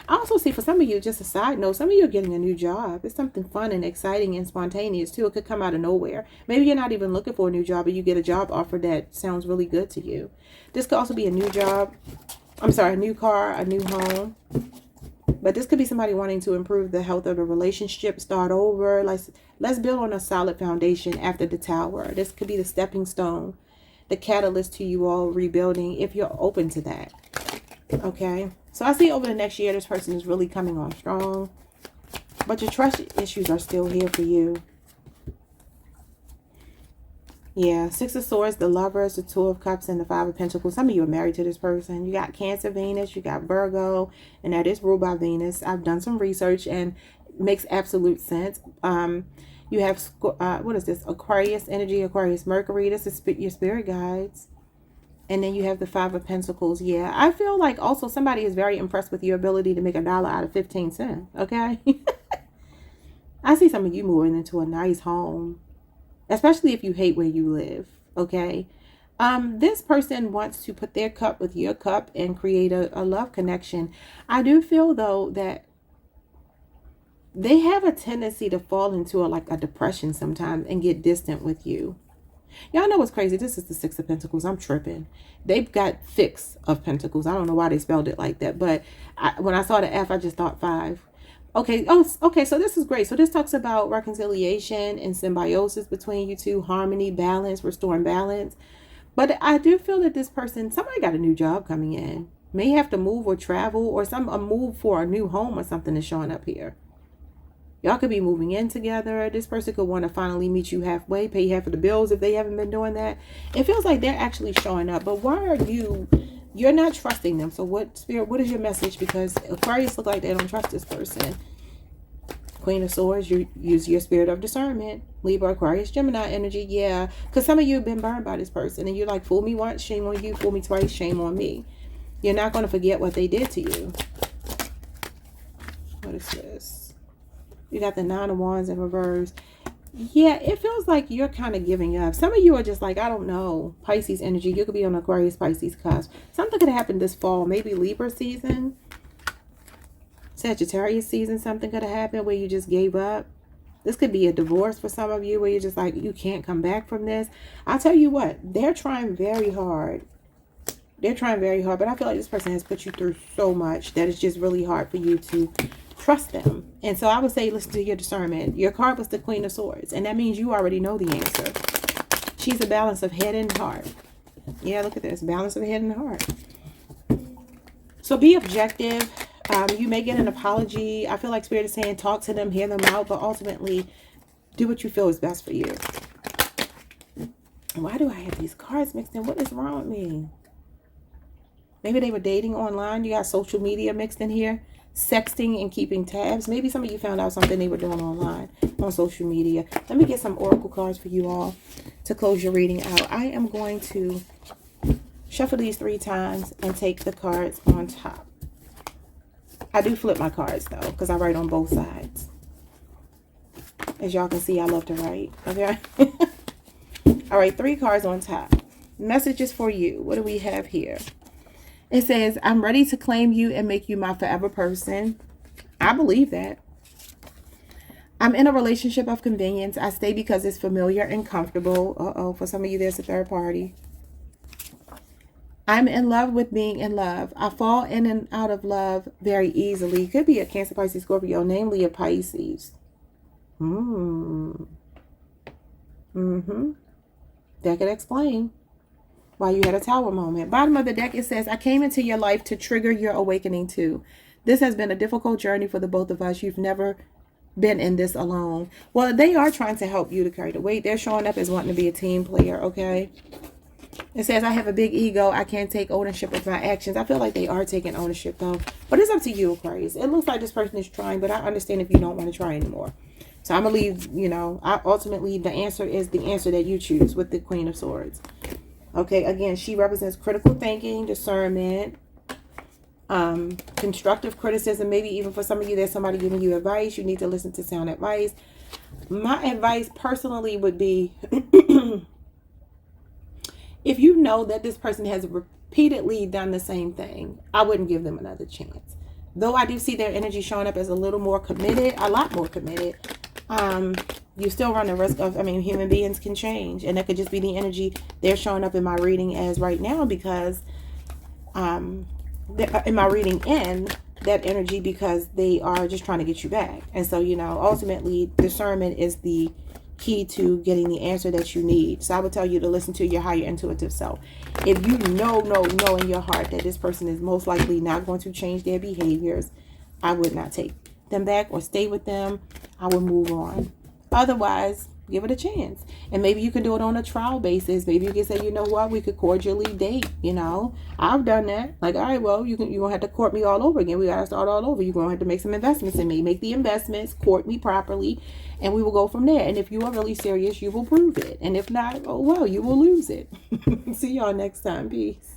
I also see for some of you, just a side note, some of you are getting a new job. It's something fun and exciting and spontaneous too. It could come out of nowhere. Maybe you're not even looking for a new job, but you get a job offer that sounds really good to you. This could also be a new job. I'm sorry, a new car, a new home. But this could be somebody wanting to improve the health of the relationship, start over. Let's build on a solid foundation after the Tower. This could be the stepping stone, the catalyst to you all rebuilding, if you're open to that. Okay. So I see over the next year, this person is really coming on strong. But your trust issues are still here for you. Yeah, Six of Swords, the Lovers, the Two of Cups, and the Five of Pentacles. Some of you are married to this person. You got Cancer, Venus, you got Virgo, and that is ruled by Venus. I've done some research and it makes absolute sense. You have, what is this? Aquarius energy, Aquarius Mercury. This is your spirit guides. And then you have the Five of Pentacles. Yeah, I feel like also somebody is very impressed with your ability to make $1 out of 15 cents. Okay. I see some of you moving into a nice home. Especially if you hate where you live, okay? This person wants to put their cup with your cup and create a love connection. I do feel, though, that they have a tendency to fall into like a depression sometimes and get distant with you. Y'all know what's crazy? This is the Six of Pentacles. I'm tripping. They've got Six of Pentacles. I don't know why they spelled it like that, but when I saw the F, I just thought 5. Okay. Oh, okay. So this is great. So this talks about reconciliation and symbiosis between you two, harmony, balance, restoring balance. But I do feel that this person, somebody got a new job coming in, may have to move or travel, or a move for a new home or something is showing up here. Y'all could be moving in together. This person could want to finally meet you halfway, pay half of the bills if they haven't been doing that. It feels like they're actually showing up. But why are you're not trusting them? So what, Spirit, what is your message? Because Aquarius look like they don't trust this person. Queen of Swords, you use your spirit of discernment. Libra, Aquarius, Gemini energy. Yeah, because some of you have been burned by this person. And you're like, fool me once, shame on you. Fool me twice, shame on me. You're not going to forget what they did to you. What is this? You got the Nine of Wands in reverse. Yeah, it feels like you're kind of giving up. Some of you are just like, I don't know, Pisces energy. You could be on Aquarius, Pisces cusp. Something could happen this fall. Maybe Libra season. Sagittarius season. Something could have happened where you just gave up. This could be a divorce for some of you where you're just like, you can't come back from this. I'll tell you what, they're trying very hard. They're trying very hard. But I feel like this person has put you through so much that it's just really hard for you to trust them. And so I would say, listen to your discernment. Your card was the Queen of Swords, and that means you already know the answer. She's a balance of head and heart. Yeah, look at this, balance of head and heart. So be objective. You may get an apology. I feel like Spirit is saying talk to them, hear them out, but ultimately do what you feel is best for you. Why do I have these cards mixed in? What is wrong with me? Maybe they were dating online. You got social media mixed in here. Sexting and keeping tabs. Maybe some of you found out something they were doing online on social media. Let me get some oracle cards for you all to close your reading out. I am going to shuffle these 3 times and take the cards on top. I do flip my cards though, because I write on both sides. As y'all can see, I love to write. Okay. All right, 3 cards on top. Messages for you. What do we have here? It says, I'm ready to claim you and make you my forever person. I believe that. I'm in a relationship of convenience. I stay because it's familiar and comfortable. Uh-oh, for some of you, there's a third party. I'm in love with being in love. I fall in and out of love very easily. Could be a Cancer, Pisces, Scorpio, namely a Pisces. That could explain why you had a Tower moment. Bottom of the deck, it says, I came into your life to trigger your awakening too. This has been a difficult journey for the both of us. You've never been in this alone. Well, they are trying to help you to carry the weight. They're showing up as wanting to be a team player, okay? It says, I have a big ego. I can't take ownership of my actions. I feel like they are taking ownership though. But it's up to you, Aquarius. It looks like this person is trying, but I understand if you don't want to try anymore. So I'm going to leave, you know, ultimately the answer is the answer that you choose with the Queen of Swords. Okay, again, she represents critical thinking, discernment, constructive criticism. Maybe even for some of you, there's somebody giving you advice. You need to listen to sound advice. My advice personally would be, if you know that this person has repeatedly done the same thing, I wouldn't give them another chance. Though I do see their energy showing up as a little more committed, a lot more committed. You still run the risk of, human beings can change. And that could just be the energy they're showing up in my reading as right now, because in my reading that energy because they are just trying to get you back. And so, you know, ultimately discernment is the key to getting the answer that you need. So I would tell you to listen to your higher intuitive self. If you know in your heart that this person is most likely not going to change their behaviors, I would not take them back or stay with them. I would move on. Otherwise, give it a chance. And maybe you can do it on a trial basis. Maybe you can say, you know what, we could cordially date. You know, I've done that. Like, all right, well, you're gonna have to court me all over again. We gotta start all over. You're gonna have to make some investments in me. Make the investments, court me properly, and we will go from there. And if you are really serious, you will prove it. And if not, oh well, you will lose it. See y'all next time. Peace.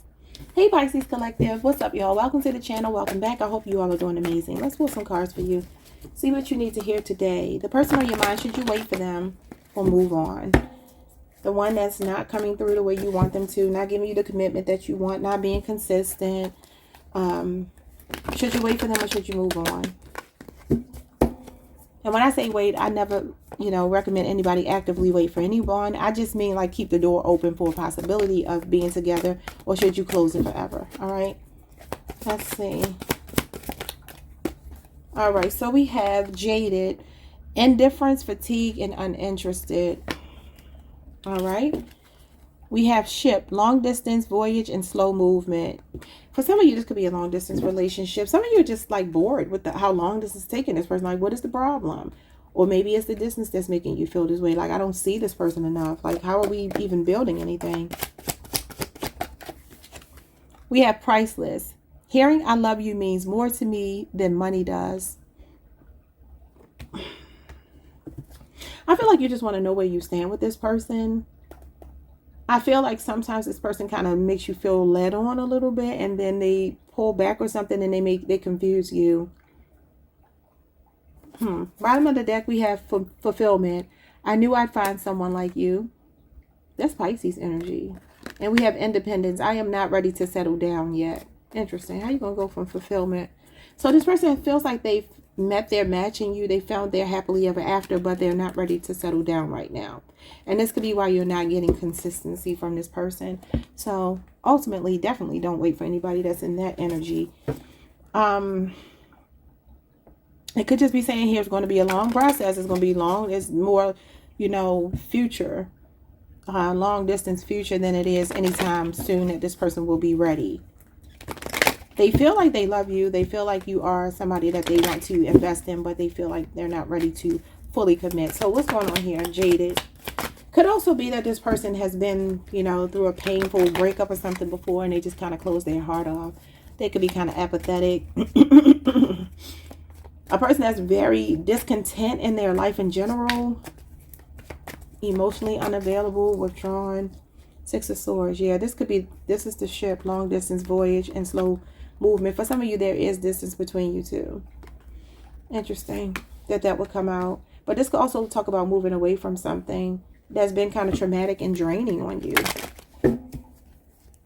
Hey Pisces Collective, what's up y'all? Welcome to the channel. Welcome back. I hope you all are doing amazing. Let's pull some cards for you. See what you need to hear today. The person on your mind, should you wait for them or move on? The one that's not coming through the way you want them to, not giving you the commitment that you want, not being consistent. Should you wait for them or should you move on? And when I say wait, I never, you know, recommend anybody actively wait for anyone. I just mean like keep the door open for a possibility of being together, or should you close it forever? All right. Let's see. All right. So we have jaded, indifference, fatigue, and uninterested. All right. We have ship, long distance, voyage, and slow movement. For some of you, this could be a long distance relationship. Some of you are just like bored with how long this is taking this person. Like, what is the problem? Or maybe it's the distance that's making you feel this way. Like, I don't see this person enough. Like, how are we even building anything? We have priceless. Hearing I love you means more to me than money does. I feel like you just want to know where you stand with this person. I feel like sometimes this person kind of makes you feel led on a little bit, and then they pull back or something, and they confuse you. Bottom of the deck, we have fulfillment. I knew I'd find someone like you. That's Pisces energy. And we have independence. I am not ready to settle down yet. Interesting. How you going to go from fulfillment? So this person feels like they've met their match in you. They found their happily ever after, but they're not ready to settle down right now. And this could be why you're not getting consistency from this person. So ultimately, definitely don't wait for anybody that's in that energy. It could just be saying here it's going to be a long process. It's going to be long. It's more, you know, future, long distance future than it is anytime soon that this person will be ready. They feel like they love you. They feel like you are somebody that they want to invest in, but they feel like they're not ready to fully commit. So what's going on here? Jaded. Could also be that this person has been, you know, through a painful breakup or something before, and they just kind of close their heart off. They could be kind of apathetic. A person that's very discontent in their life in general. Emotionally unavailable, withdrawn. Six of Swords. Yeah, this is the ship, long distance voyage, and slow movement. For some of you, there is distance between you two. Interesting that would come out. But this could also talk about moving away from something that's been kind of traumatic and draining on you.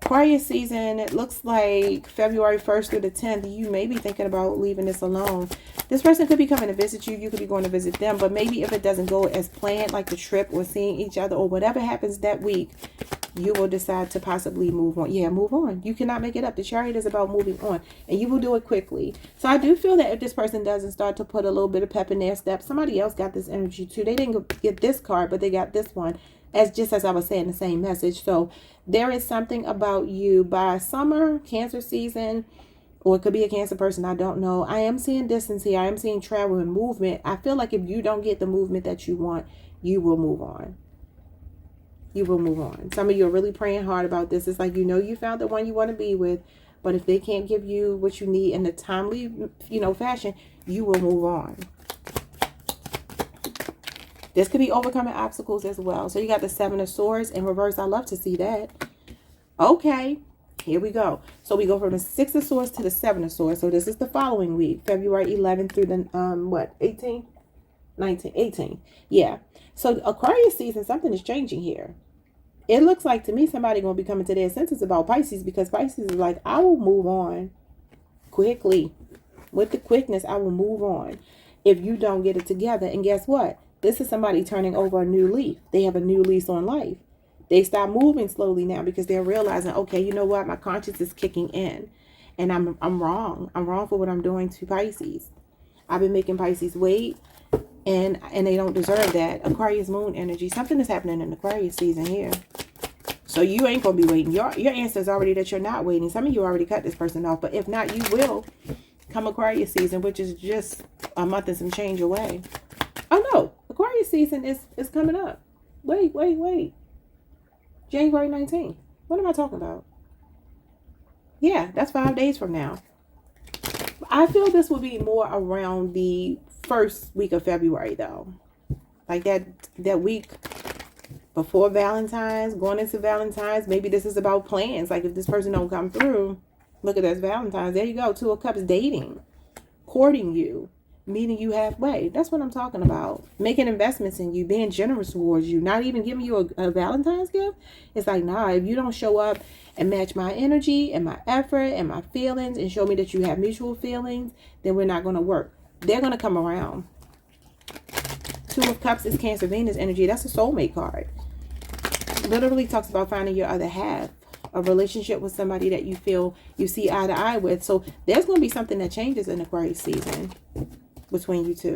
Aquarius season, it looks like February 1st through the 10th, you may be thinking about leaving this alone. This person could be coming to visit you. You could be going to visit them. But maybe if it doesn't go as planned, like the trip or seeing each other or whatever happens that week, you will decide to possibly move on. Yeah, move on. You cannot make it up. The Chariot is about moving on, and you will do it quickly. So I do feel that if this person doesn't start to put a little bit of pep in their step, somebody else got this energy too. They didn't get this card, but they got this one, just as I was saying, the same message. So there is something about you by summer, Cancer season, or it could be a Cancer person. I don't know. I am seeing distance here. I am seeing travel and movement. I feel like if you don't get the movement that you want, you will move on. You will move on. Some of you are really praying hard about this. It's like, you know, you found the one you want to be with, but if they can't give you what you need in a timely, you know, fashion, you will move on. This could be overcoming obstacles as well. So you got the Seven of Swords in reverse. I love to see that. Okay, here we go. So we go from the Six of Swords to the Seven of Swords. So this is the following week, February 11th through the, 18th? 19th, 18th. Yeah. So Aquarius season, something is changing here. It looks like to me somebody going to be coming to their senses about Pisces, because Pisces is like, I will move on quickly. With the quickness, I will move on if you don't get it together. And guess what? This is somebody turning over a new leaf. They have a new lease on life. They stop moving slowly now because they're realizing, okay, you know what? My conscience is kicking in. And I'm wrong. I'm wrong for what I'm doing to Pisces. I've been making Pisces wait, and they don't deserve that. Aquarius moon energy. Something is happening in Aquarius season here. So you ain't going to be waiting. Your answer is already that you're not waiting. Some of you already cut this person off. But if not, you will come Aquarius season, which is just a month and some change away. Oh, no. Aquarius season is coming up. Wait. January 19th. What am I talking about? Yeah, that's 5 days from now. I feel this will be more around the first week of February, though. Like that week before Valentine's, going into Valentine's. Maybe this is about plans. Like if this person don't come through, look at that's Valentine's. There you go. 2 of Cups, dating, courting you, meeting you halfway. That's what I'm talking about. Making investments in you, being generous towards you, not even giving you a Valentine's gift. It's like, nah, if you don't show up and match my energy and my effort and my feelings and show me that you have mutual feelings, then we're not going to work. They're going to come around. 2 of Cups is Cancer Venus energy. That's a soulmate card. Literally talks about finding your other half, a relationship with somebody that you feel you see eye to eye with. So there's going to be something that changes in Aquarius season between you two,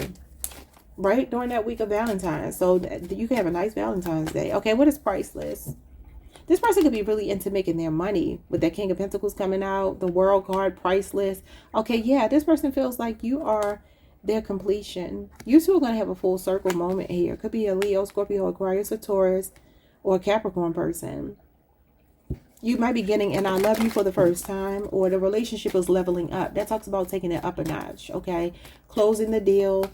right during that week of Valentine's. So that you can have a nice Valentine's Day. Okay, what is priceless? This person could be really into making their money with that King of Pentacles coming out, the World card, priceless. Okay, yeah, this person feels like you are their completion. You two are going to have a full circle moment here. Could be a Leo, Scorpio, Aquarius, or Taurus, or a Capricorn person. You might be getting an I love you for the first time, or the relationship is leveling up. That talks about taking it up a notch, okay? Closing the deal.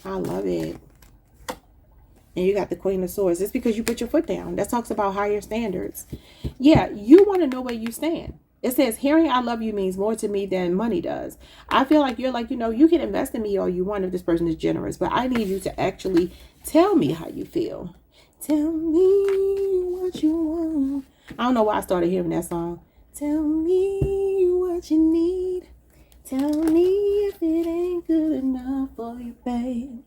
I love it. And you got the Queen of Swords. It's because you put your foot down. That talks about higher standards. Yeah, you want to know where you stand. It says, hearing I love you means more to me than money does. I feel like you're like, you can invest in me all you want if this person is generous. But I need you to actually tell me how you feel. Tell me what you want. I don't know why I started hearing that song. Tell me what you need. Tell me if it ain't good enough for you, babe.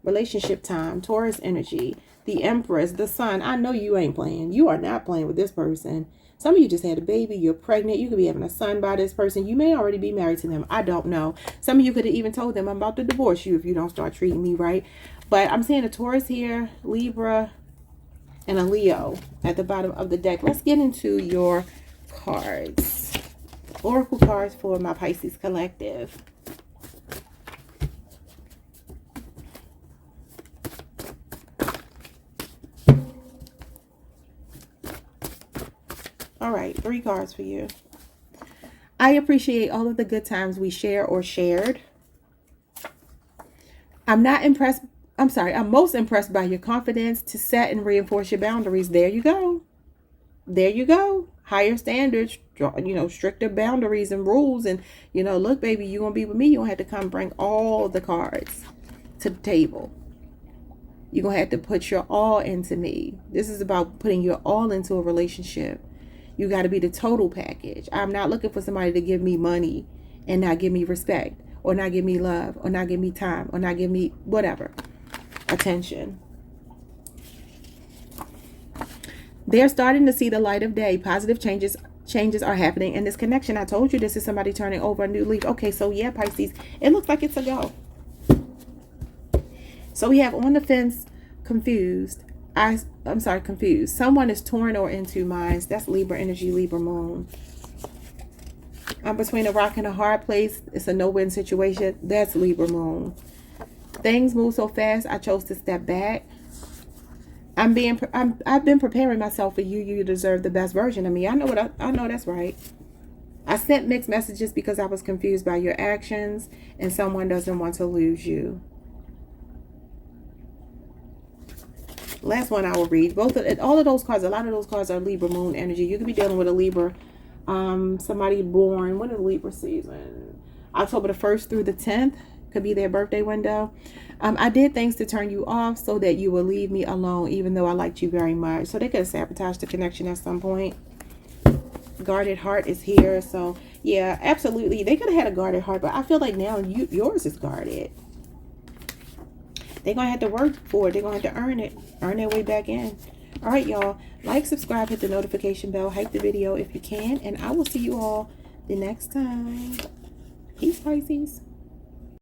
Relationship time, Taurus energy, the Empress, the Sun. I know you ain't playing. You are not playing with this person. Some of you just had a baby. You're pregnant. You could be having a son by this person. You may already be married to them. I don't know. Some of you could have even told them, I'm about to divorce you if you don't start treating me right. But I'm seeing a Taurus here, Libra, and a Leo at the bottom of the deck. Let's get into your cards. Oracle cards for my Pisces collective. All right, 3 cards for you. I appreciate all of the good times we share or shared. I'm most impressed by your confidence to set and reinforce your boundaries. There you go. There you go. Higher standards, stricter boundaries and rules. And, look, baby, you going to be with me. You don't have to come bring all the cards to the table. You're going to have to put your all into me. This is about putting your all into a relationship. You got to be the total package. I'm not looking for somebody to give me money and not give me respect, or not give me love, or not give me time, or not give me whatever. Attention. They're starting to see the light of day. Positive changes are happening in this connection. I told you this is somebody turning over a new leaf. Okay, so yeah, Pisces, it looks like it's a go. So we have on the fence, confused. I'm sorry, confused. Someone is torn or in 2 minds. That's Libra energy, Libra moon. I'm between a rock and a hard place. It's a no-win situation. That's Libra moon. Things move so fast, I chose to step back. I've been preparing myself for you. You deserve the best version of me. I know that's right. I sent mixed messages because I was confused by your actions, and someone doesn't want to lose you. Last one I will read. All of those cards, a lot of those cards are Libra moon energy. You could be dealing with a Libra, somebody born, when is Libra season? October the 1st through the 10th. Could be their birthday window. I did things to turn you off so that you will leave me alone, even though I liked you very much. So they could have sabotaged the connection at some point. Guarded heart is here. So yeah, absolutely. They could have had a guarded heart, but I feel like now yours is guarded. They're going to have to work for it. They're going to have to earn it. Earn their way back in. All right, y'all. Like, subscribe, hit the notification bell, hype the video if you can. And I will see you all the next time. Peace, Pisces.